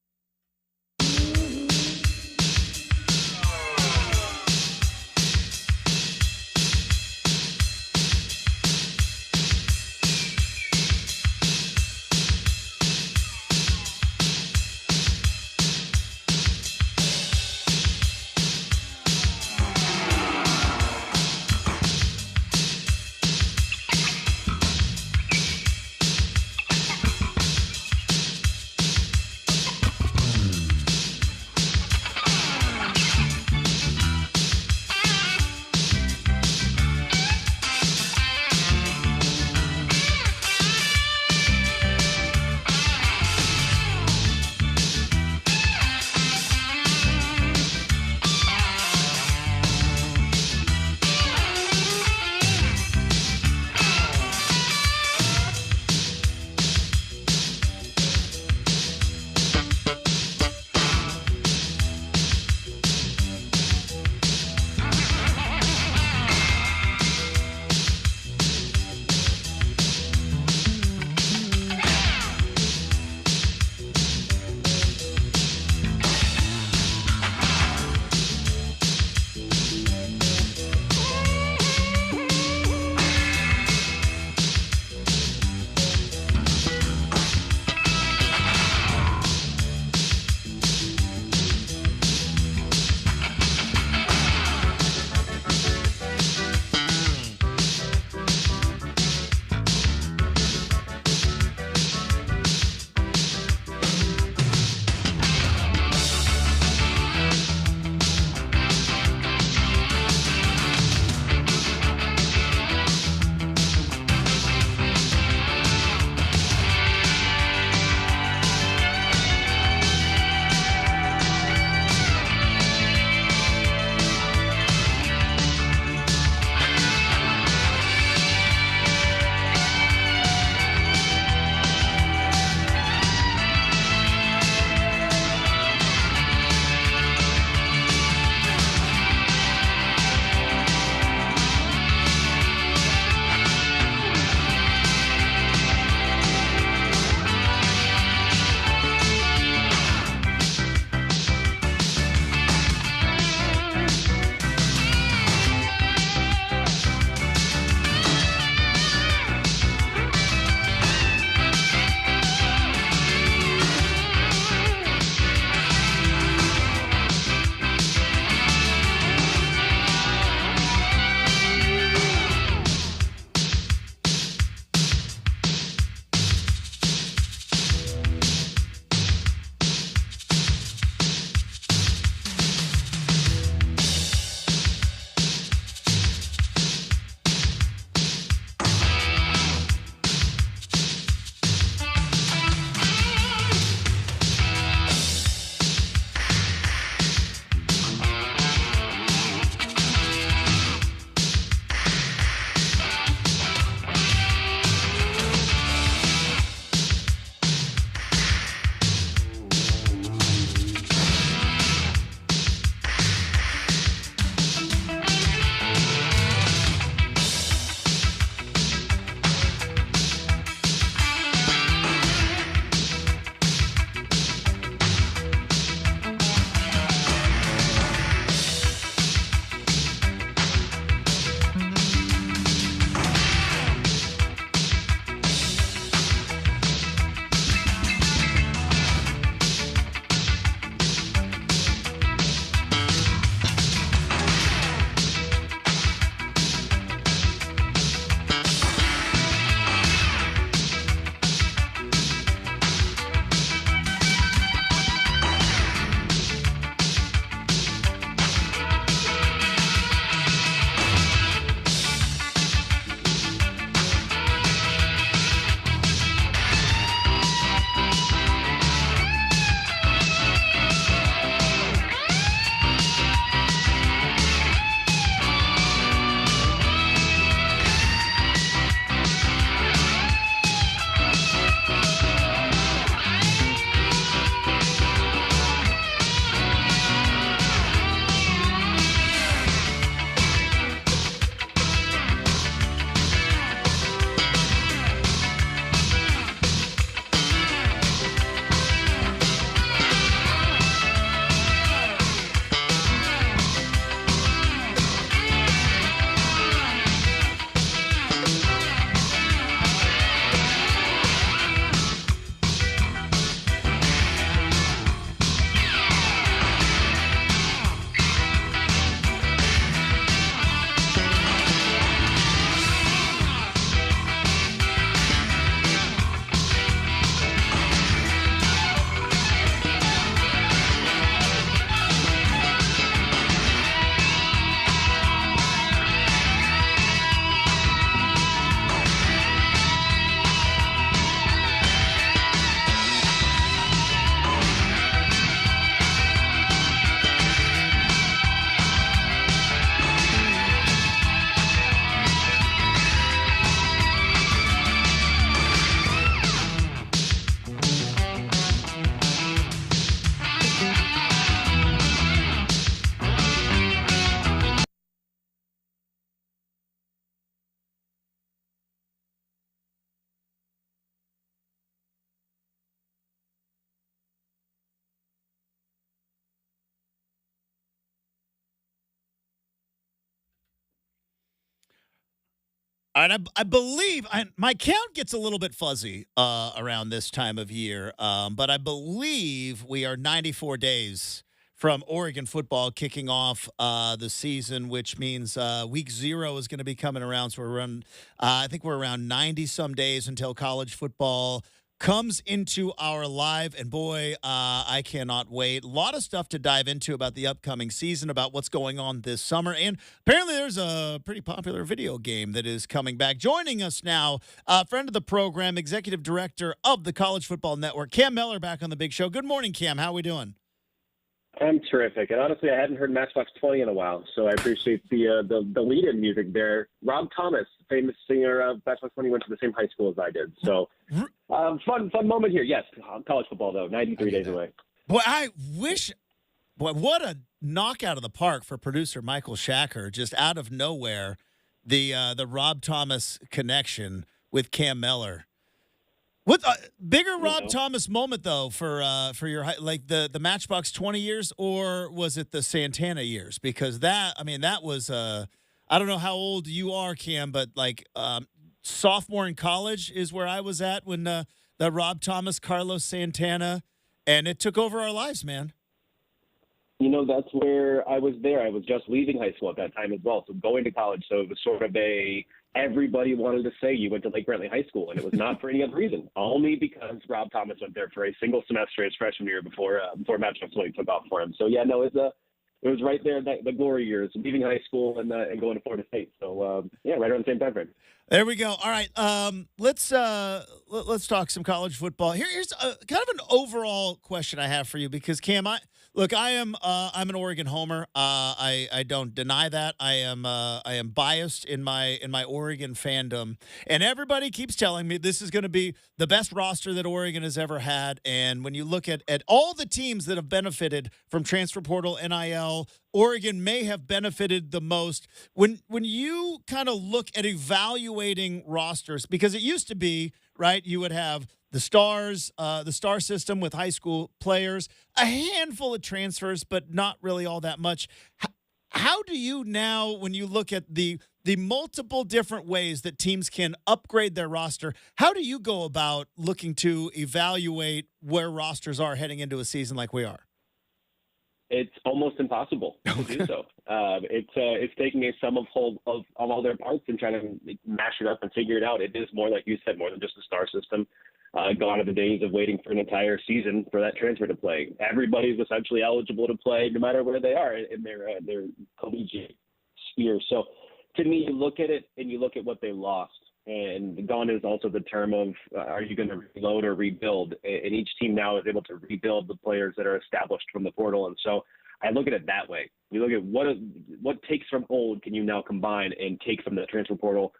All right, I believe my count gets a little bit fuzzy around this time of year, but I believe we are 94 days from Oregon football kicking off the season, which means week 0 is going to be coming around. So we're around, I think we're around 90 some days until college football comes into our live. And boy, I cannot wait. A lot of stuff to dive into about the upcoming season, about what's going on this summer. And apparently there's a pretty popular video game that is coming back. Joining us now, friend of the program, executive director of the College Football Network, Cam Miller, back on the big show. Good morning, Cam. How are we doing? I'm terrific, and honestly, I hadn't heard Matchbox 20 in a while, so I appreciate the lead-in music there. Rob Thomas, famous singer of Matchbox 20, went to the same high school as I did, so fun moment here. Yes, college football though, 93 days away. Boy, I wish. Boy, what a knockout of the park for producer Michael Shacker, just out of nowhere, the Rob Thomas connection with Cam Miller. What bigger Rob Thomas moment though for your like the Matchbox 20 years, or was it the Santana years? Because that was I don't know how old you are, Cam, but like sophomore in college is where I was at when the Rob Thomas, Carlos Santana, and it took over our lives, man. You know, that's where I was there. I was just leaving high school at that time as well, so going to college. So it was sort of everybody wanted to say you went to Lake Brantley High School, and it was not for any other reason, only because Rob Thomas went there for a single semester his freshman year before Matchbox 20 took off for him. So yeah, no, it was right there, the glory years, leaving high school and going to Florida State. So yeah, right around the same time frame. There we go. All right, let's talk some college football. Here's kind of an overall question I have for you, because Cam, I'm an Oregon homer. I don't deny that. I am biased in my Oregon fandom, and everybody keeps telling me this is going to be the best roster that Oregon has ever had. And when you look at all the teams that have benefited from transfer portal, NIL, Oregon may have benefited the most. When you kind of look at evaluating rosters, because it used to be, right, you would have the star system with high school players, a handful of transfers, but not really all that much. How do you now, when you look at the multiple different ways that teams can upgrade their roster, how do you go about looking to evaluate where rosters are heading into a season like we are? It's almost impossible to do so. It's taking a sum of all their parts and trying to mash it up and figure it out. It is more, like you said, more than just a star system. Gone are the days of waiting for an entire season for that transfer to play. Everybody's essentially eligible to play no matter where they are in their collegiate sphere. So to me, you look at it and you look at what they lost. And gone is also the term of are you going to reload or rebuild? And each team now is able to rebuild the players that are established from the portal. And so I look at it that way. You look at what takes from old can you now combine and take from the transfer portal.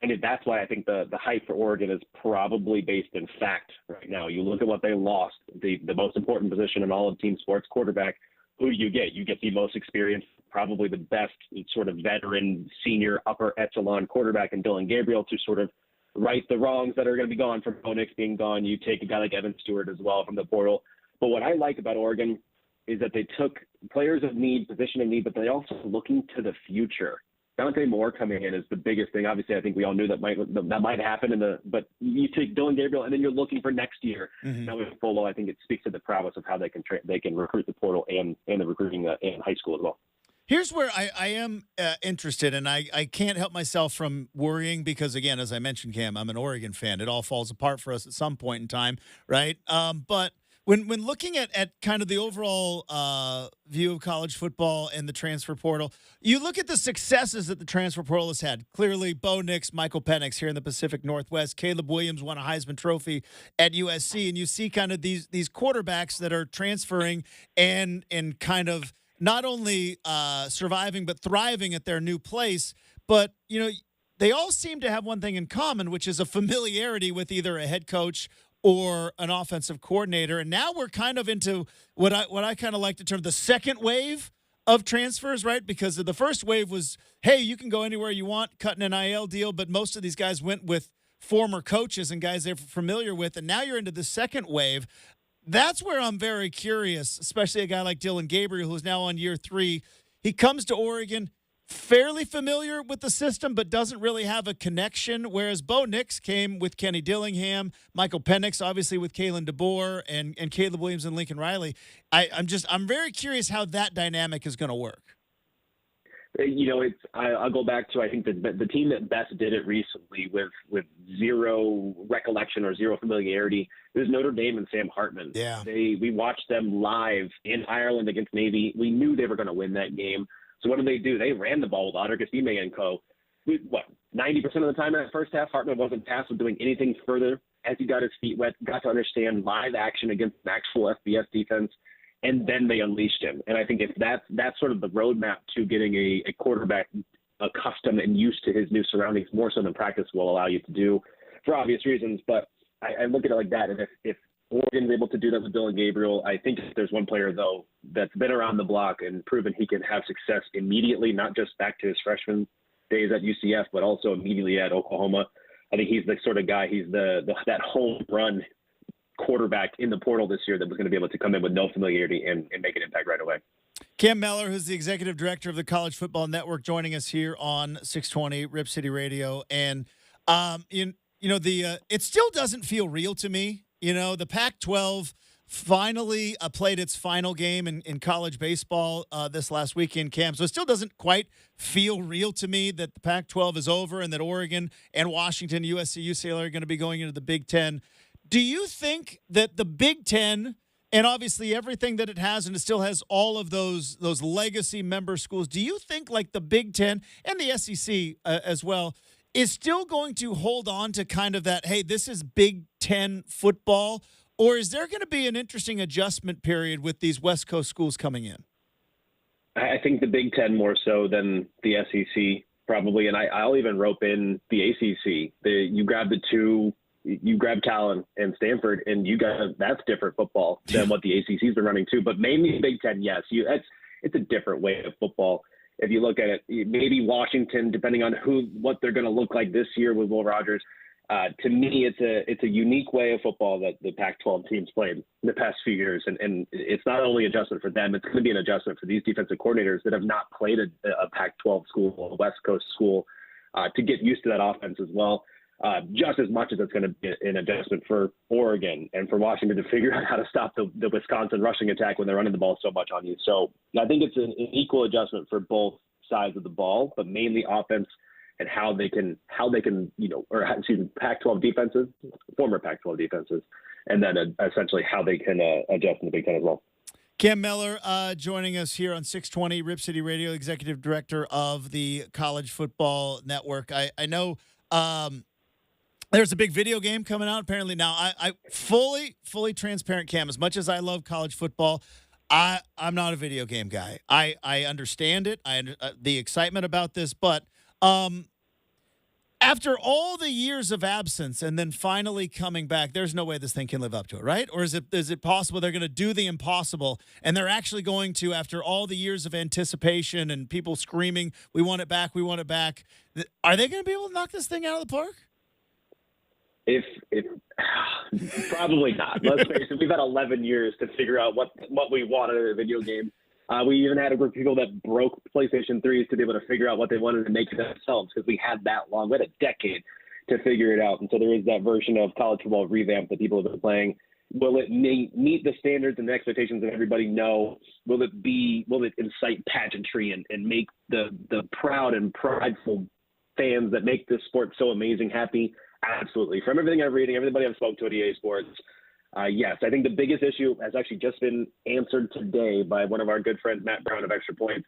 And that's why I think the hype for Oregon is probably based in fact right now. You look at what they lost, the most important position in all of team sports, quarterback. Who do you get? You get the most experienced, probably the best sort of veteran, senior, upper echelon quarterback in Dylan Gabriel to sort of right the wrongs that are going to be gone from Bo Nix being gone. You take a guy like Evan Stewart as well from the portal. But what I like about Oregon is that they took players of need, position of need, but they also looking to the future. Dante Moore coming in is the biggest thing. Obviously, I think we all knew that might happen but you take Dylan Gabriel and then you're looking for next year. Mm-hmm. Now with Folo, I think it speaks to the prowess of how they can recruit the portal and the recruiting in high school as well. Here's where I am interested, and I can't help myself from worrying because, again, as I mentioned, Cam, I'm an Oregon fan. It all falls apart for us at some point in time, right? But when looking at kind of the overall view of college football and the transfer portal, you look at the successes that the transfer portal has had. Clearly, Bo Nix, Michael Penix here in the Pacific Northwest. Caleb Williams won a Heisman Trophy at USC, and you see kind of these quarterbacks that are transferring and kind of not only surviving but thriving at their new place. But, you know, they all seem to have one thing in common, which is a familiarity with either a head coach or an offensive coordinator. And now we're kind of into what I kind of like to term the second wave of transfers, right? Because the first wave was, hey, you can go anywhere you want, cut an NIL deal, but most of these guys went with former coaches and guys they're familiar with. And now you're into the second wave. That's where I'm very curious, especially a guy like Dylan Gabriel, who's now on year 3. He comes to Oregon, fairly familiar with the system, but doesn't really have a connection. Whereas Bo Nix came with Kenny Dillingham, Michael Penix, obviously with Kalen DeBoer, and Caleb Williams and Lincoln Riley. I'm very curious how that dynamic is going to work. I'll go back to, I think the team that best did it recently with zero recollection or zero familiarity was Notre Dame and Sam Hartman. Yeah. We watched them live in Ireland against Navy. We knew they were going to win that game. So what did they do? They ran the ball with Otter Kasime and co. 90% of the time in that first half, Hartman wasn't tasked with doing anything further as he got his feet wet, got to understand live action against an actual FBS defense, and then they unleashed him. And I think if that's sort of the roadmap to getting a quarterback accustomed and used to his new surroundings, more so than practice will allow you to do for obvious reasons. But I look at it like that. And if Oregon's able to do that with Dylan Gabriel, I think if there's one player, though, that's been around the block and proven he can have success immediately, not just back to his freshman days at UCF, but also immediately at Oklahoma, I think he's the sort of guy, he's that home run quarterback in the portal this year that was going to be able to come in with no familiarity and make an impact right away. Cam Mellor, who's the executive director of the College Football Network, joining us here on 620 Rip City Radio. And, it still doesn't feel real to me. The Pac-12 finally played its final game in college baseball this last weekend, Cam. So it still doesn't quite feel real to me that the Pac-12 is over and that Oregon and Washington, USC, UCLA are going to be going into the Big Ten. Do you think that the Big Ten, and obviously everything that it has, and it still has all of those legacy member schools, do you think like the Big Ten and the SEC as well is still going to hold on to kind of that, hey, this is Big Ten football? Or is there going to be an interesting adjustment period with these West Coast schools coming in? I think the Big Ten more so than the SEC probably, and I'll even rope in the ACC. You grab the two, you grab Cal and Stanford, and that's different football than what the ACC's been running too. But mainly Big Ten, yes, it's a different way of football. If you look at it, maybe Washington, depending on what they're going to look like this year with Will Rogers. To me, it's a unique way of football that the Pac-12 teams played in the past few years, and it's not only adjustment for them; it's going to be an adjustment for these defensive coordinators that have not played a Pac-12 school, a West Coast school, to get used to that offense as well. Just as much as it's going to be an adjustment for Oregon and for Washington to figure out how to stop the Wisconsin rushing attack when they're running the ball so much on you. So I think it's an equal adjustment for both sides of the ball, but mainly offense and how they can, Pac-12 defenses, former Pac-12 defenses, and then essentially how they can adjust in the Big Ten as well. Cam Mellor joining us here on 620 Rip City Radio, executive director of the College Football Network. I know there's a big video game coming out apparently now. I fully transparent, Cam, as much as I love college football, I'm not a video game guy. I understand it. The excitement about this, but after all the years of absence and then finally coming back, there's no way this thing can live up to it, right? Or is it possible they're going to do the impossible and they're actually going to, after all the years of anticipation and people screaming, we want it back, we want it back, are they going to be able to knock this thing out of the park? If probably not. Let's face it, we've had 11 years to figure out what we wanted in a video game. We even had a group of people that broke PlayStation 3s to be able to figure out what they wanted to make it themselves because we had that long. We had a decade to figure it out. And so there is that version of college football revamp that people have been playing. Will it meet the standards and the expectations of everybody? No. Will it incite pageantry and make the proud and prideful fans that make this sport so amazing happy? Absolutely. From everything I'm reading, everybody I've spoken to at EA Sports, yes, I think the biggest issue has actually just been answered today by one of our good friends, Matt Brown of Extra Points.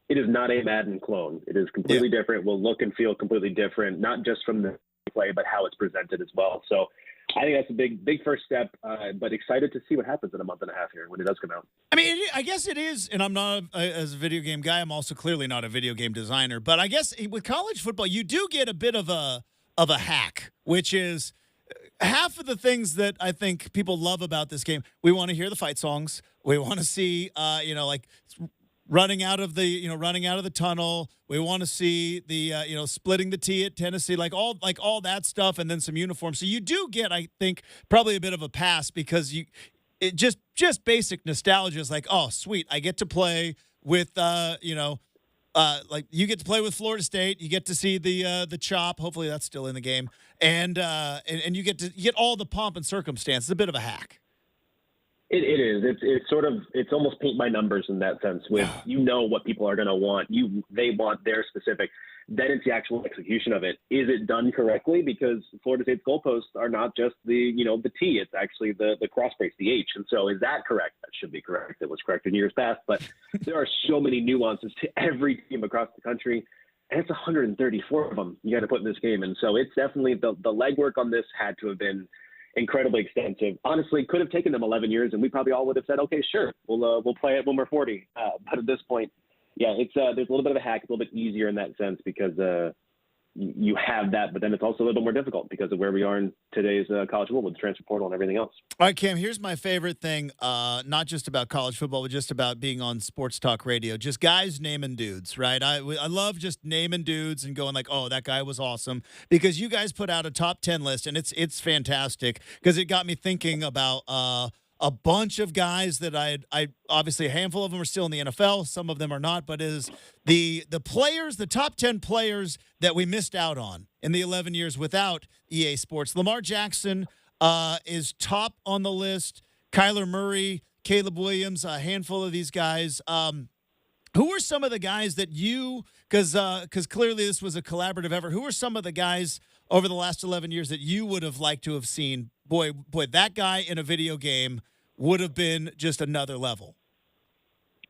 It is not a Madden clone. It is completely different. Will look and feel completely different, not just from the play, but how it's presented as well. So I think that's a big first step, but excited to see what happens in a month and a half here when it does come out. I mean, I guess it is, and I'm not, as a video game guy, I'm also clearly not a video game designer, but I guess with college football, you do get a bit of a hack, which is half of the things that I think people love about this game. We want to hear the fight songs. We want to see, like running out of the tunnel. We want to see the, splitting the tee at Tennessee, like all that stuff, and then some uniforms. So you do get, I think, probably a bit of a pass because it just basic nostalgia is like, oh, sweet, I get to play with, like you get to play with Florida State, you get to see the chop. Hopefully that's still in the game, and you get all the pomp and circumstance. It's a bit of a hack. It is. It's almost paint by numbers in that sense. With what people are going to want. They want their specific. Then it's the actual execution of it. Is it done correctly? Because Florida State's goalposts are not just the T. It's actually the cross brace, the H. And so is that correct? That should be correct. It was correct in years past. But there are so many nuances to every team across the country. And it's 134 of them you got to put in this game. And so it's definitely the legwork on this had to have been incredibly extensive. Honestly, could have taken them 11 years, and we probably all would have said, okay, sure, we'll play it when we're 40. But at this point, it's there's a little bit of a hack. It's a little bit easier in that sense because you have that, but then it's also a little bit more difficult because of where we are in today's college football with the transfer portal and everything else. All right, Cam, here's my favorite thing, not just about college football, but just about being on sports talk radio. Just guys naming dudes, right? I love just naming dudes and going like, oh, that guy was awesome, because you guys put out a top 10 list, and it's fantastic because it got me thinking about a bunch of guys that I obviously a handful of them are still in the NFL. Some of them are not, but is the players, the top 10 players that we missed out on in the 11 years without EA Sports. Lamar Jackson is top on the list. Kyler Murray, Caleb Williams, a handful of these guys. Who are some of the guys that you, because clearly this was a collaborative effort, who are some of the guys over the last 11 years that you would have liked to have seen? Boy, that guy in a video game would have been just another level.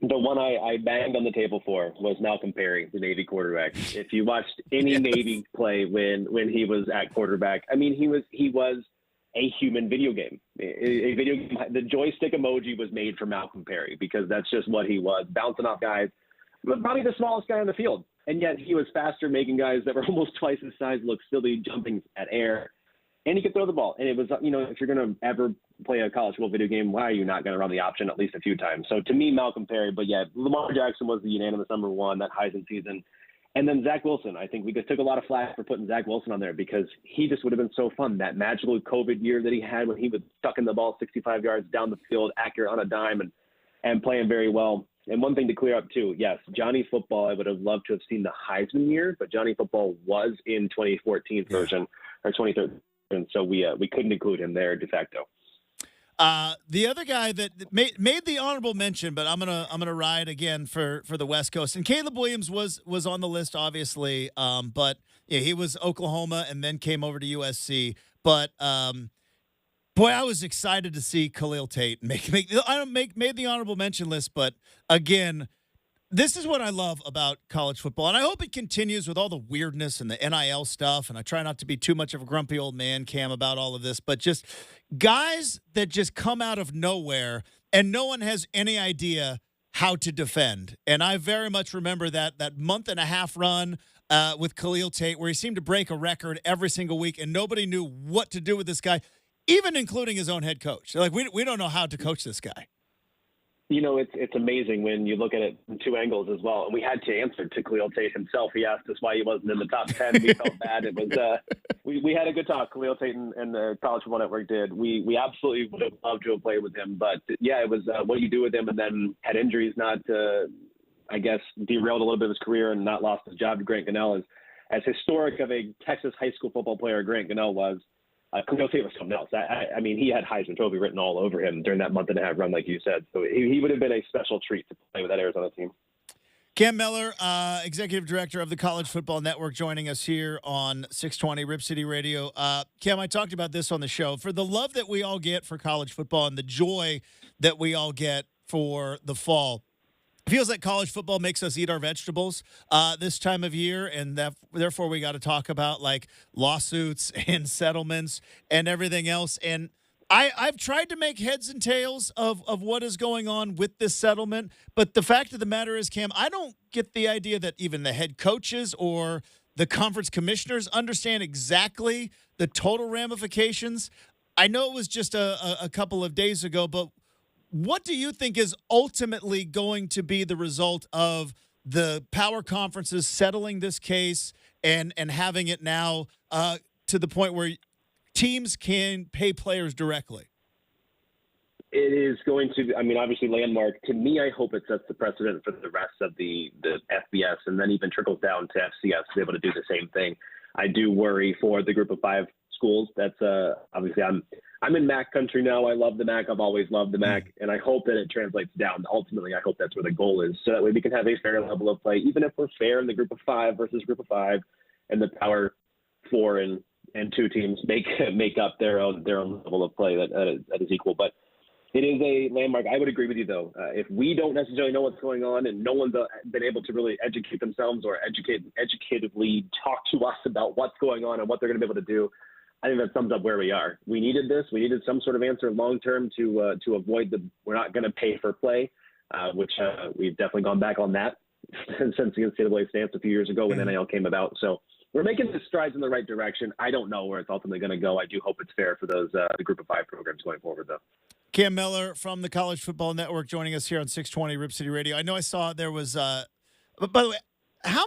The one I banged on the table for was Malcolm Perry, the Navy quarterback. If you watched any Navy play when he was at quarterback, I mean, he was a human video game. A video game. The joystick emoji was made for Malcolm Perry because that's just what he was, bouncing off guys. Probably the smallest guy on the field, and yet he was faster, making guys that were almost twice his size look silly, jumping at air. And he could throw the ball. And it was, if you're going to ever play a college football video game, why are you not going to run the option at least a few times? So to me, Malcolm Perry, but yeah, Lamar Jackson was the unanimous number one that Heisman season. And then Zach Wilson. I think we took a lot of flack for putting Zach Wilson on there because he just would have been so fun. That magical COVID year that he had when he was stucking the ball 65 yards down the field, accurate on a dime and playing very well. And one thing to clear up too, yes, Johnny Football, I would have loved to have seen the Heisman year, but Johnny Football was in 2014 version or 2013. And so we couldn't include him there de facto. The other guy that made the honorable mention, but I'm gonna ride again for the West Coast. And Caleb Williams was on the list, obviously, but yeah, he was Oklahoma and then came over to USC. But boy, I was excited to see Khalil Tate made the honorable mention list. But again, this is what I love about college football, and I hope it continues with all the weirdness and the NIL stuff, and I try not to be too much of a grumpy old man, Cam, about all of this, but just guys that just come out of nowhere, and no one has any idea how to defend. And I very much remember that month and a half run with Khalil Tate where he seemed to break a record every single week, and nobody knew what to do with this guy, even including his own head coach. They're like, we don't know how to coach this guy. It's amazing when you look at it from two angles as well. And we had to answer to Khalil Tate himself. He asked us why he wasn't in the top 10. We felt bad. It was we had a good talk. Khalil Tate and the College Football Network did. We absolutely would have loved to have played with him. But, yeah, it was what do you do with him, and then had injuries not, I guess, derailed a little bit of his career and not lost his job to Grant Gunnell. As historic of a Texas high school football player Grant Gunnell was, Khalil Tate was something else. I mean, he had Heisman Trophy written all over him during that month and a half run, like you said. So he would have been a special treat to play with that Arizona team. Cam Miller, Executive Director of the College Football Network, joining us here on 620 Rip City Radio. Cam, I talked about this on the show. For the love that we all get for college football and the joy that we all get for the fall, it feels like college football makes us eat our vegetables this time of year, and therefore we got to talk about like lawsuits and settlements and everything else. And I've tried to make heads and tails of what is going on with this settlement, but the fact of the matter is, Cam, I don't get the idea that even the head coaches or the conference commissioners understand exactly the total ramifications. I know it was just a couple of days ago, but what do you think is ultimately going to be the result of the power conferences settling this case and having it now to the point where teams can pay players directly? It is going to, I mean, obviously landmark. To me, I hope it sets the precedent for the rest of the FBS, and then even trickles down to FCS to be able to do the same thing. I do worry for the group of 5 schools. That's obviously I'm in MAC country now. I love the MAC. I've always loved the MAC, and I hope that it translates down. Ultimately, I hope that's where the goal is, so that way we can have a fair level of play, even if we're fair in the group of 5 versus group of 5, and the Power 4 and 2 teams make up their own level of play that is equal. But it is a landmark. I would agree with you, though. If we don't necessarily know what's going on and no one's been able to really educate themselves or educatively talk to us about what's going on and what they're going to be able to do, I think that sums up where we are. We needed this. We needed some sort of answer long term to avoid we're not going to pay for play, which we've definitely gone back on that since the NCAA stance a few years ago when NIL came about. So we're making the strides in the right direction. I don't know where it's ultimately going to go. I do hope it's fair for those the group of 5 programs going forward, though. Cam Miller from the College Football Network joining us here on 620 Rip City Radio. I know I saw there was but by the way, how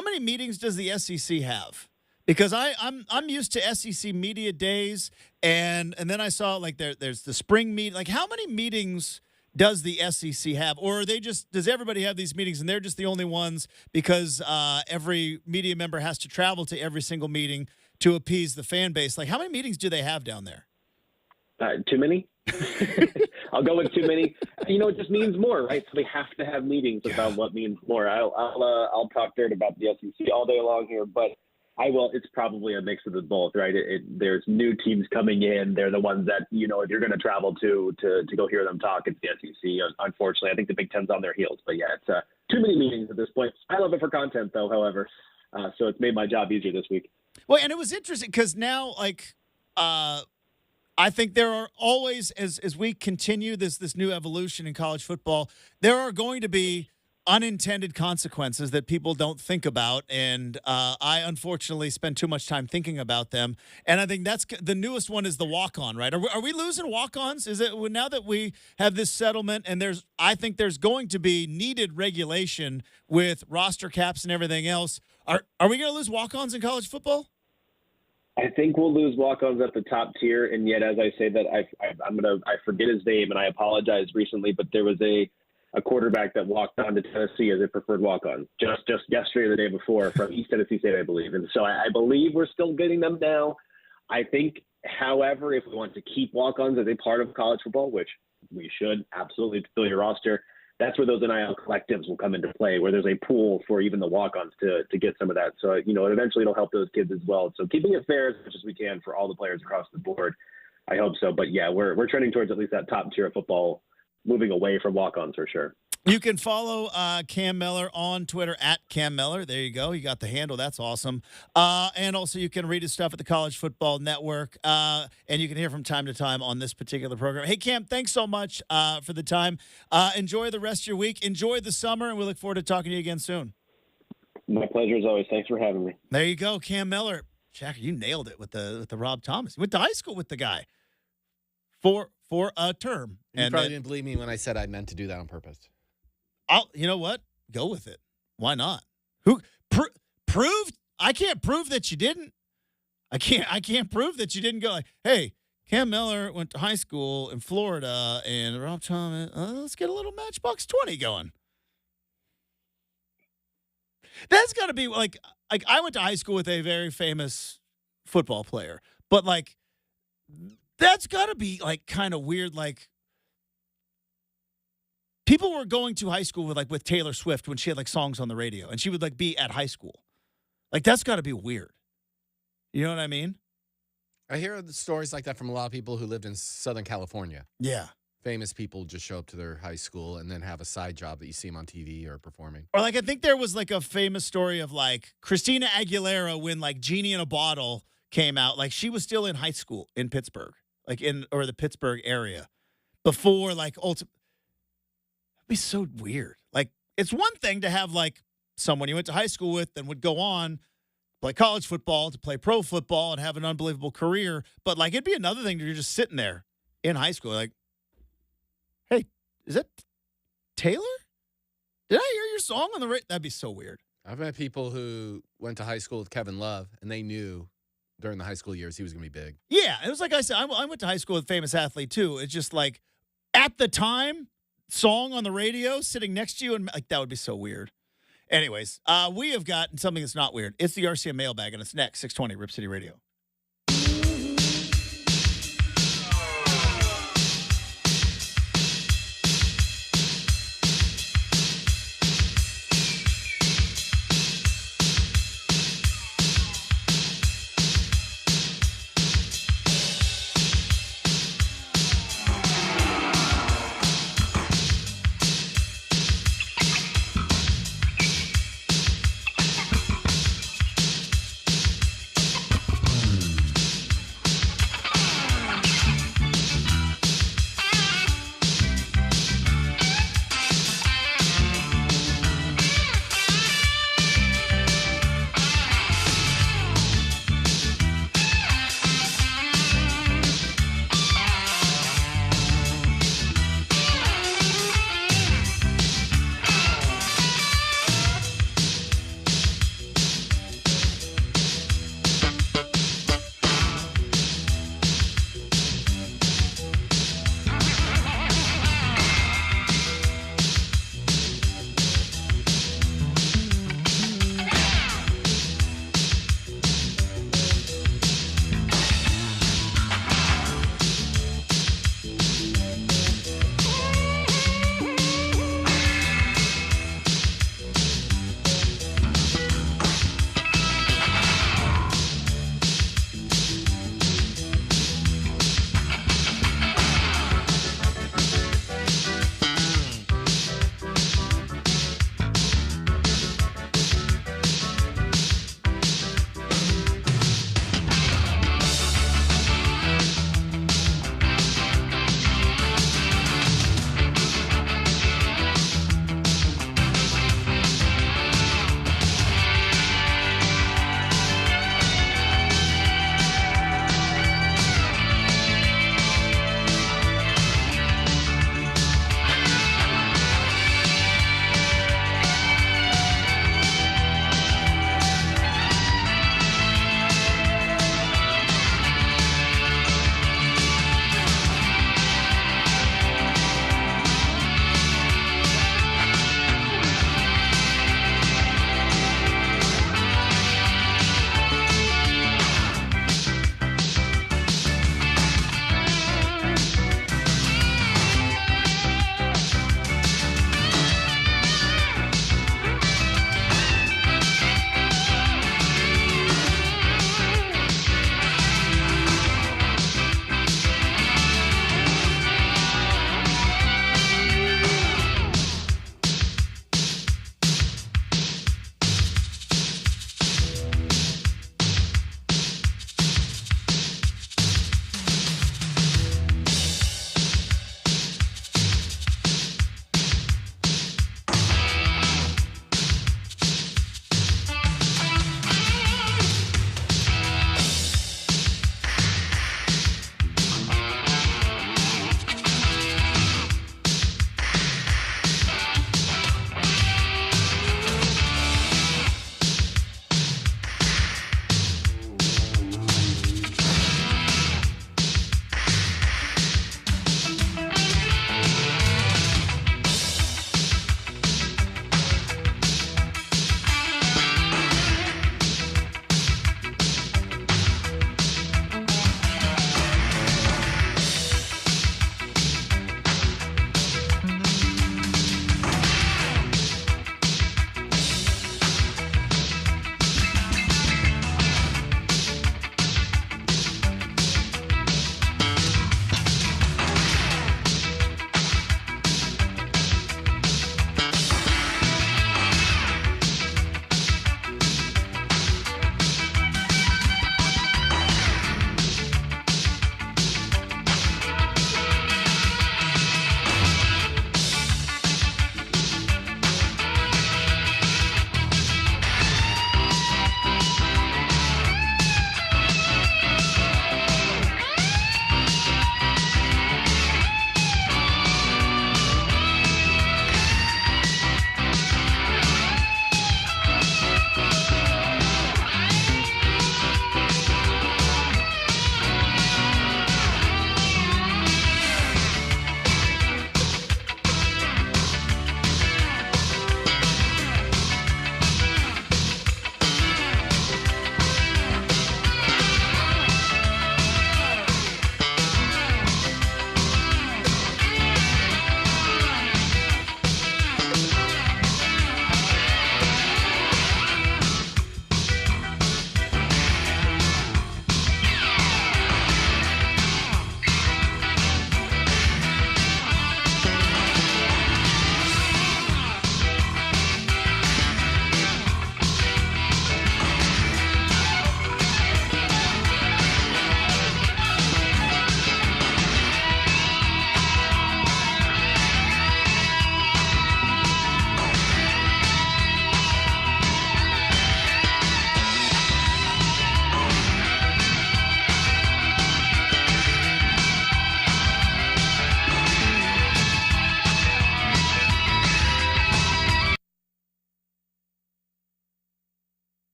many meetings does the SEC have? Because I'm used to SEC media days, and then I saw like there's the spring meet. Like, how many meetings does the SEC have, or are they does everybody have these meetings and they're just the only ones because every media member has to travel to every single meeting to appease the fan base? Like, how many meetings do they have down there? Too many. I'll go with too many. It just means more, right? So they have to have meetings about what means more. I'll talk dirt about the SEC all day long here, but I will. It's probably a mix of the both, right? There's new teams coming in. They're the ones that if you're going to travel to go hear them talk, it's the SEC. Unfortunately, I think the Big Ten's on their heels. But yeah, it's too many meetings at this point. I love it for content, though. However, so it's made my job easier this week. Well, and it was interesting because now, I think there are always, as we continue this new evolution in college football, there are going to be unintended consequences that people don't think about, and I unfortunately spend too much time thinking about them. And I think that's the newest one is the walk-on, right? Are we losing walk-ons? Is it now that we have this settlement, and I think there's going to be needed regulation with roster caps and everything else? Are we going to lose walk-ons in college football? I think we'll lose walk-ons at the top tier, and yet as I say that, I forget his name, and I apologize recently, but there was a quarterback that walked on to Tennessee as a preferred walk-on just yesterday or the day before from East Tennessee State, I believe. And so I believe we're still getting them now. I think, however, if we want to keep walk-ons as a part of college football, which we should absolutely fill your roster, that's where those NIL collectives will come into play, where there's a pool for even the walk-ons to get some of that. So, eventually it'll help those kids as well. So keeping it fair as much as we can for all the players across the board, I hope so. But yeah, we're trending towards at least that top tier of football, moving away from walk-ons for sure. You can follow Cam Miller on Twitter at Cam Miller. There you go. You got the handle. That's awesome. And also you can read his stuff at the College Football Network. And you can hear from time to time on this particular program. Hey, Cam, thanks so much for the time. Enjoy the rest of your week. Enjoy the summer, and we look forward to talking to you again soon. My pleasure as always. Thanks for having me. There you go, Cam Miller. Jack, you nailed it with the Rob Thomas. You went to high school with the guy for a term. You probably didn't believe me when I said I meant to do that on purpose. You know what? Go with it. Why not? Who proved? I can't prove that you didn't. I can't prove that you didn't go like, hey, Cam Miller went to high school in Florida, and Rob Thomas. Let's get a little Matchbox 20 going. That's got to be like I went to high school with a very famous football player, but like that's got to be like kind of weird, like. People were going to high school with Taylor Swift when she had like songs on the radio, and she would like be at high school. Like that's got to be weird. You know what I mean? I hear stories like that from a lot of people who lived in Southern California. Yeah. Famous people just show up to their high school and then have a side job that you see them on TV or performing. Or like I think there was like a famous story of like Christina Aguilera when like Genie in a Bottle came out. Like she was still in high school in Pittsburgh, or the Pittsburgh area before like be so weird. Like it's one thing to have like someone you went to high school with and would go on play college football, to play pro football and have an unbelievable career, but like it'd be another thing to you're just sitting there in high school like, hey, is that Taylor? Did I hear your song on the radio? That'd be so weird. I've met people who went to high school with Kevin Love and they knew during the high school years, he was going to be big. Yeah, it was like I said, I went to high school with a famous athlete too. It's just like at the time, song on the radio, sitting next to you, and like that would be so weird. Anyways, we have got something that's not weird. It's the RCM mailbag, and it's next, 620 Rip City Radio.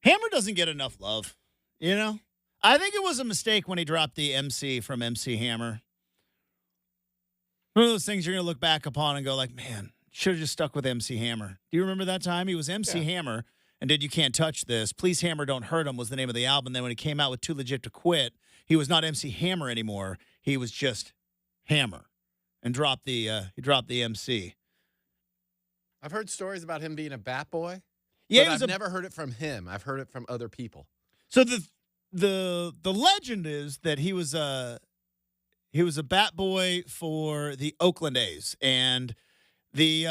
Hammer doesn't get enough love, you know? I think it was a mistake when he dropped the MC from MC Hammer. One of those things you're going to look back upon and go like, man, should have just stuck with MC Hammer. Do you remember that time? He was MC Hammer and did You Can't Touch This. Please Hammer, Don't Hurt Him was the name of the album. Then when he came out with Too Legit to Quit, he was not MC Hammer anymore. He was just Hammer and dropped the MC. I've heard stories about him being a bat boy. Yeah, but I've never heard it from him. I've heard it from other people. So the legend is that he was a bat boy for the Oakland A's, and the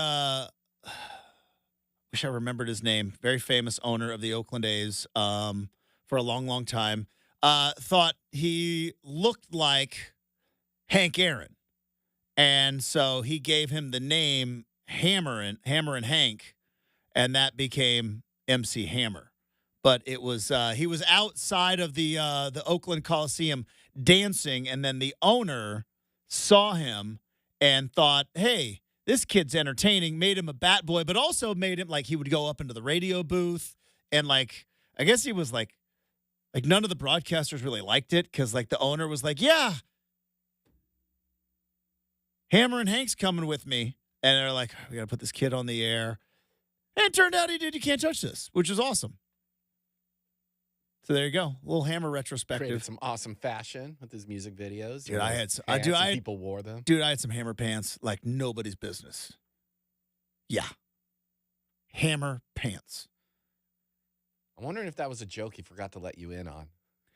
wish I remembered his name. Very famous owner of the Oakland A's for a long, long time. Thought he looked like Hank Aaron, and so he gave him the name Hammer and Hank, and that became MC Hammer. But it was he was outside of the Oakland Coliseum dancing, and then the owner saw him and thought, hey, this kid's entertaining, made him a bat boy, but also made him like he would go up into the radio booth. And like, I guess he was like none of the broadcasters really liked it because like the owner was like, yeah, Hammer and Hank's coming with me. And they're like, we got to put this kid on the air. And it turned out he did You Can't Touch This, which is awesome. So there you go, a little Hammer retrospective. Created some awesome fashion with his music videos. Dude, I had some, people wore them. Dude, I had some Hammer pants like nobody's business. Yeah, Hammer pants. I'm wondering if that was a joke he forgot to let you in on.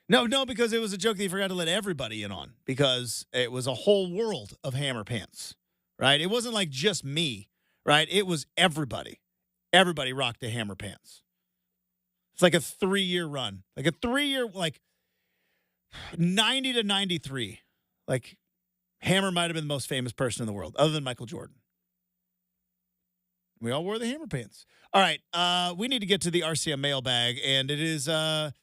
No, because it was a joke that he forgot to let everybody in on because it was a whole world of Hammer pants, right? It wasn't like just me, right? It was everybody. Everybody rocked the Hammer pants. It's like a 3-year run, like a 3-year, like 90 to 93. Like Hammer might have been the most famous person in the world, other than Michael Jordan. We all wore the Hammer pants. All right, we need to get to the RCM mailbag, and it is a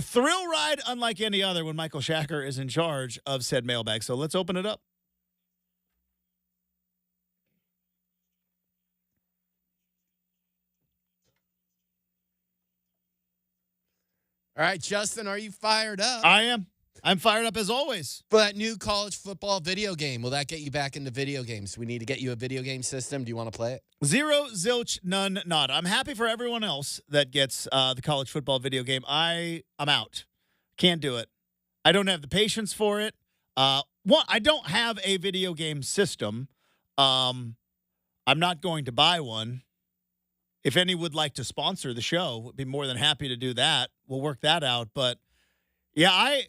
thrill ride unlike any other when Michael Shacker is in charge of said mailbag. So let's open it up. All right, Justin, are you fired up? I am. I'm fired up as always. For that new college football video game, will that get you back into video games? We need to get you a video game system. Do you want to play it? Zero, zilch, none, not. I'm happy for everyone else that gets the college football video game. I'm out. Can't do it. I don't have the patience for it. I don't have a video game system. I'm not going to buy one. If any would like to sponsor the show, would be more than happy to do that. We'll work that out. But yeah,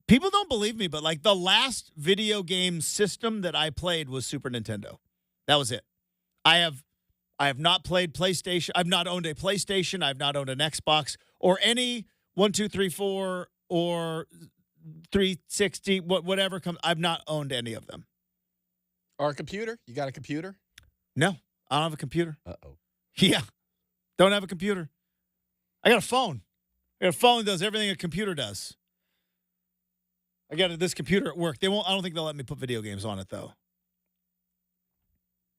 people don't believe me, but like the last video game system that I played was Super Nintendo. That was it. I have not played PlayStation. I've not owned a PlayStation. I've not owned an Xbox or any 1, 2, 3, 4 or 360, whatever comes. I've not owned any of them. Or a computer? You got a computer? No, I don't have a computer. Uh-oh. Yeah, don't have a computer. I got a phone. I got a phone that does everything a computer does. I got this computer at work. I don't think they'll let me put video games on it though.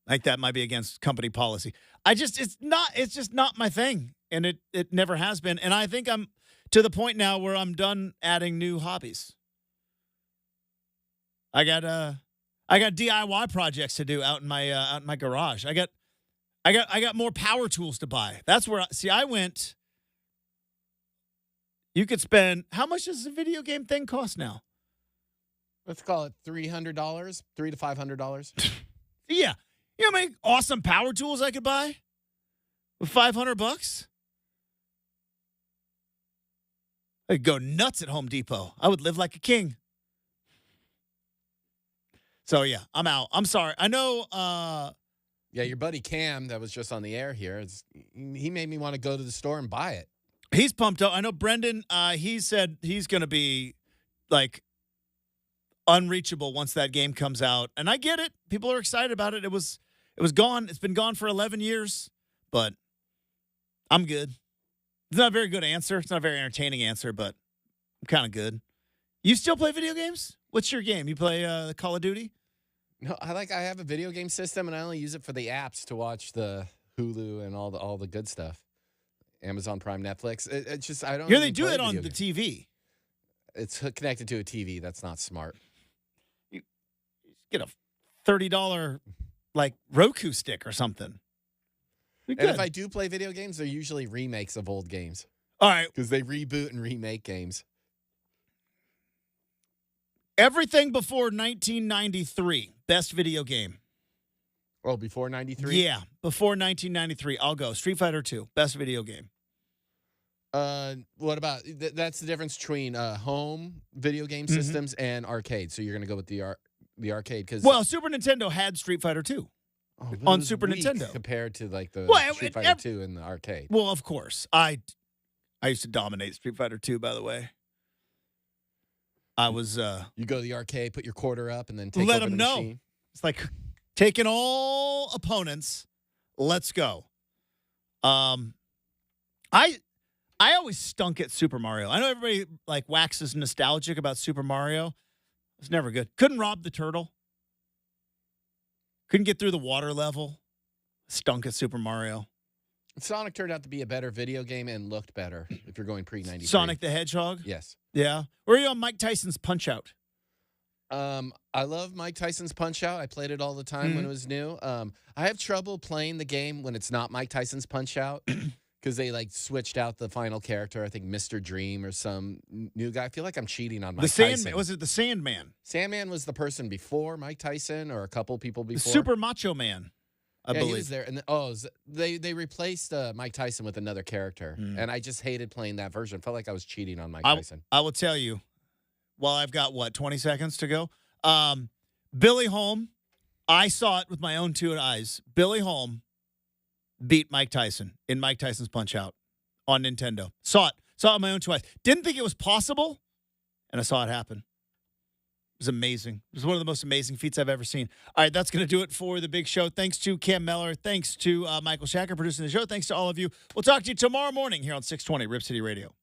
Like that might be against company policy. It's just not my thing. And it never has been. And I think I'm to the point now where I'm done adding new hobbies. I got DIY projects to do out in my garage. I got more power tools to buy. That's where I went. You could spend, how much does a video game thing cost now? Let's call it $300, $300 to $500. Yeah. You know how many awesome power tools I could buy with $500? I could go nuts at Home Depot. I would live like a king. So, yeah, I'm out. I'm sorry. I know. Yeah, your buddy Cam that was just on the air here, he made me want to go to the store and buy it. He's pumped up. I know Brendan, he said he's going to be, like, unreachable once that game comes out. And I get it. People are excited about it. It was gone. It's been gone for 11 years. But I'm good. It's not a very good answer. It's not a very entertaining answer, but I'm kind of good. You still play video games? What's your game? You play Call of Duty? No, I have a video game system, and I only use it for the apps to watch the Hulu and all the good stuff. Amazon Prime, Netflix. It's just I don't. Yeah, they even do play that on video the games. TV. It's connected to a TV. That's not smart. Get a $30 like Roku stick or something. And if I do play video games, they're usually remakes of old games All right, because they reboot and remake games. everything before 1993, best video game. Oh, before 93? Yeah, before 1993, I'll go. Street Fighter 2, best video game. What about that's the difference between home video game systems and arcade. So you're going to go with the arcade because Super Nintendo had Street Fighter 2 but it on was Super weak Nintendo. compared to like the Well, Street Fighter 2 in the arcade. Well, of course. I used to dominate Street Fighter 2, by the way. I was You go to the arcade, put your quarter up, and then take let over them the know. machine. It's like taking all opponents. Let's go. I always stunk at Super Mario. I know everybody like waxes nostalgic about Super Mario. It was never good. Couldn't rob the turtle. Couldn't get through the water level. Stunk at Super Mario. Sonic turned out to be a better video game and looked better if you're going pre-93. Sonic the Hedgehog? Yes. Yeah. Where are you on Mike Tyson's Punch-Out? I love Mike Tyson's Punch-Out. I played it all the time when it was new. I have trouble playing the game when it's not Mike Tyson's Punch-Out because they like switched out the final character. I think Mr. Dream or some new guy. I feel like I'm cheating on Mike Tyson. Was it the Sandman? Sandman was the person before Mike Tyson or a couple people The before. Super Macho Man, I yeah, believe. he was there. And they replaced Mike Tyson with another character. And I just hated playing that version. Felt like I was cheating on Mike Tyson. I will tell you, well, I've got, 20 seconds to go? Billy Holm, I saw it with my own two eyes. Billy Holm beat Mike Tyson in Mike Tyson's Punch-Out on Nintendo. Saw it with my own two eyes. Didn't think it was possible, and I saw it happen. It was amazing. It was one of the most amazing feats I've ever seen. All right, that's going to do it for the big show. Thanks to Cam Meller. Thanks to Michael Shacker producing the show. Thanks to all of you. We'll talk to you tomorrow morning here on 620 Rip City Radio.